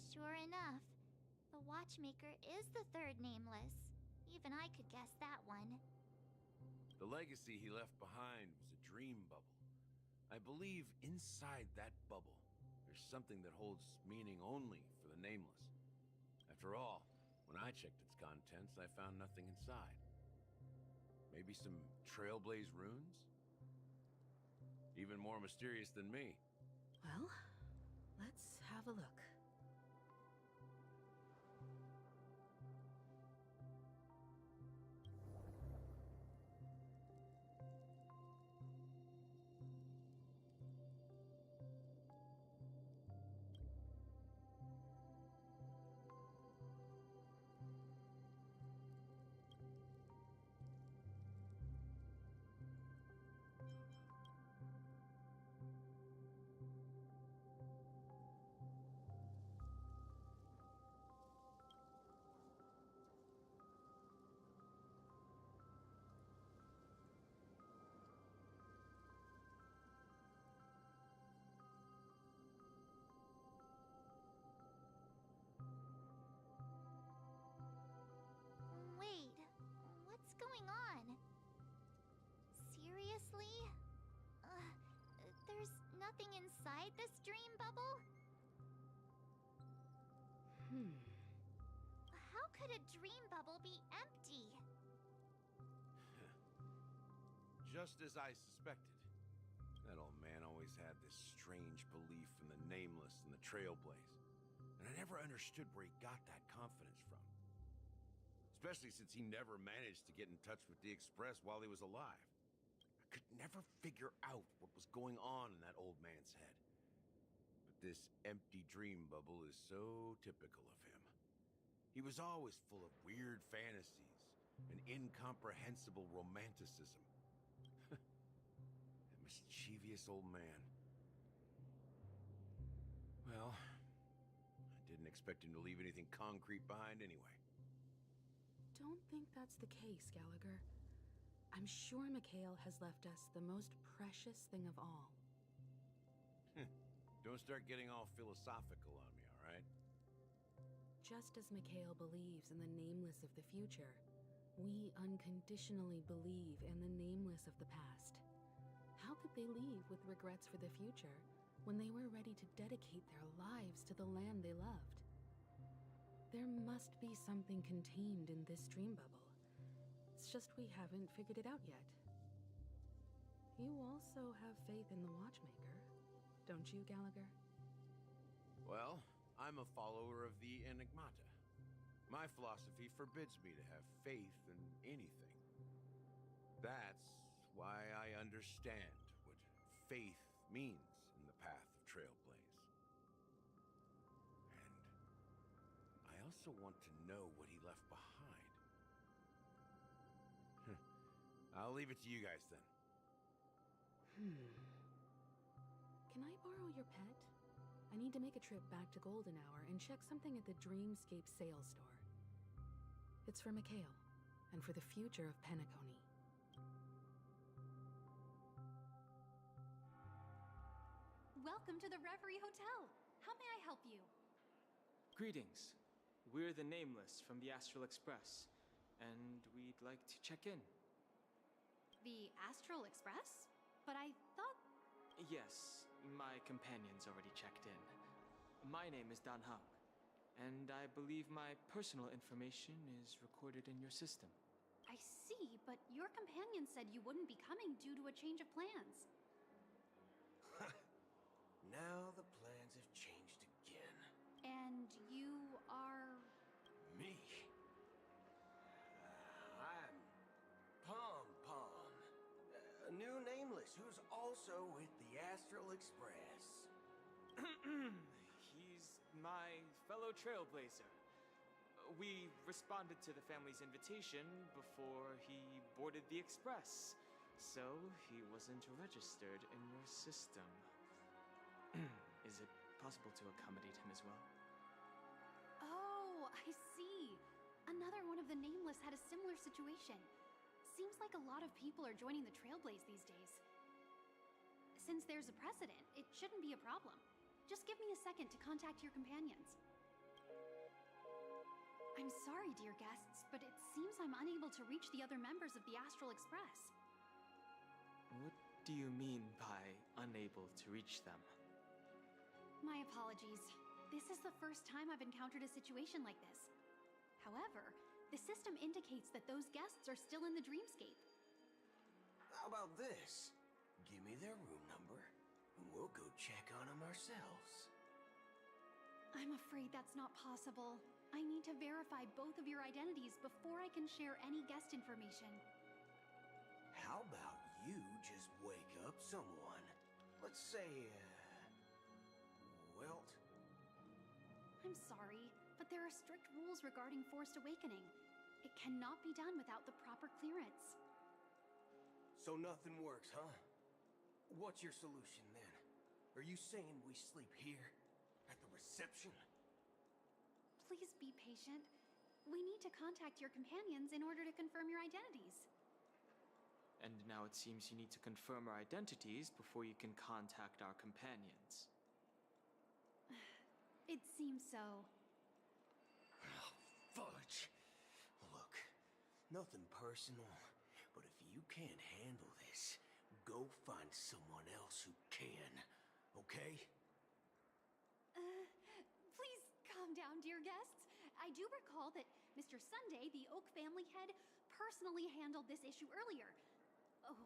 Sure enough, the watchmaker is the third nameless. Even I could guess that one. The legacy he left behind was a dream bubble. I believe inside that bubble, there's something that holds meaning only for the nameless. After all, when I checked its contents, I found nothing inside. Maybe some trailblaze runes? Even more mysterious than me. Well, let's have a look. Wait, what's going on? Seriously? There's nothing inside this dream bubble? How could a dream bubble be empty? Just as I suspected. That old man always had this strange belief in the nameless and the trailblaze. And I never understood where he got that confidence from. Especially since he never managed to get in touch with the Express while he was alive. I could never figure out what was going on in that old man's head. But this empty dream bubble is so typical of him. He was always full of weird fantasies and incomprehensible romanticism. That mischievous old man. Well, I didn't expect him to leave anything concrete behind anyway. Don't think that's the case, Gallagher. I'm sure Mikhail has left us the most precious thing of all. Don't start getting all philosophical on me, all right? Just as Mikhail believes in the nameless of the future, we unconditionally believe in the nameless of the past. How could they leave with regrets for the future when they were ready to dedicate their lives to the land they loved? There must be something contained in this dream bubble. It's just we haven't figured it out yet. You also have faith in the watchmaker, don't you, Gallagher? Well, I'm a follower of the Enigmata. My philosophy forbids me to have faith in anything. That's why I understand what faith means in the path of Trailblaze. And I also want to know what he left behind. I'll leave it to you guys then. Can I borrow your pet? I need to make a trip back to Golden Hour and check something at the Dreamscape sales store. It's for Mikhail, and for the future of Penacony. Welcome to the Reverie Hotel. How may I help you? Greetings. We're the Nameless from the Astral Express, and we'd like to check in. The Astral Express? But I thought... Yes, my companions already checked in. My name is Dan Hung, and I believe my personal information is recorded in your system. I see, but your companion said you wouldn't be coming due to a change of plans. Now the plans have changed again. And you are... Me? I'm Pom Pom, a new nameless who's also with the Astral Express. He's my fellow trailblazer. We responded to the family's invitation before he boarded the express, so he wasn't registered in your system. Is it possible to accommodate him as well? Oh, I see. Another one of the Nameless had a similar situation. Seems like a lot of people are joining the Trailblaze these days. Since there's a precedent, it shouldn't be a problem. Just give me a second to contact your companions. I'm sorry, dear guests, but it seems I'm unable to reach the other members of the Astral Express. What do you mean by unable to reach them? My apologies. This is the first time I've encountered a situation like this. However, the system indicates that those guests are still in the dreamscape. How about this? Give me their room number, and we'll go check on them ourselves. I'm afraid that's not possible. I need to verify both of your identities before I can share any guest information. How about you just wake up someone? Let's say, Welt? I'm sorry, but there are strict rules regarding forced awakening. It cannot be done without the proper clearance. So nothing works, huh? What's your solution then? Are you saying we sleep here? At the reception? Please be patient. We need to contact your companions in order to confirm your identities. And now it seems you need to confirm our identities before you can contact our companions. It seems so. Oh, fudge. Look, nothing personal, but if you can't handle this, go find someone else who can, okay? Please calm down, dear guests. I do recall that Mr. Sunday, the Oak family head, personally handled this issue earlier. Oh,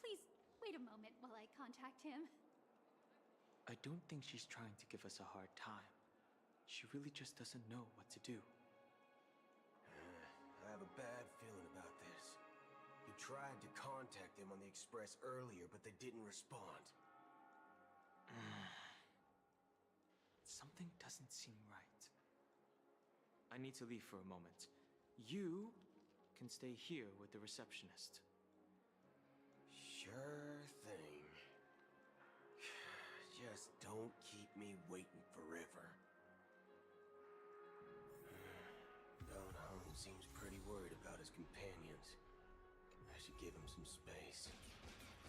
please wait a moment while I contact him. I don't think she's trying to give us a hard time. She really just doesn't know what to do. I have a bad feeling about this. You tried to contact them on the express earlier, but they didn't respond. Something doesn't seem right. I need to leave for a moment. You can stay here with the receptionist. Sure thing. Just don't keep me waiting forever. Don Hung seems pretty worried about his companions. I should give him some space.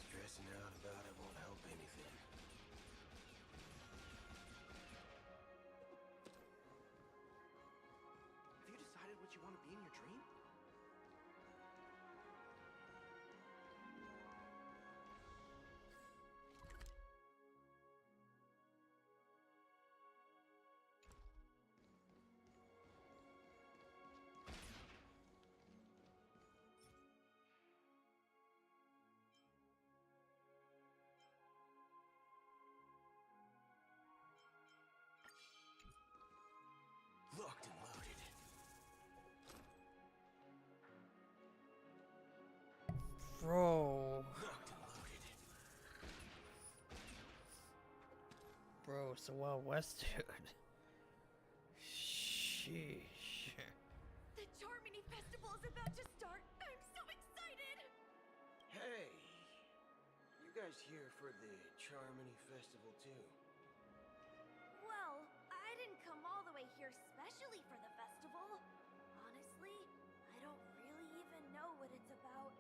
Stressing out about it won't help anything. Have you decided what you want to be in your dream? Locked and loaded. Bro. Locked and loaded. Bro, it's the Wild West, dude. Sheesh. The Charmony Festival is about to start. I'm so excited! Hey! You guys here for the Charmony Festival too? Well, I didn't come all the way here specially for the festival. Honestly, I don't really even know what it's about.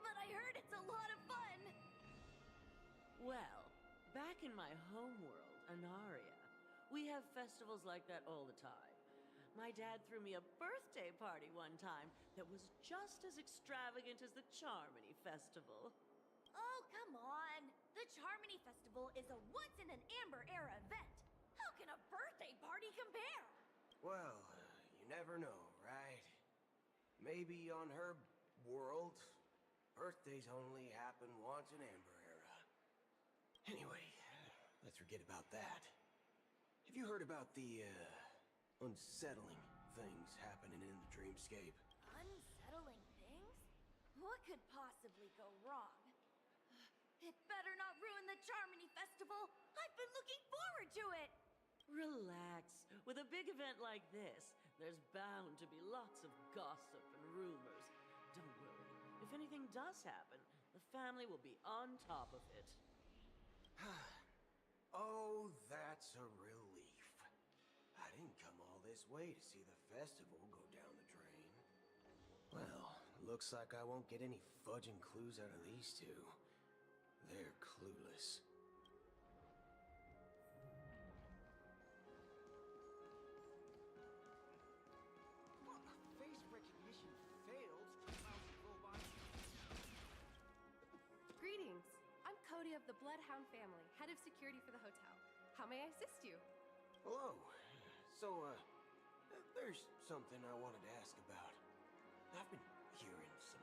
But I heard it's a lot of fun! Well, back in my homeworld, Anaria, we have festivals like that all the time. My dad threw me a birthday party one time that was just as extravagant as the Charmony Festival. Oh, come on! The Charmony Festival is a once-in-an-Amber Era event. How can a birthday party compare? Well, you never know, right? Maybe on her world, birthdays only happen once in Amber Era. Anyway, let's forget about that. Have you heard about the, unsettling things happening in the dreamscape? Unsettling things? What could possibly go wrong? It better not ruin the Charmony Festival! I've been looking forward to it! Relax. With a big event like this, there's bound to be lots of gossip and rumors. Don't worry. If anything does happen, the family will be on top of it. Oh, that's a relief. I didn't come all this way to see the festival go down the drain. Well, looks like I won't get any fudging clues out of these two. They're clueless. of the Bloodhound family, head of security for the hotel. How may I assist you? Hello. So, there's something I wanted to ask about. I've been hearing some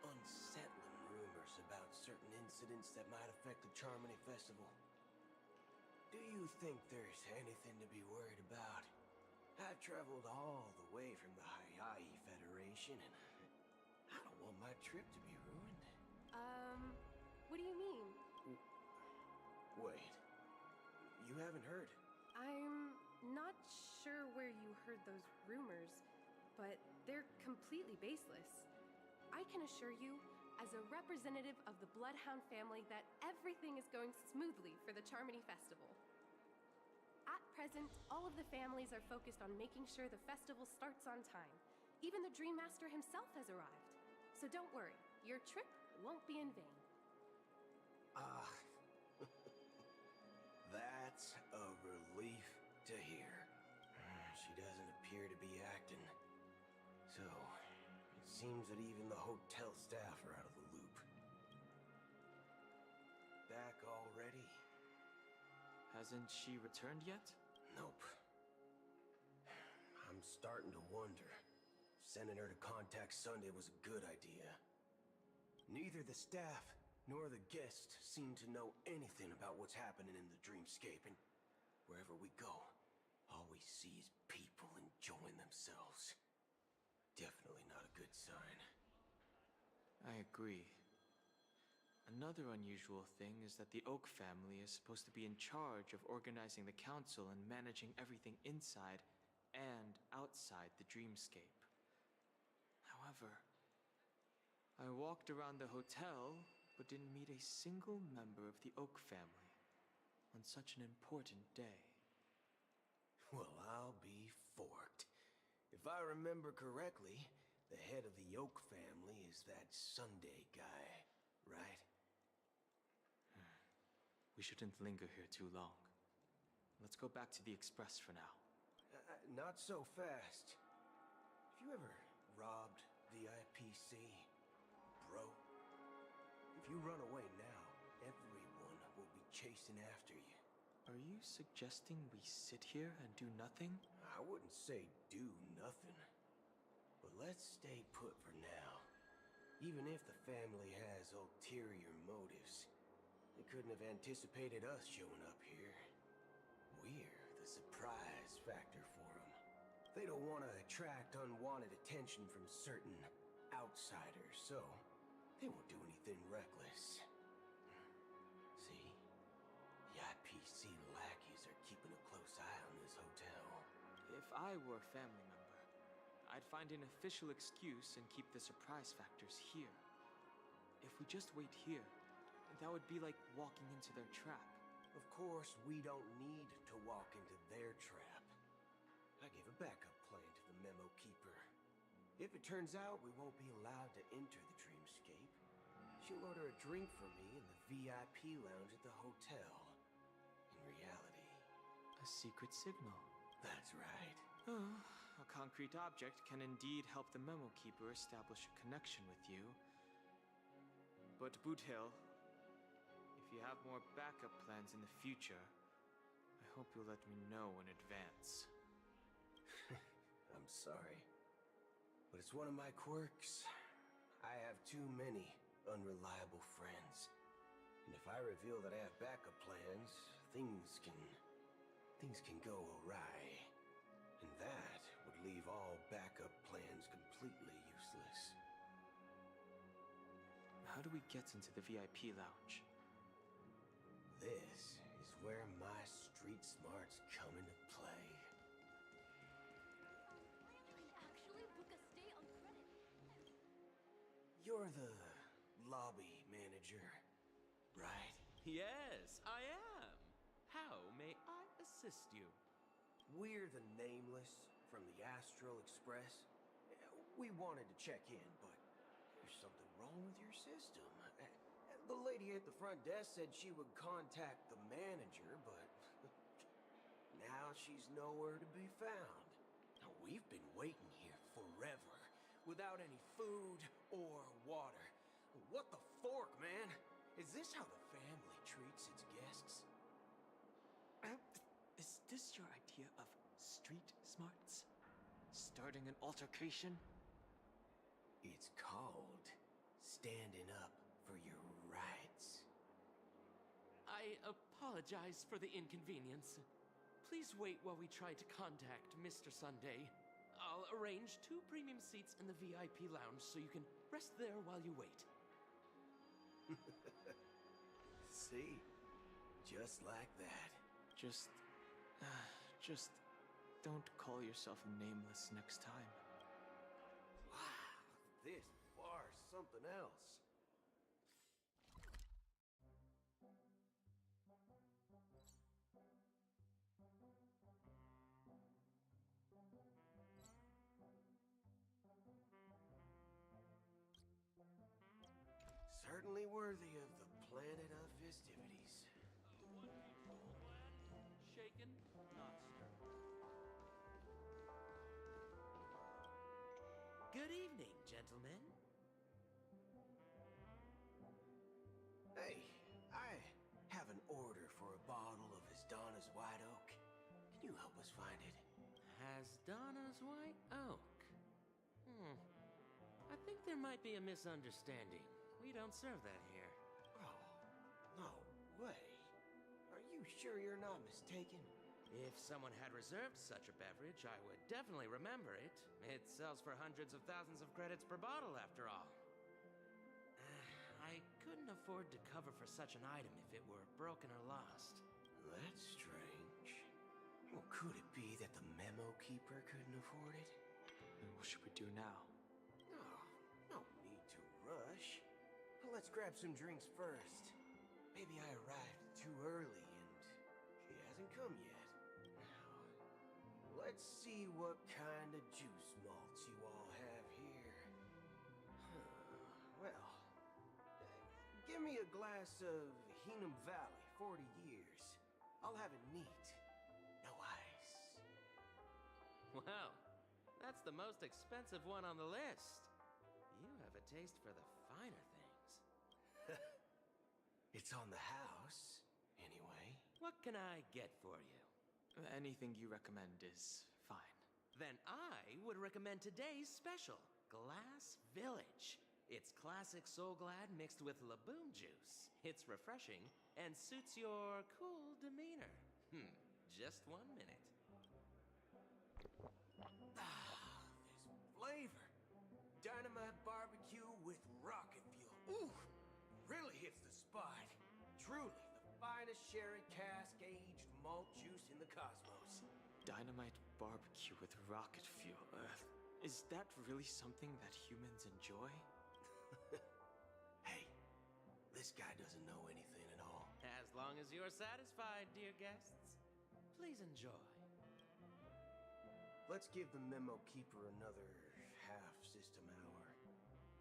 unsettling rumors about certain incidents that might affect the Charmony Festival. Do you think there's anything to be worried about? I've traveled all the way from the Hayaii Federation, and I don't want my trip to be ruined. What do you mean? Wait. You haven't heard? I'm not sure where you heard those rumors, but they're completely baseless. I can assure you, as a representative of the Bloodhound family, that everything is going smoothly for the Charmony Festival. At present, all of the families are focused on making sure the festival starts on time. Even the Dream Master himself has arrived. So don't worry, your trip won't be in vain. That's a relief to hear. She doesn't appear to be acting. So, it seems that even the hotel staff are out of the loop. Back already? Hasn't she returned yet? Nope. I'm starting to wonder. Sending her to contact Sunday was a good idea. Neither the staff nor the guests seem to know anything about what's happening in the dreamscape, and wherever we go, all we see is people enjoying themselves. Definitely not a good sign. I agree. Another unusual thing is that the Oak family is supposed to be in charge of organizing the council and managing everything inside and outside the dreamscape. However, I walked around the hotel but didn't meet a single member of the Oak family on such an important day. Well, I'll be forked. If I remember correctly, the head of the Oak family is that Sunday guy, right? We shouldn't linger here too long. Let's go back to the Express for now. Not so fast. Have you ever robbed the IPC, bro? If you run away now, everyone will be chasing after you. Are you suggesting we sit here and do nothing? I wouldn't say do nothing. But let's stay put for now. Even if the family has ulterior motives, they couldn't have anticipated us showing up here. We're the surprise factor for them. They don't want to attract unwanted attention from certain outsiders, so they won't do anything reckless. See? The IPC lackeys are keeping a close eye on this hotel. If I were a family member, I'd find an official excuse and keep the surprise factors here. If we just wait here, that would be like walking into their trap. Of course, we don't need to walk into their trap. I gave a backup plan to the memo keeper. If it turns out we won't be allowed to enter the dreamscape, she'll order a drink for me in the VIP lounge at the hotel. In reality, a secret signal. That's right. Oh, a concrete object can indeed help the memo keeper establish a connection with you. But Boothill, if you have more backup plans in the future, I hope you'll let me know in advance. I'm sorry, but it's one of my quirks. I have too many unreliable friends. And if I reveal that I have backup plans, things can go awry. And that would leave all backup plans completely useless. How do we get into the VIP lounge? This is where my street smarts come into play. Actually book a stay on credit. You're the lobby manager, right? Yes, I am. How may I assist you? We're the Nameless from the Astral Express. We wanted to check in, but there's something wrong with your system. The lady at the front desk said she would contact the manager, but now she's nowhere to be found. Now, we've been waiting here forever, without any food or water. What the fork, man? Is this how the family treats its guests. Is this your idea of street smarts? Starting an altercation? It's called standing up for your rights. I apologize for the inconvenience. Please wait while we try to contact Mr. Sunday. I'll arrange 2 premium seats in the VIP lounge so you can rest there while you wait. See? Just like that. Just don't call yourself nameless next time. Wow, this bar's something else. Certainly worthy of the planet of festivities. Shaken, not stirred. Good evening, gentlemen. Hey, I have an order for a bottle of Donna's White Oak. Can you help us find it? Donna's White Oak. I think there might be a misunderstanding. We don't serve that here. Oh, no way. Are you sure you're not mistaken? If someone had reserved such a beverage, I would definitely remember it. It sells for hundreds of thousands of credits per bottle, after all. I couldn't afford to cover for such an item if it were broken or lost. That's strange. Well, could it be that the memo keeper couldn't afford it? What should we do now? No need to rush. Let's grab some drinks first. Maybe I arrived too early and she hasn't come yet. Let's see what kind of juice malts you all have here. Well, give me a glass of Heenum Valley, 40 years. I'll have it neat. No ice. Wow, that's the most expensive one on the list. You have a taste for the finer things. It's on the house, anyway. What can I get for you? Anything you recommend is fine. Then I would recommend today's special, Glass Village. It's classic Soul Glad mixed with Laboon juice. It's refreshing and suits your cool demeanor. Just 1 minute. This flavor. Dynamite barbecue with rocket fuel. Ooh, really hits the spot. Truly the finest sherry cask-aged malt juice in the cosmos. Dynamite barbecue with rocket fuel. Is that really something that humans enjoy? Hey, this guy doesn't know anything at all. As long as you're satisfied, dear guests, please enjoy. Let's give the memo keeper another half-system hour.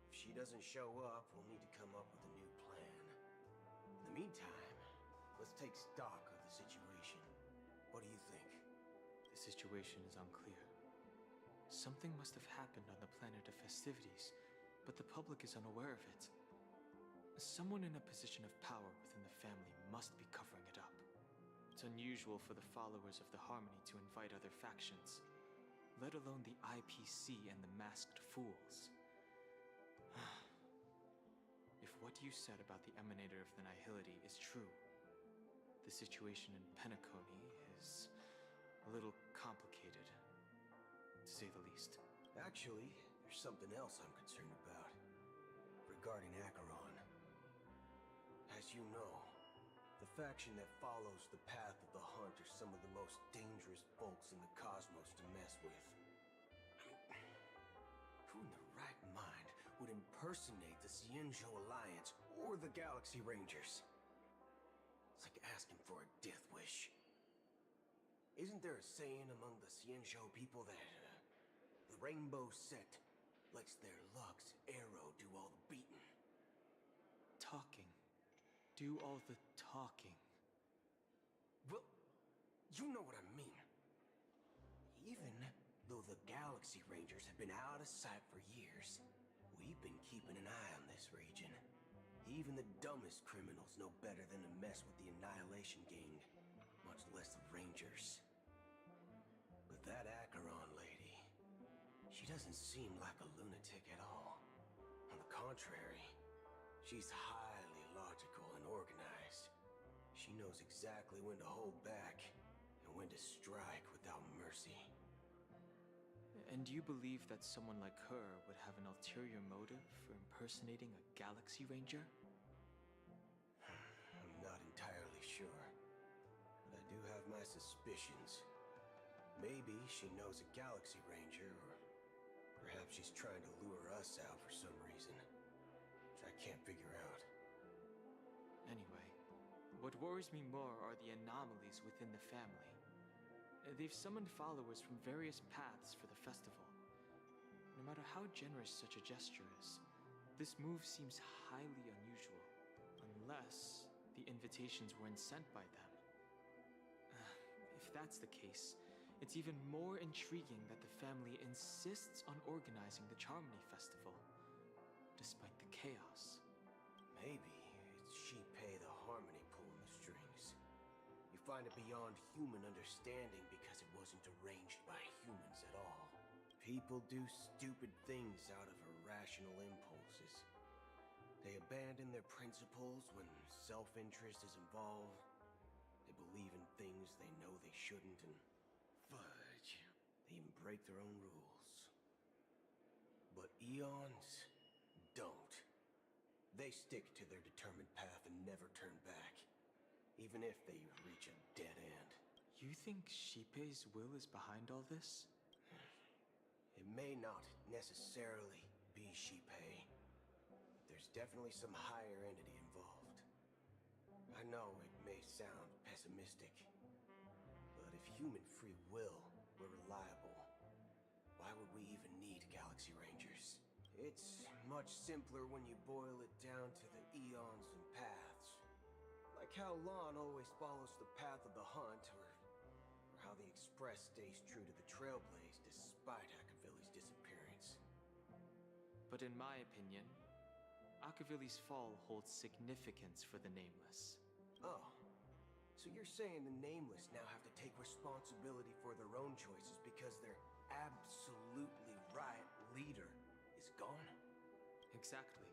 If she doesn't show up, we'll need to come up with a new plan. In the meantime, let's take stock of the situation. What do you think? The situation is unclear. Something must have happened on the planet of festivities, but the public is unaware of it. Someone in a position of power within the family must be covering it up. It's unusual for the followers of the Harmony to invite other factions, let alone the IPC and the Masked Fools. If what you said about the Emanator of the Nihility is true, the situation in Penacony is a little complicated, to say the least. Actually, there's something else I'm concerned about. Regarding Acheron. As you know, the faction that follows the path of the Hunt are some of the most dangerous folks in the cosmos to mess with. I mean, who in their right mind would impersonate the Xianzhou Alliance or the Galaxy Rangers? It's like asking for a death wish. Isn't there a saying among the Xianzhou people that the Rainbow Sect lets their Lux arrow do all the beating? Talking. Do all the talking. Well, you know what I mean. Even though the Galaxy Rangers have been out of sight for years, we've been keeping an eye on this region. Even the dumbest criminals know better than to mess with the Annihilation Gang, much less the Rangers. But that Acheron lady, she doesn't seem like a lunatic at all. On the contrary, she's highly logical and organized. She knows exactly when to hold back and when to strike without mercy. And you believe that someone like her would have an ulterior motive for impersonating a Galaxy Ranger? I'm not entirely sure, but I do have my suspicions. Maybe she knows a Galaxy Ranger, or perhaps she's trying to lure us out for some reason, which I can't figure out. Anyway, what worries me more are the anomalies within the family. They've summoned followers from various paths for the festival. No matter how generous such a gesture is, this move seems highly unusual, unless the invitations weren't sent by them. If that's the case, it's even more intriguing that the family insists on organizing the Charmony Festival, despite the chaos. Maybe it's Shipei the Harmony pulling the strings. You find it beyond human understanding because it wasn't arranged by humans at all. People do stupid things out of irrational impulses. They abandon their principles when self-interest is involved. They believe in things they know they shouldn't, and fudge, they even break their own rules. But Eons don't. They stick to their determined path and never turn back, even if they reach a dead end. You think Shipei's will is behind all this? It may not necessarily be Shipei. There's definitely some higher entity involved. I know it may sound pessimistic, but if human free will were reliable, why would we even need Galaxy Rangers? It's much simpler when you boil it down to the eons and paths. Like how Lon always follows the path of the hunt, or how the Express stays true to the Trailblaze despite Akavili's disappearance. But in my opinion, Akavili's fall holds significance for the Nameless. Oh, so you're saying the Nameless now have to take responsibility for their own choices because their absolutely right leader is gone? Exactly.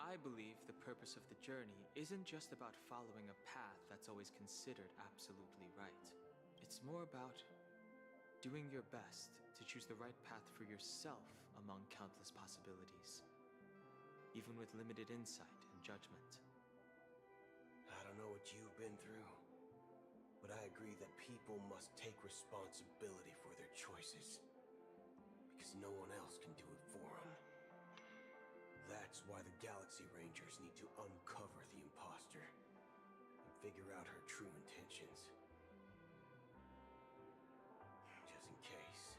I believe the purpose of the journey isn't just about following a path that's always considered absolutely right. It's more about doing your best to choose the right path for yourself among countless possibilities, even with limited insight and judgment. I don't know what you've been through, but I agree that people must take responsibility for their choices, because no one else can do it for them. That's why the Galaxy Rangers need to uncover the imposter and figure out her true intentions. Just in case.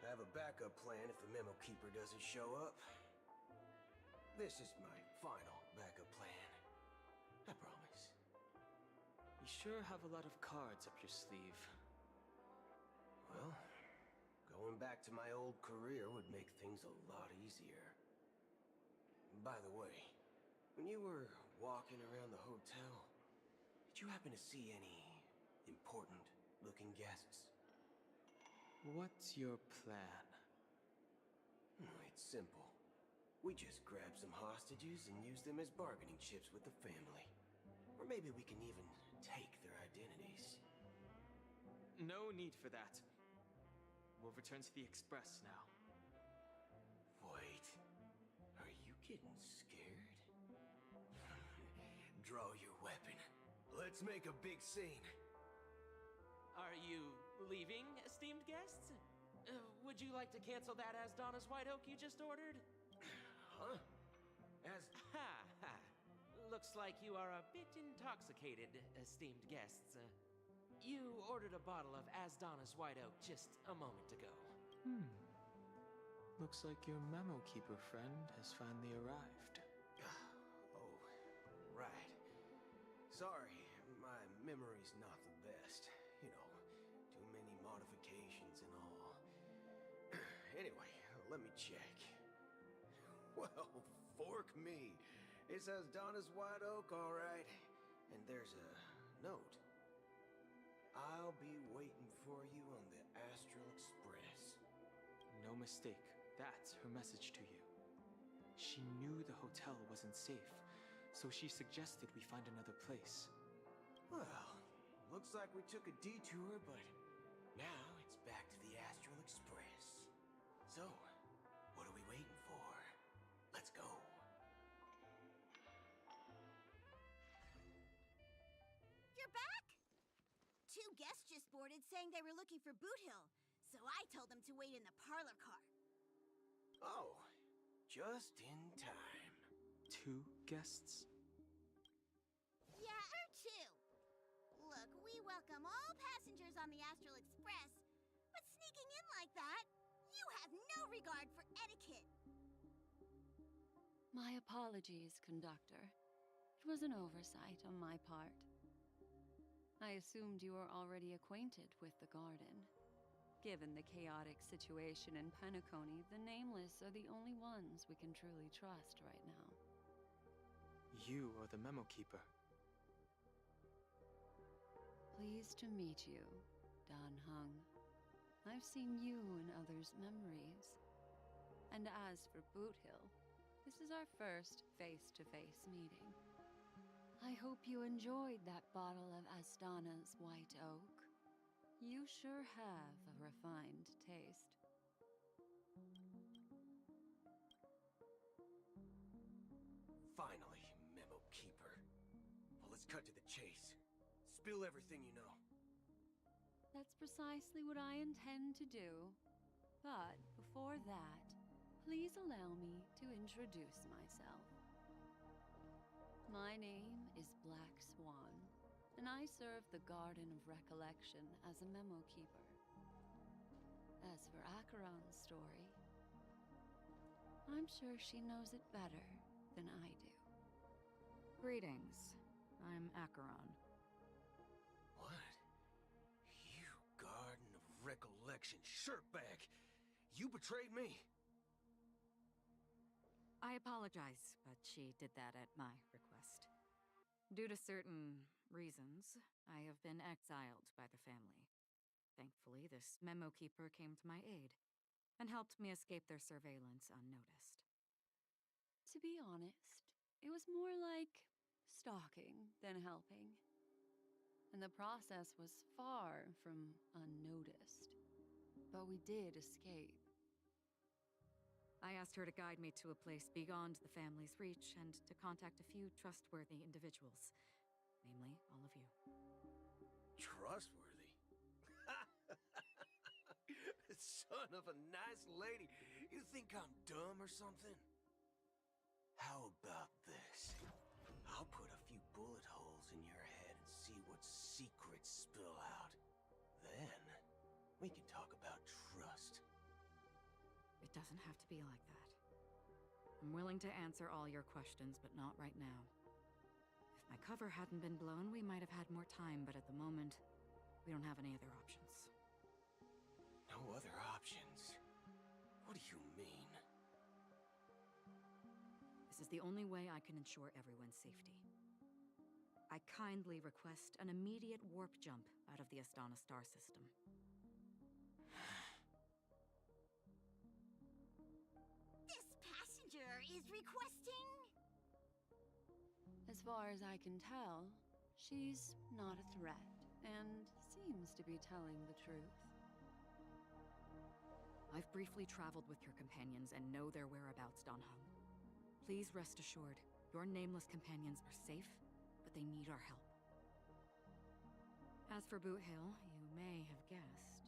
I have a backup plan if the Memo Keeper doesn't show up. This is my final backup plan. I promise. You sure have a lot of cards up your sleeve. Well, going back to my old career would make things a lot easier. By the way, when you were walking around the hotel, did you happen to see any important-looking guests? What's your plan? It's simple. We just grab some hostages and use them as bargaining chips with the family. Or maybe we can even take their identities. No need for that. We'll return to the Express now. Wait. Are you getting scared? Draw your weapon. Let's make a big scene. Are you leaving, esteemed guests? Would you like to cancel that Asdonis White Oak you just ordered? Huh? Ha ha. Looks like you are a bit intoxicated, esteemed guests. You ordered a bottle of Asdonis White Oak just a moment ago. Looks like your Memo Keeper friend has finally arrived. Oh, right. Sorry, my memory's not the best. You know, too many modifications and all. Anyway, let me check. Well, fork me. It says Donna's White Oak, all right. And there's a note. I'll be waiting for you on the Astral Express. No mistake. That's her message to you. She knew the hotel wasn't safe, so she suggested we find another place. Well, looks like we took a detour, but now it's back to the Astral Express. So, what are we waiting for? Let's go. You're back? Two guests just boarded saying they were looking for Boot Hill, so I told them to wait in the parlor car. Oh, just in time. 2 guests? Yeah, or 2. Look, we welcome all passengers on the Astral Express, but sneaking in like that, you have no regard for etiquette. My apologies, conductor. It was an oversight on my part. I assumed you were already acquainted with the garden. Given the chaotic situation in Penacony, the Nameless are the only ones we can truly trust right now. You are the memo keeper. Pleased to meet you, Dan Hung. I've seen you in others' memories. And as for Boot Hill, this is our first face-to-face meeting. I hope you enjoyed that bottle of Astana's White Oak. You sure have a refined taste. Finally, Memo Keeper. Well, let's cut to the chase. Spill everything you know. That's precisely what I intend to do. But before that, please allow me to introduce myself. My name is Black Swan, and I serve the Garden of Recollection as a memo keeper. As for Acheron's story, I'm sure she knows it better than I do. Greetings. I'm Acheron. What? You Garden of Recollection shirtbag! You betrayed me! I apologize, but she did that at my request. Due to certain reasons, I have been exiled by the family. Thankfully, this memo keeper came to my aid and helped me escape their surveillance unnoticed. To be honest, it was more like stalking than helping. And the process was far from unnoticed. But we did escape. I asked her to guide me to a place beyond the family's reach and to contact a few trustworthy individuals, namely all of you. Trustworthy? Son of a nice lady. You think I'm dumb or something? How about this? I'll put a few bullet holes in your head and see what secrets spill out. Then, we can talk about trust. It doesn't have to be like that. I'm willing to answer all your questions, but not right now. If my cover hadn't been blown, we might have had more time, but at the moment, we don't have any other options. No other options? What do you mean? This is the only way I can ensure everyone's safety. I kindly request an immediate warp jump out of the Astana star system. This passenger is requesting... As far as I can tell, she's not a threat and seems to be telling the truth. I've briefly traveled with your companions and know their whereabouts, Dan Hung. Please rest assured, your nameless companions are safe, but they need our help. As for Boot Hill, you may have guessed.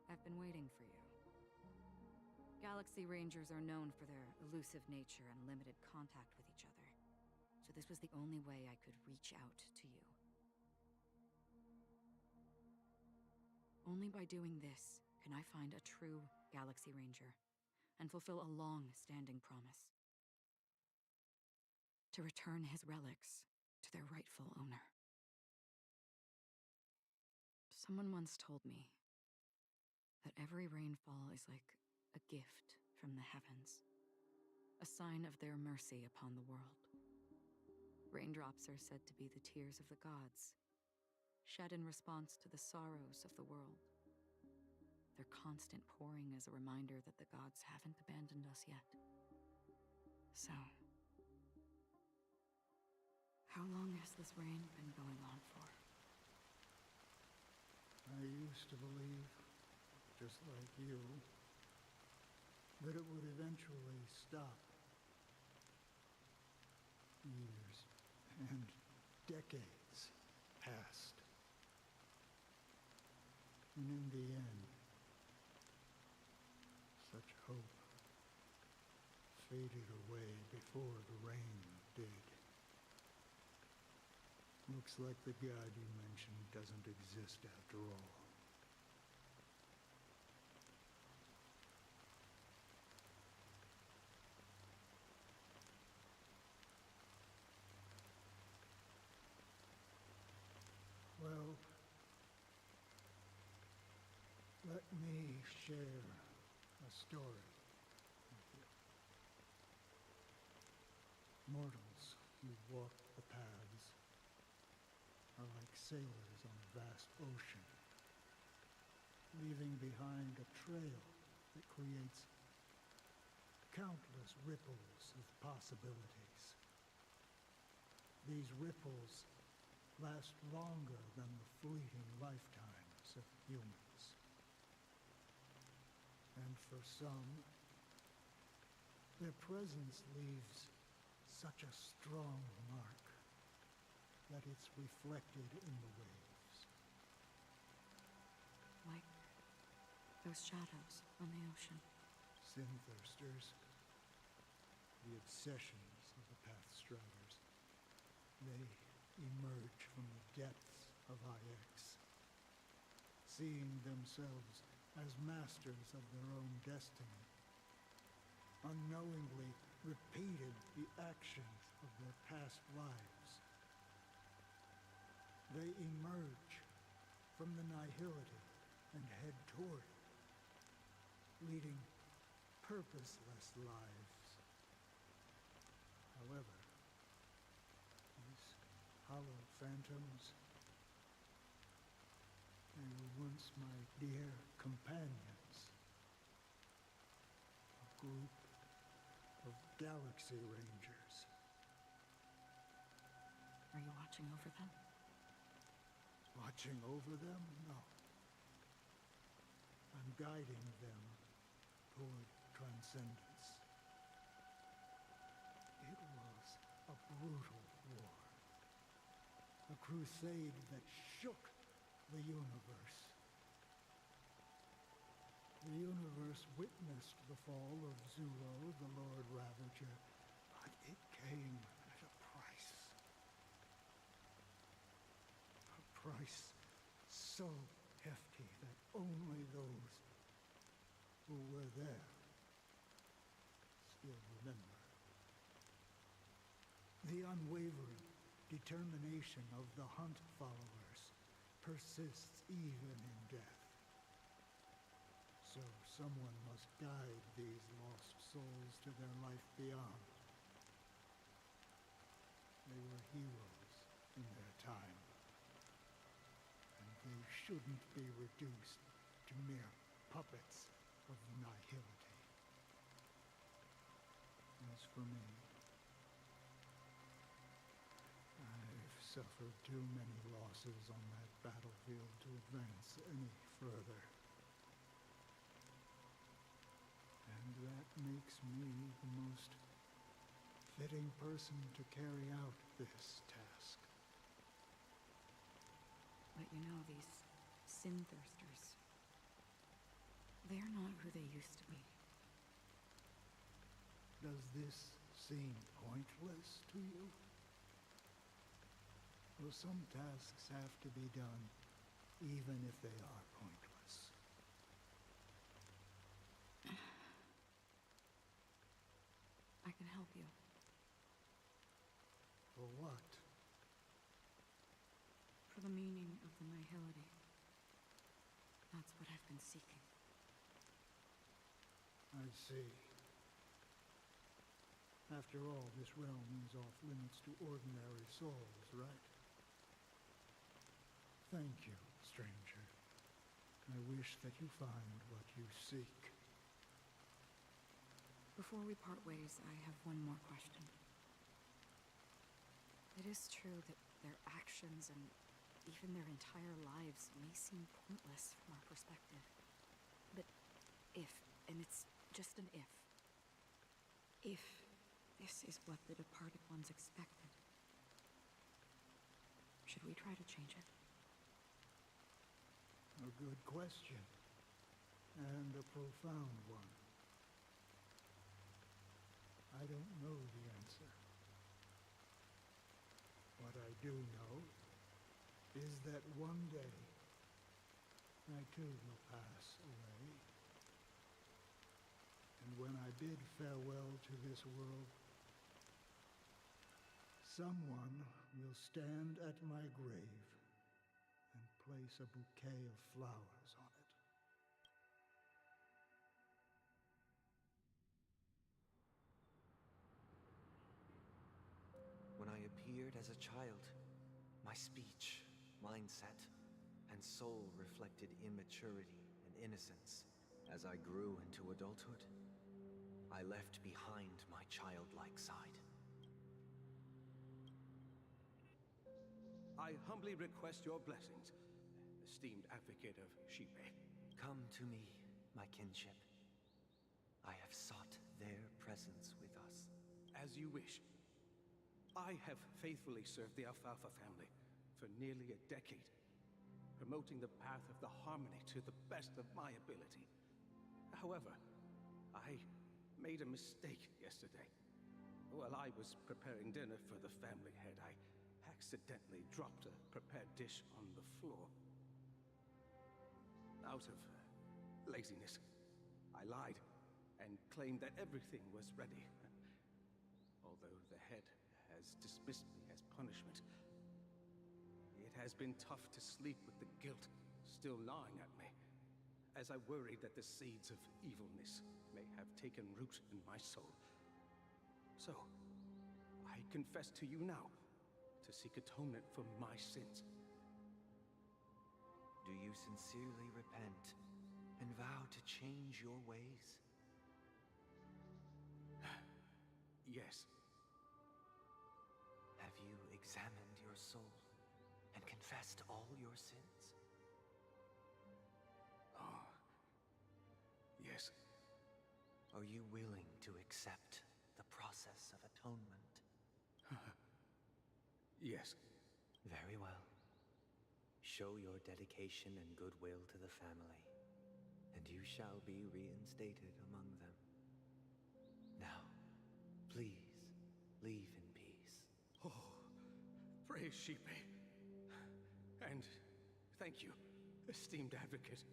I've been waiting for you. Galaxy Rangers are known for their elusive nature and limited contact with each other, so this was the only way I could reach out to you. Only by doing this can I find a true Galaxy Ranger and fulfill a long-standing promise. To return his relics to their rightful owner. Someone once told me that every rainfall is like a gift from the heavens, a sign of their mercy upon the world. Raindrops are said to be the tears of the gods, shed in response to the sorrows of the world. Their constant pouring is a reminder that the gods haven't abandoned us yet. So, how long has this rain been going on for? I used to believe, just like you, that it would eventually stop. Years and decades passed. And in the end, such hope faded away before the rain did. Looks like the god you mentioned doesn't exist after all. Well, let me share a story with you. Mortals who walk the paths are like sailors on a vast ocean, leaving behind a trail that creates countless ripples of possibilities. These ripples last longer than the fleeting lifetimes of humans. And for some, their presence leaves such a strong mark that it's reflected in the waves. Like those shadows on the ocean. Sin-thirsters, the obsessions of the Pathstriders. They emerge from the depths of IX, seeing themselves as masters of their own destiny, unknowingly repeated the actions of their past lives. They emerge from the nihility and head toward it, leading purposeless lives. However, these hollow phantoms, they were once my dear companions. A group of Galaxy Rangers. Are you watching over them? Watching over them? No. I'm guiding them toward transcendence. It was a brutal war. A crusade that shook the universe. The universe witnessed the fall of Zulo, the Lord Ravager, but it came at a price. A price so hefty that only those who were there still remember. The unwavering determination of the Hunt followers persists even in death. So someone must guide these lost souls to their life beyond. They were heroes in their time, and they shouldn't be reduced to mere puppets of nihility. As for me, I've suffered too many losses on that battlefield to advance any further. And that makes me the most fitting person to carry out this task. But you know, these sin-thirsters, they're not who they used to be. Does this seem pointless to you? Well, some tasks have to be done, even if they are pointless. I can help you. For what? For the meaning of the nihility. That's what I've been seeking. I see. After all, this realm is off limits to ordinary souls, right? Thank you, stranger. I wish that you find what you seek. Before we part ways, I have one more question. It is true that their actions and even their entire lives may seem pointless from our perspective. But if, and it's just an if this is what the departed ones expected, should we try to change it? A good question, and a profound one. I don't know the answer. What I do know is that one day, I too will pass away. And when I bid farewell to this world, someone will stand at my grave and place a bouquet of flowers on it. When I appeared as a child, my speech, mindset, and soul reflected immaturity and innocence. As I grew into adulthood, I left behind my childlike side. I humbly request your blessings, esteemed advocate of Shipe. Come to me, my kinship. I have sought their presence with us. As you wish. I have faithfully served the Alfalfa family for nearly a decade, promoting the path of the harmony to the best of my ability. However, I made a mistake yesterday. While I was preparing dinner for the family head, I accidentally dropped a prepared dish on the floor. Out of laziness, I lied and claimed that everything was ready. Although the head has dismissed me as punishment, it has been tough to sleep with the guilt still gnawing at me, as I worry that the seeds of evilness may have taken root in my soul. So, I confess to you now to seek atonement for my sins. Do you sincerely repent and vow to change your ways? Yes. Have you examined your soul and confessed all your sins? Oh, yes. Are you willing to accept the process of atonement? Yes. Very well. Show your dedication and goodwill to the family, and you shall be reinstated among them. Now, please, leave in peace. Oh, praise Shipe. And thank you, esteemed advocate.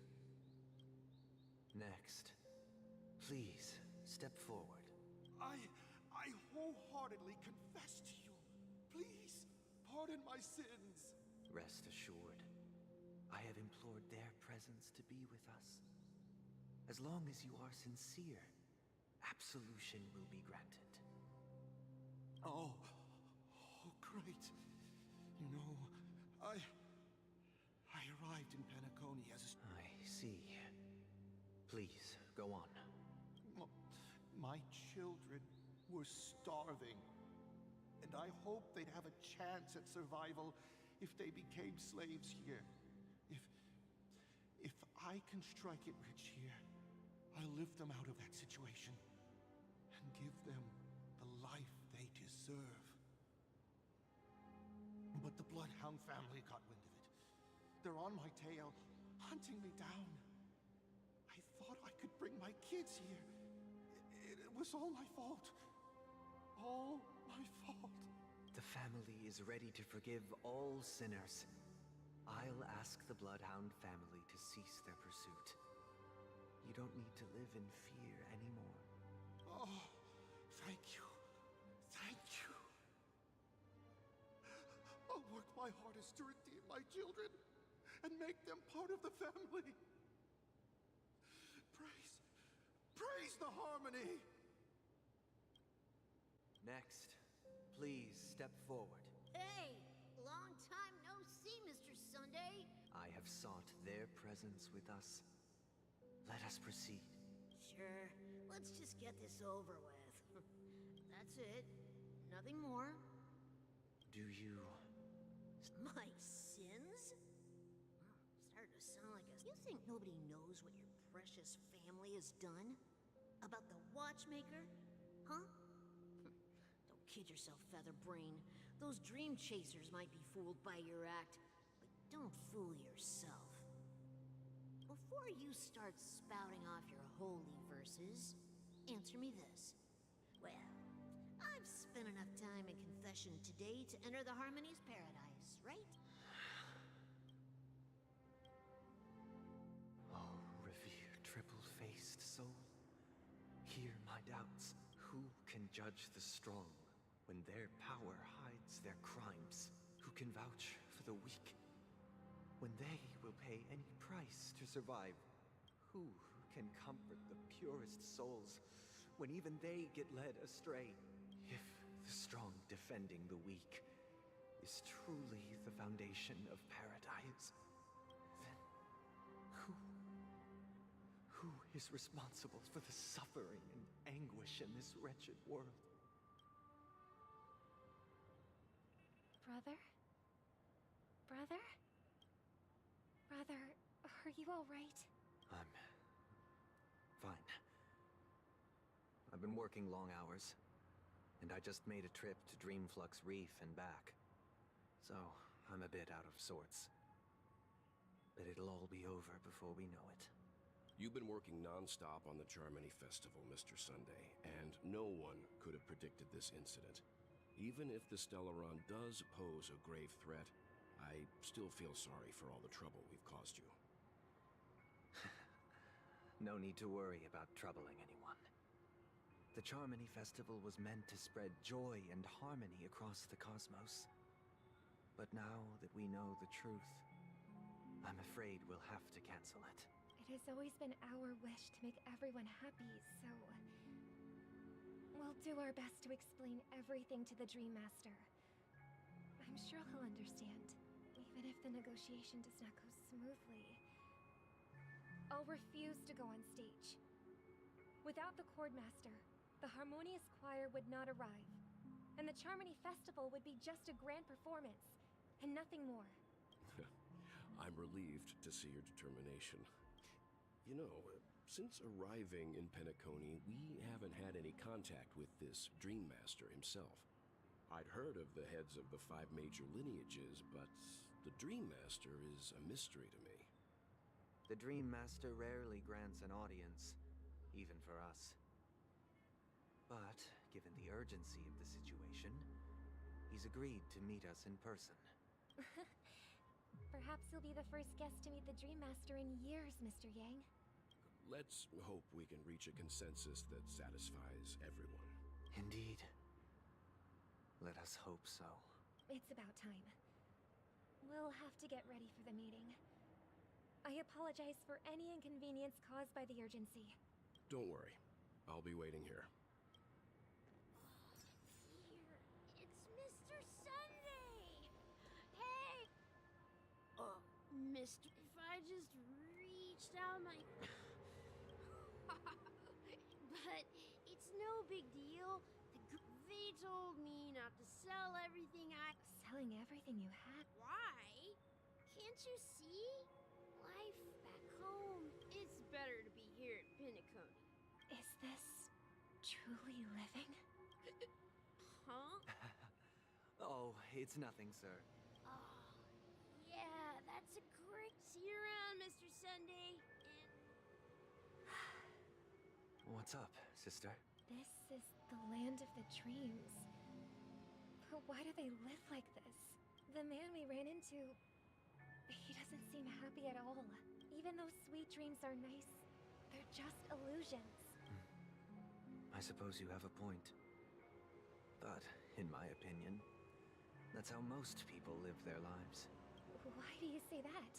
Next, please step forward. I wholeheartedly confess to you. Please, pardon my sins. Rest assured, I have implored their presence to be with us. As long as you are sincere, absolution will be granted. Oh, great. You know, I arrived in Penacony as a... I see. Please, go on. My children were starving, and I hoped they'd have a chance at survival if they became slaves here. If I can strike it rich here, I'll lift them out of that situation and give them the life they deserve. But the Bloodhound family got wind of it. They're on my tail, hunting me down. I thought I could bring my kids here. It was all my fault. All my fault. The family is ready to forgive all sinners. I'll ask the Bloodhound family to cease their pursuit. You don't need to live in fear anymore. Oh, thank you. Thank you. I'll work my hardest to redeem my children and make them part of the family. Praise the harmony. Next, please step forward. Hey! Long time no see, Mr. Sunday! I have sought their presence with us. Let us proceed. Sure, let's just get this over with. That's it. Nothing more. Do you... My sins? Starting to sound like a... You think nobody knows what your precious family has done? About the watchmaker? Huh? Don't kid yourself, Featherbrain. Those dream chasers might be fooled by your act, but don't fool yourself. Before you start spouting off your holy verses, answer me this. Well, I've spent enough time in confession today to enter the Harmony's paradise, right? Oh, revered triple-faced soul. Hear my doubts. Who can judge the strong when their power hides their crimes? Who can vouch for the weak when they will pay any price to survive? Who can comfort the purest souls when even they get led astray? If the strong defending the weak is truly the foundation of paradise, then who is responsible for the suffering and anguish in this wretched world? Brother? Brother? Brother, are you all right? I'm fine. I've been working long hours, and I just made a trip to Dreamflux Reef and back. So, I'm a bit out of sorts. But it'll all be over before we know it. You've been working non-stop on the Charmony Festival, Mr. Sunday, and no one could have predicted this incident. Even if the Stellaron does pose a grave threat, I still feel sorry for all the trouble we've caused you. No need to worry about troubling anyone. The Charmony Festival was meant to spread joy and harmony across the cosmos. But now that we know the truth, I'm afraid we'll have to cancel it. It has always been our wish to make everyone happy, so... We'll do our best to explain everything to the Dream Master. I'm sure he'll understand, even if the negotiation does not go smoothly. I'll refuse to go on stage. Without the Chord Master, the Harmonious Choir would not arrive, and the Charmony Festival would be just a grand performance, and nothing more. I'm relieved to see your determination. You know, since arriving in Penacony, we haven't had any contact with this Dream Master himself. I'd heard of the heads of the 5 major lineages, but the Dream Master is a mystery to me. The Dream Master rarely grants an audience, even for us. But, given the urgency of the situation, he's agreed to meet us in person. Perhaps you'll be the first guest to meet the Dream Master in years, Mr. Yang. Let's hope we can reach a consensus that satisfies everyone. Indeed. Let us hope so. It's about time. We'll have to get ready for the meeting. I apologize for any inconvenience caused by the urgency. Don't worry. I'll be waiting here. It's Mr. Sunday! Hey! Mister, if I just reached out my... But it's no big deal. They told me not to sell everything I... Selling everything you had? Why? Can't you see? Life back home. It's better to be here at Penacony. Is this truly living? Huh? Oh, it's nothing, sir. Oh, yeah, that's a great... See you around, Mr. Sunday. What's up, sister? This is the land of the dreams. But why do they live like this? The man we ran into... He doesn't seem happy at all. Even though sweet dreams are nice, they're just illusions. I suppose you have a point. But, in my opinion, that's how most people live their lives. Why do you say that?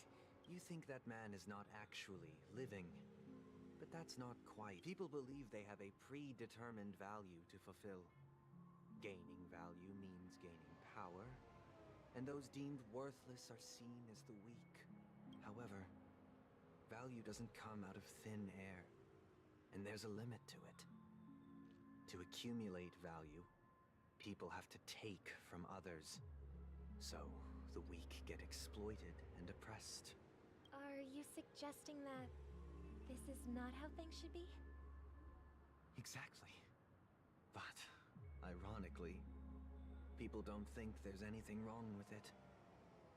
You think that man is not actually living. But that's not quite. People believe they have a predetermined value to fulfill. Gaining value means gaining power, and those deemed worthless are seen as the weak. However, value doesn't come out of thin air, and there's a limit to it. To accumulate value, people have to take from others. So, the weak get exploited and oppressed. Are you suggesting that this is not how things should be? Exactly. But, ironically, people don't think there's anything wrong with it,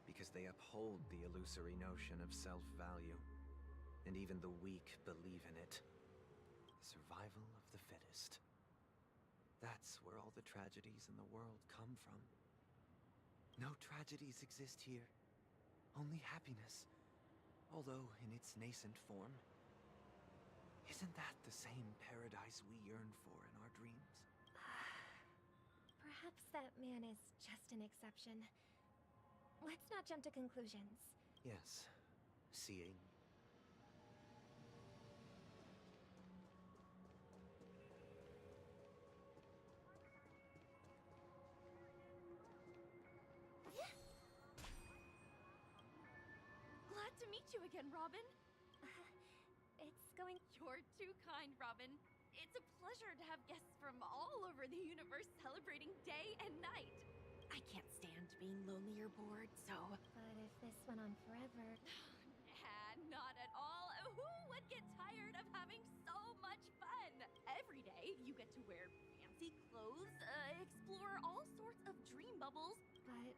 because they uphold the illusory notion of self-value, and even the weak believe in it. The survival of the fittest. That's where all the tragedies in the world come from. No tragedies exist here, only happiness, although in its nascent form. Isn't that the same paradise we yearn for in our dreams? Perhaps that man is just an exception. Let's not jump to conclusions. Yes, seeing. Glad to meet you again, Robin. It's going... You're too kind, Robin. It's a pleasure to have guests from all over the universe celebrating day and night. I can't stand being lonely or bored, so... But if this went on forever... Nah, not at all. Who would get tired of having so much fun? Every day, you get to wear fancy clothes, explore all sorts of dream bubbles. But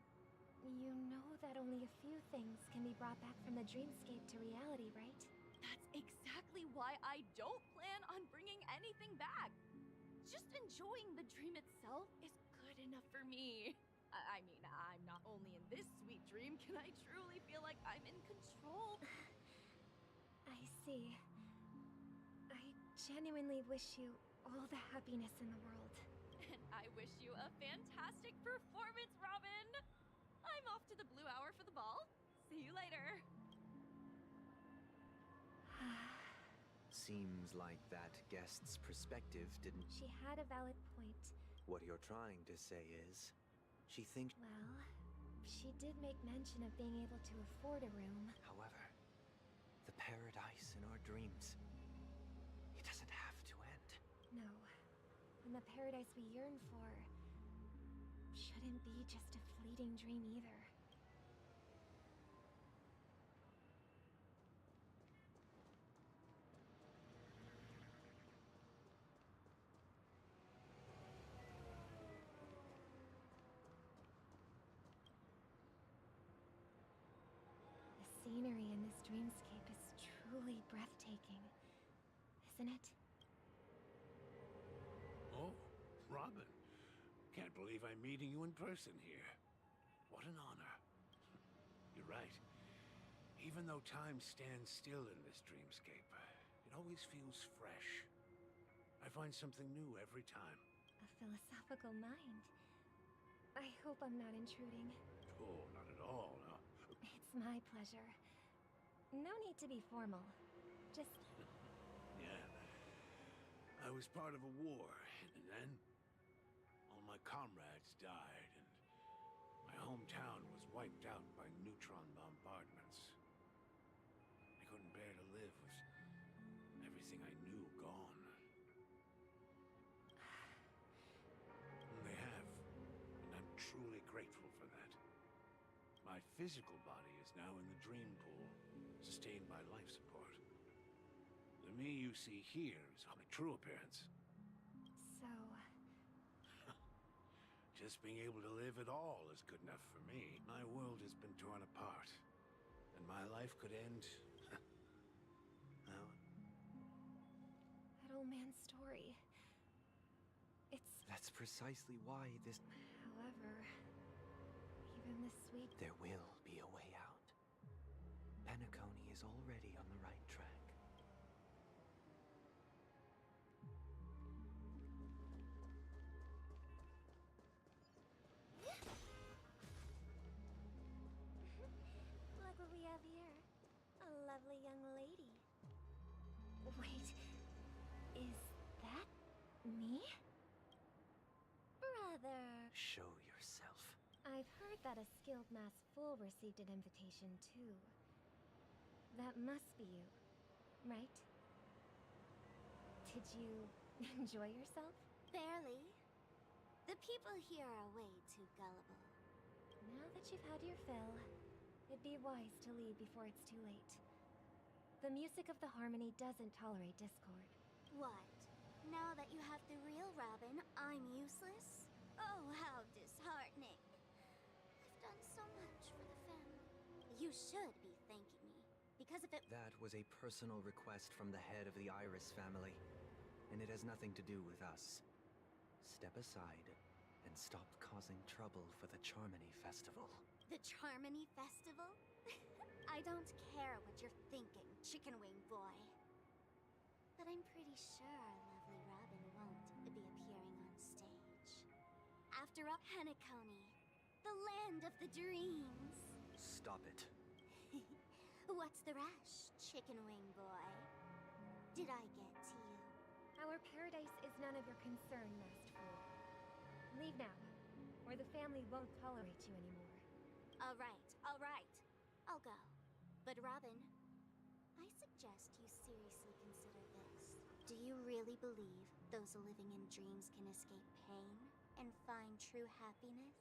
you know that only a few things can be brought back from the dreamscape to reality, right? That's exactly why I don't plan on bringing anything back. Just enjoying the dream itself is good enough for me. I mean, I'm not only in this sweet dream can I truly feel like I'm in control. I see. I genuinely wish you all the happiness in the world. And I wish you a fantastic performance, Robin! I'm off to the Blue Hour for the ball. See you later. Seems like that guest's perspective didn't... She had a valid point. What you're trying to say is, she thinks... Well, she did make mention of being able to afford a room. However, the paradise in our dreams, it doesn't have to end. No. And the paradise we yearn for shouldn't be just a fleeting dream either. The scenery in this dreamscape is truly breathtaking, isn't it? Oh, Robin. Can't believe I'm meeting you in person here. What an honor. You're right. Even though time stands still in this dreamscape, it always feels fresh. I find something new every time. A philosophical mind. I hope I'm not intruding. Oh, not at all, no. It's my pleasure. No need to be formal. Just... Yeah. I was part of a war, and then all my comrades died, and my hometown was wiped out by neutron bombardments. I couldn't bear to live with everything I knew gone. And they have, and I'm truly grateful for that. My physical body is now in the dream pool, sustained by life support. The me you see here is my true appearance. So... Just being able to live at all is good enough for me. My world has been torn apart, and my life could end... well... That old man's story... It's... That's precisely why this... However... Even the sweet... There will be a way out. Penacony is already on the right track. Look what we have here. A lovely young lady. Wait, is that me? Brother, I've heard that a skilled mass fool received an invitation too. That must be you, right? Did you enjoy yourself? Barely. The people here are way too gullible. Now that you've had your fill, it'd be wise to leave before it's too late. The music of the harmony doesn't tolerate discord. What? Now that you have the real Robin, I'm useless? Oh, how disheartening. I've done so much for the family. You should be thanking me, because if it— That was a personal request from the head of the Iris family, and it has nothing to do with us. Step aside and stop causing trouble for the Charmony Festival. The Charmony Festival? I don't care what you're thinking, Chicken Wing Boy. But I'm pretty sure our lovely Robin won't be appearing on stage. After all, Penacony, the land of the dreams. Stop it. What's the rush, Chicken Wing Boy? Did I get to you? Our paradise is none of your concern, Masked Fool. Leave now, or the family won't tolerate you anymore. All right. I'll go. But Robin, I suggest you seriously consider this. Do you really believe those living in dreams can escape pain and find true happiness?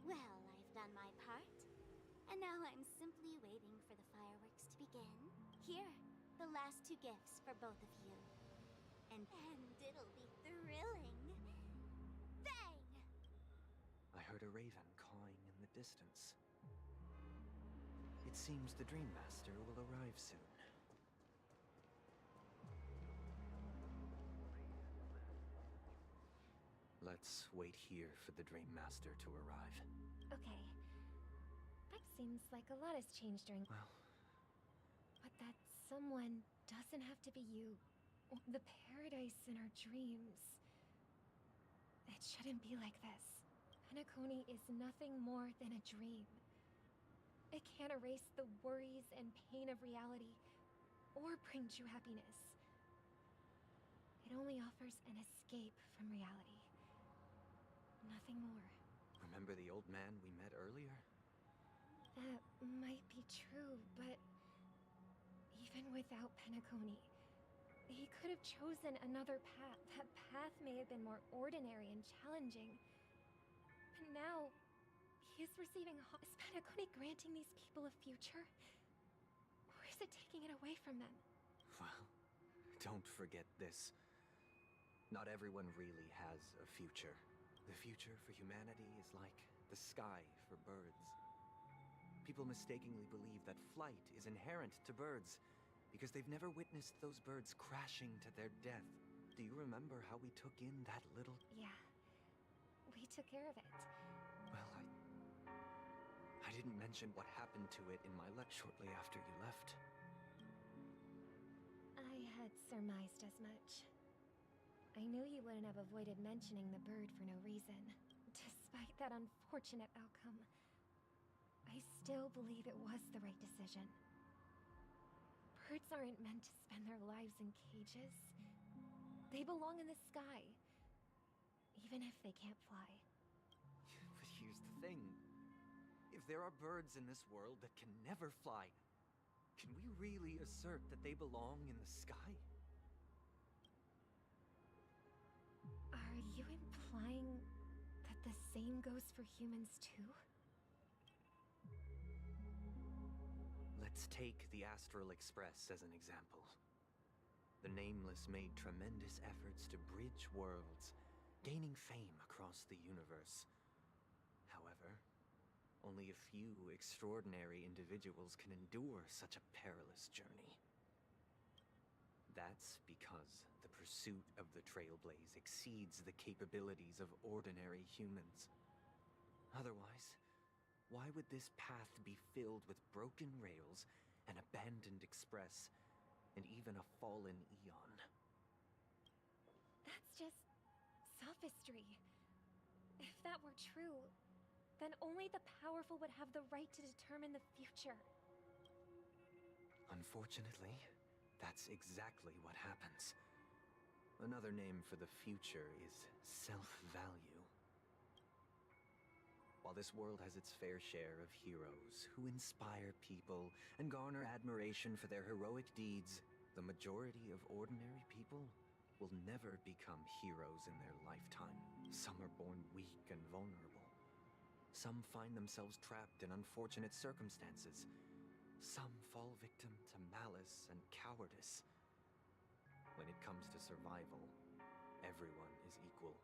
Well, I've done my part. And now I'm simply waiting for the fireworks to begin. Here, the last 2 gifts for both of you. And it'll be thrilling. Bang! I heard a raven cawing in the distance. It seems the Dream Master will arrive soon. Let's wait here for the Dream Master to arrive. Okay. That seems like a lot has changed during— Well... But that someone doesn't have to be you. Or the paradise in our dreams. It shouldn't be like this. Penacony is nothing more than a dream. It can't erase the worries and pain of reality, or bring true happiness. It only offers an escape from reality. Nothing more. Remember the old man we met earlier? That might be true, but even without Penacony, he could have chosen another path. That path may have been more ordinary and challenging. But now, he is receiving— Is Penacony granting these people a future? Or is it taking it away from them? Well, don't forget this. Not everyone really has a future. The future for humanity is like the sky for birds. People mistakenly believe that flight is inherent to birds because they've never witnessed those birds crashing to their death. Do you remember how we took in that little— Yeah. We took care of it. Well, I didn't mention what happened to it in my shortly after you left. I had surmised as much. I knew you wouldn't have avoided mentioning the bird for no reason. Despite that unfortunate outcome, I still believe it was the right decision. Birds aren't meant to spend their lives in cages. They belong in the sky, even if they can't fly. But here's the thing. If there are birds in this world that can never fly, can we really assert that they belong in the sky? Are you implying that the same goes for humans too? Let's take the Astral Express as an example. The Nameless made tremendous efforts to bridge worlds, gaining fame across the universe. However, only a few extraordinary individuals can endure such a perilous journey. That's because the pursuit of the Trailblaze exceeds the capabilities of ordinary humans. Otherwise, why would this path be filled with broken rails, an abandoned express, and even a fallen eon? That's just sophistry. If that were true, then only the powerful would have the right to determine the future. Unfortunately, that's exactly what happens. Another name for the future is self-value. While this world has its fair share of heroes who inspire people and garner admiration for their heroic deeds, the majority of ordinary people will never become heroes in their lifetime. Some are born weak and vulnerable. Some find themselves trapped in unfortunate circumstances. Some fall victim to malice and cowardice. When it comes to survival, everyone is equal.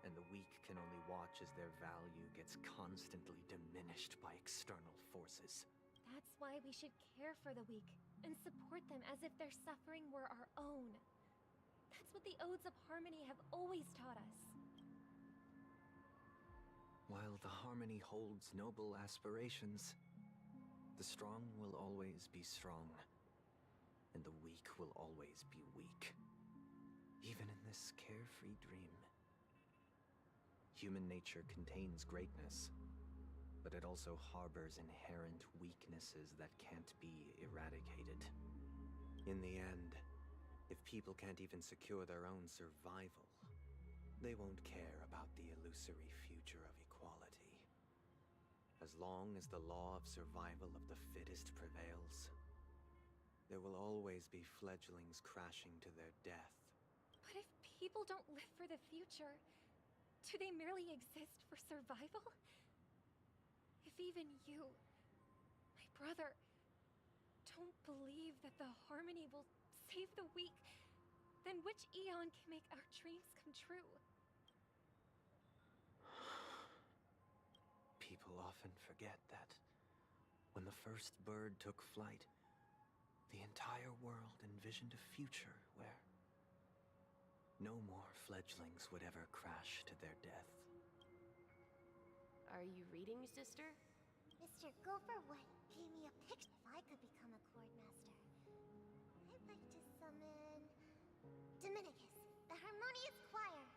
And the weak can only watch as their value gets constantly diminished by external forces. That's why we should care for the weak and support them as if their suffering were our own. That's what the Odes of Harmony have always taught us. While the Harmony holds noble aspirations, the strong will always be strong, and the weak will always be weak. Even in this carefree dream. Human nature contains greatness, but it also harbors inherent weaknesses that can't be eradicated. In the end, if people can't even secure their own survival, they won't care about the illusory future of equality. As long as the law of survival of the fittest prevails, there will always be fledglings crashing to their death. But if people don't live for the future, do they merely exist for survival? If even you, my brother, don't believe that the Harmony will save the weak, then which eon can make our dreams come true? People often forget that when the first bird took flight, the entire world envisioned a future where no more fledglings would ever crash to their death. Are you reading, sister? Mr. Gopher White gave me a picture. If I could become a chord master, I'd like to summon Dominicus, the harmonious choir.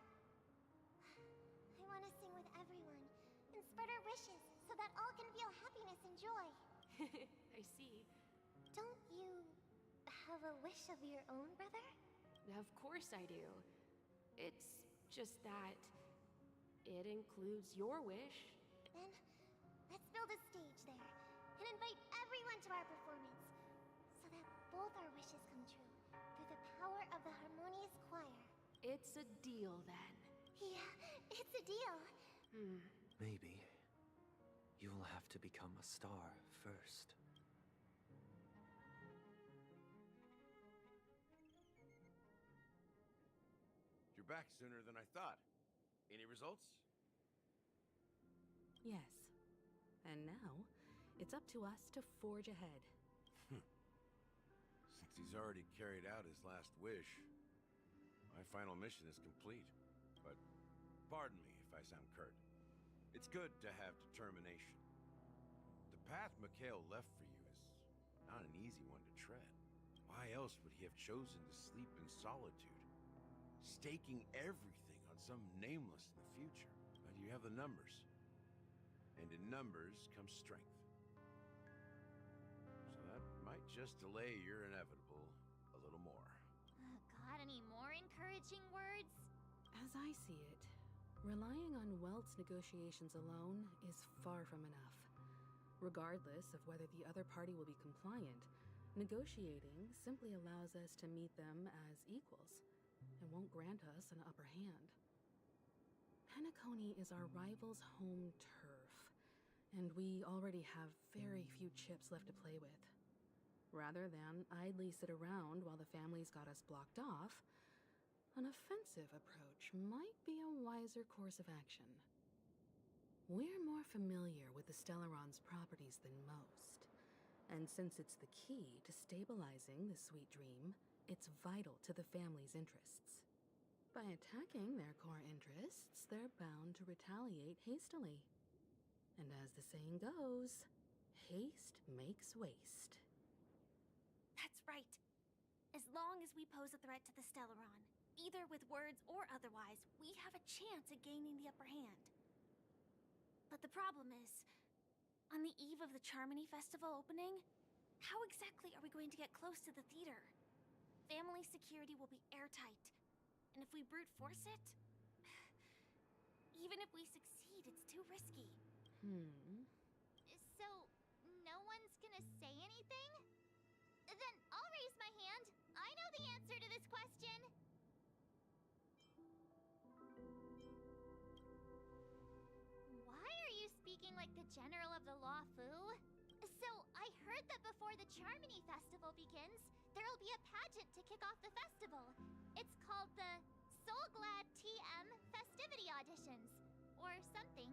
I want to sing with everyone and spread our wishes so that all can feel happiness and joy. I see. Don't you have a wish of your own, brother? Of course I do. It's just that it includes your wish. Then, let's build a stage there and invite everyone to our performance so that both our wishes come true through the power of the harmonious choir. It's a deal then. Yeah, it's a deal. Maybe you will have to become a star first. You're back sooner than I thought. Any results? Yes. And now, it's up to us to forge ahead. Since he's already carried out his last wish, my final mission is complete. But pardon me if I sound curt. It's good to have determination. The path Mikhail left for you is not an easy one to tread. Why else would he have chosen to sleep in solitude? Staking everything on some nameless in the future. But you have the numbers. And in numbers comes strength. So that might just delay your inevitable a little more. Got any more encouraging words? As I see it, relying on Welt's negotiations alone is far from enough. Regardless of whether the other party will be compliant, negotiating simply allows us to meet them as equals and won't grant us an upper hand. Penacony is our rival's home turf, and we already have very few chips left to play with. Rather than idly sit around while the family's got us blocked off, an offensive approach might be a wiser course of action. We're more familiar with the Stellaron's properties than most, and since it's the key to stabilizing the Sweet Dream, it's vital to the family's interests. By attacking their core interests, they're bound to retaliate hastily. And as the saying goes, haste makes waste. That's right. As long as we pose a threat to the Stellaron, either with words or otherwise, we have a chance at gaining the upper hand. But the problem is, on the eve of the Charmony Festival opening, how exactly are we going to get close to the theater? Family security will be airtight, and if we brute force it, even if we succeed, afraid it's too risky. So, no one's gonna say anything? Then I'll raise my hand. I know the answer to this question. Why are you speaking like the general of the Law Fu? So, I heard that before the Charmony Festival begins, there'll be a pageant to kick off the festival. It's called the Soul Glad TM Festivity Auditions, or something,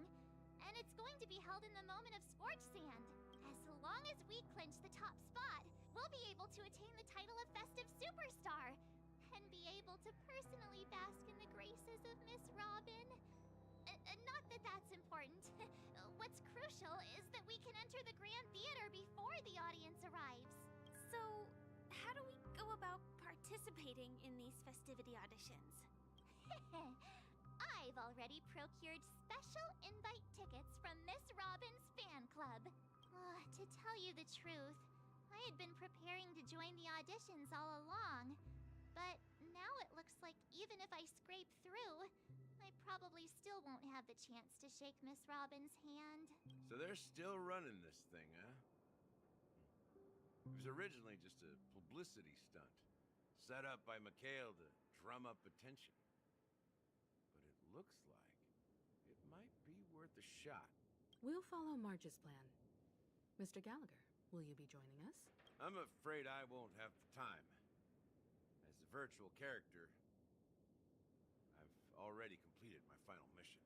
and it's going to be held in the moment of Scorch Sand. As long as we clinch the top spot, we'll be able to attain the title of Festive Superstar, and be able to personally bask in the graces of Miss Robin. Not that that's important. What's crucial is that we can enter the Grand Theater before the audience arrives. So, how do we go about participating in these festivity auditions? I've already procured special invite tickets from Miss Robin's fan club. To tell you the truth, I had been preparing to join the auditions all along. But now it looks like even if I scrape through, I probably still won't have the chance to shake Miss Robin's hand. So they're still running this thing, huh? It was originally just a publicity stunt, set up by Mikhail to drum up attention. But it looks like it might be worth a shot. We'll follow Marge's plan. Mr. Gallagher, will you be joining us? I'm afraid I won't have the time. As a virtual character, I've already completed my final mission.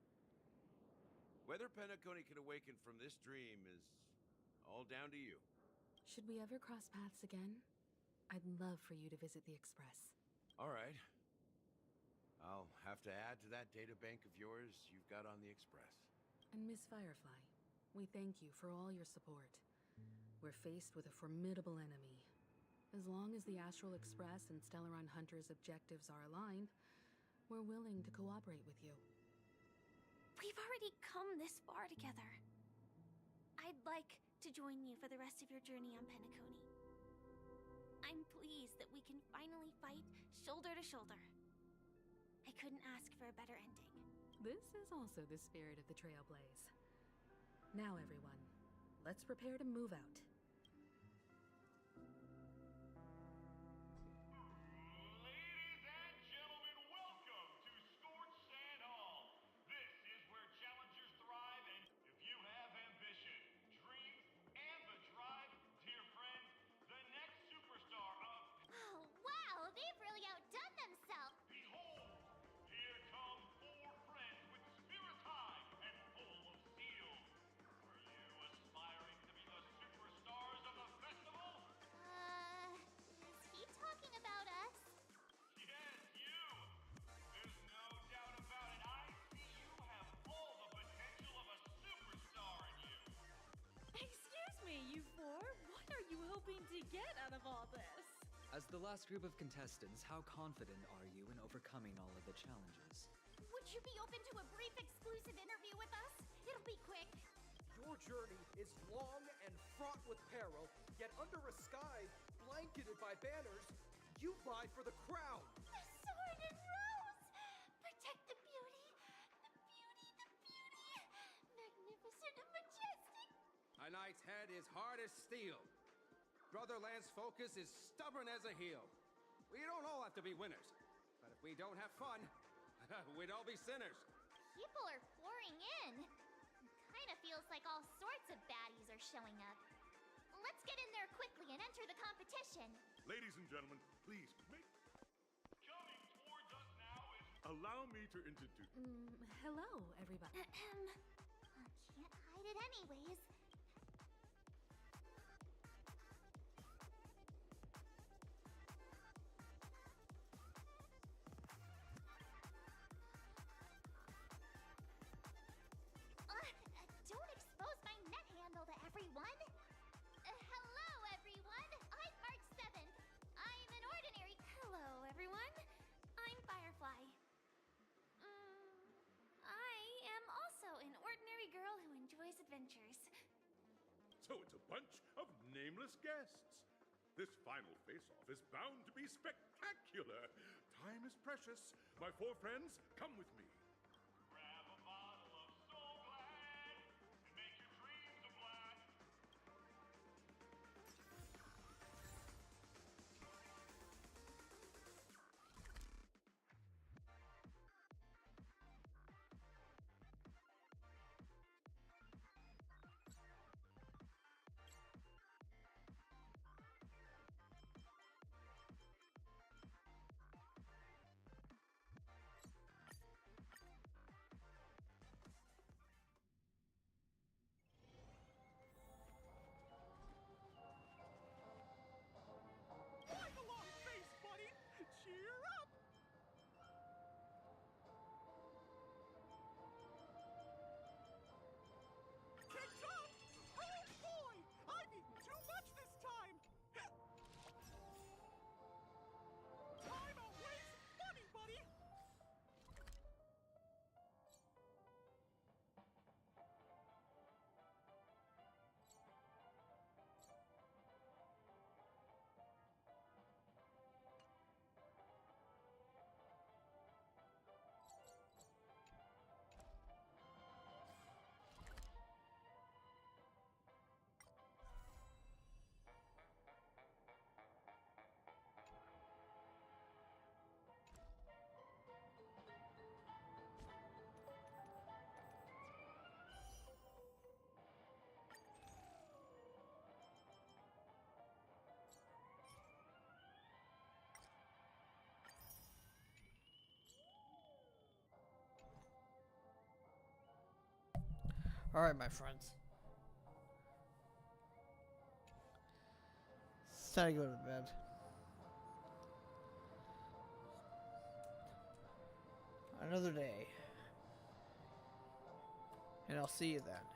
Whether Penacony can awaken from this dream is all down to you. Should we ever cross paths again? I'd love for you to visit the Express. All right. I'll have to add to that data bank of yours you've got on the Express. And Miss Firefly, we thank you for all your support. We're faced with a formidable enemy. As long as the Astral Express and Stellaron Hunter's objectives are aligned, we're willing to cooperate with you. We've already come this far together. I'd like to join you for the rest of your journey on Penacony. I'm pleased that we can finally fight shoulder to shoulder. I couldn't ask for a better ending. This is also the spirit of the Trailblaze. Now, everyone, let's prepare to move out. Get out of all this? As the last group of contestants, how confident are you in overcoming all of the challenges? Would you be open to a brief exclusive interview with us? It'll be quick. Your journey is long and fraught with peril, yet under a sky blanketed by banners, you vie for the crown. The sword and rose! Protect the beauty, the beauty, the beauty! Magnificent and majestic! A knight's head is hard as steel. Brotherland's focus is stubborn as a heel. We don't all have to be winners, but if we don't have fun, we'd all be sinners. People are pouring in. Kinda feels like all sorts of baddies are showing up. Let's get in there quickly and enter the competition. Ladies and gentlemen, please make... Coming towards us now is... Allow me to introduce... Hello, everybody. Can't hide it anyways. Don't expose my net handle to everyone. Hello, everyone. I'm March 7th. I'm an ordinary... Hello, everyone. I'm Firefly. I am also an ordinary girl who enjoys adventures. So it's a bunch of nameless guests. This final face-off is bound to be spectacular. Time is precious. My four friends, come with me. Grab a bottle of Soul Glad Alright, my friends. It's time to go to bed. Another day. And I'll see you then.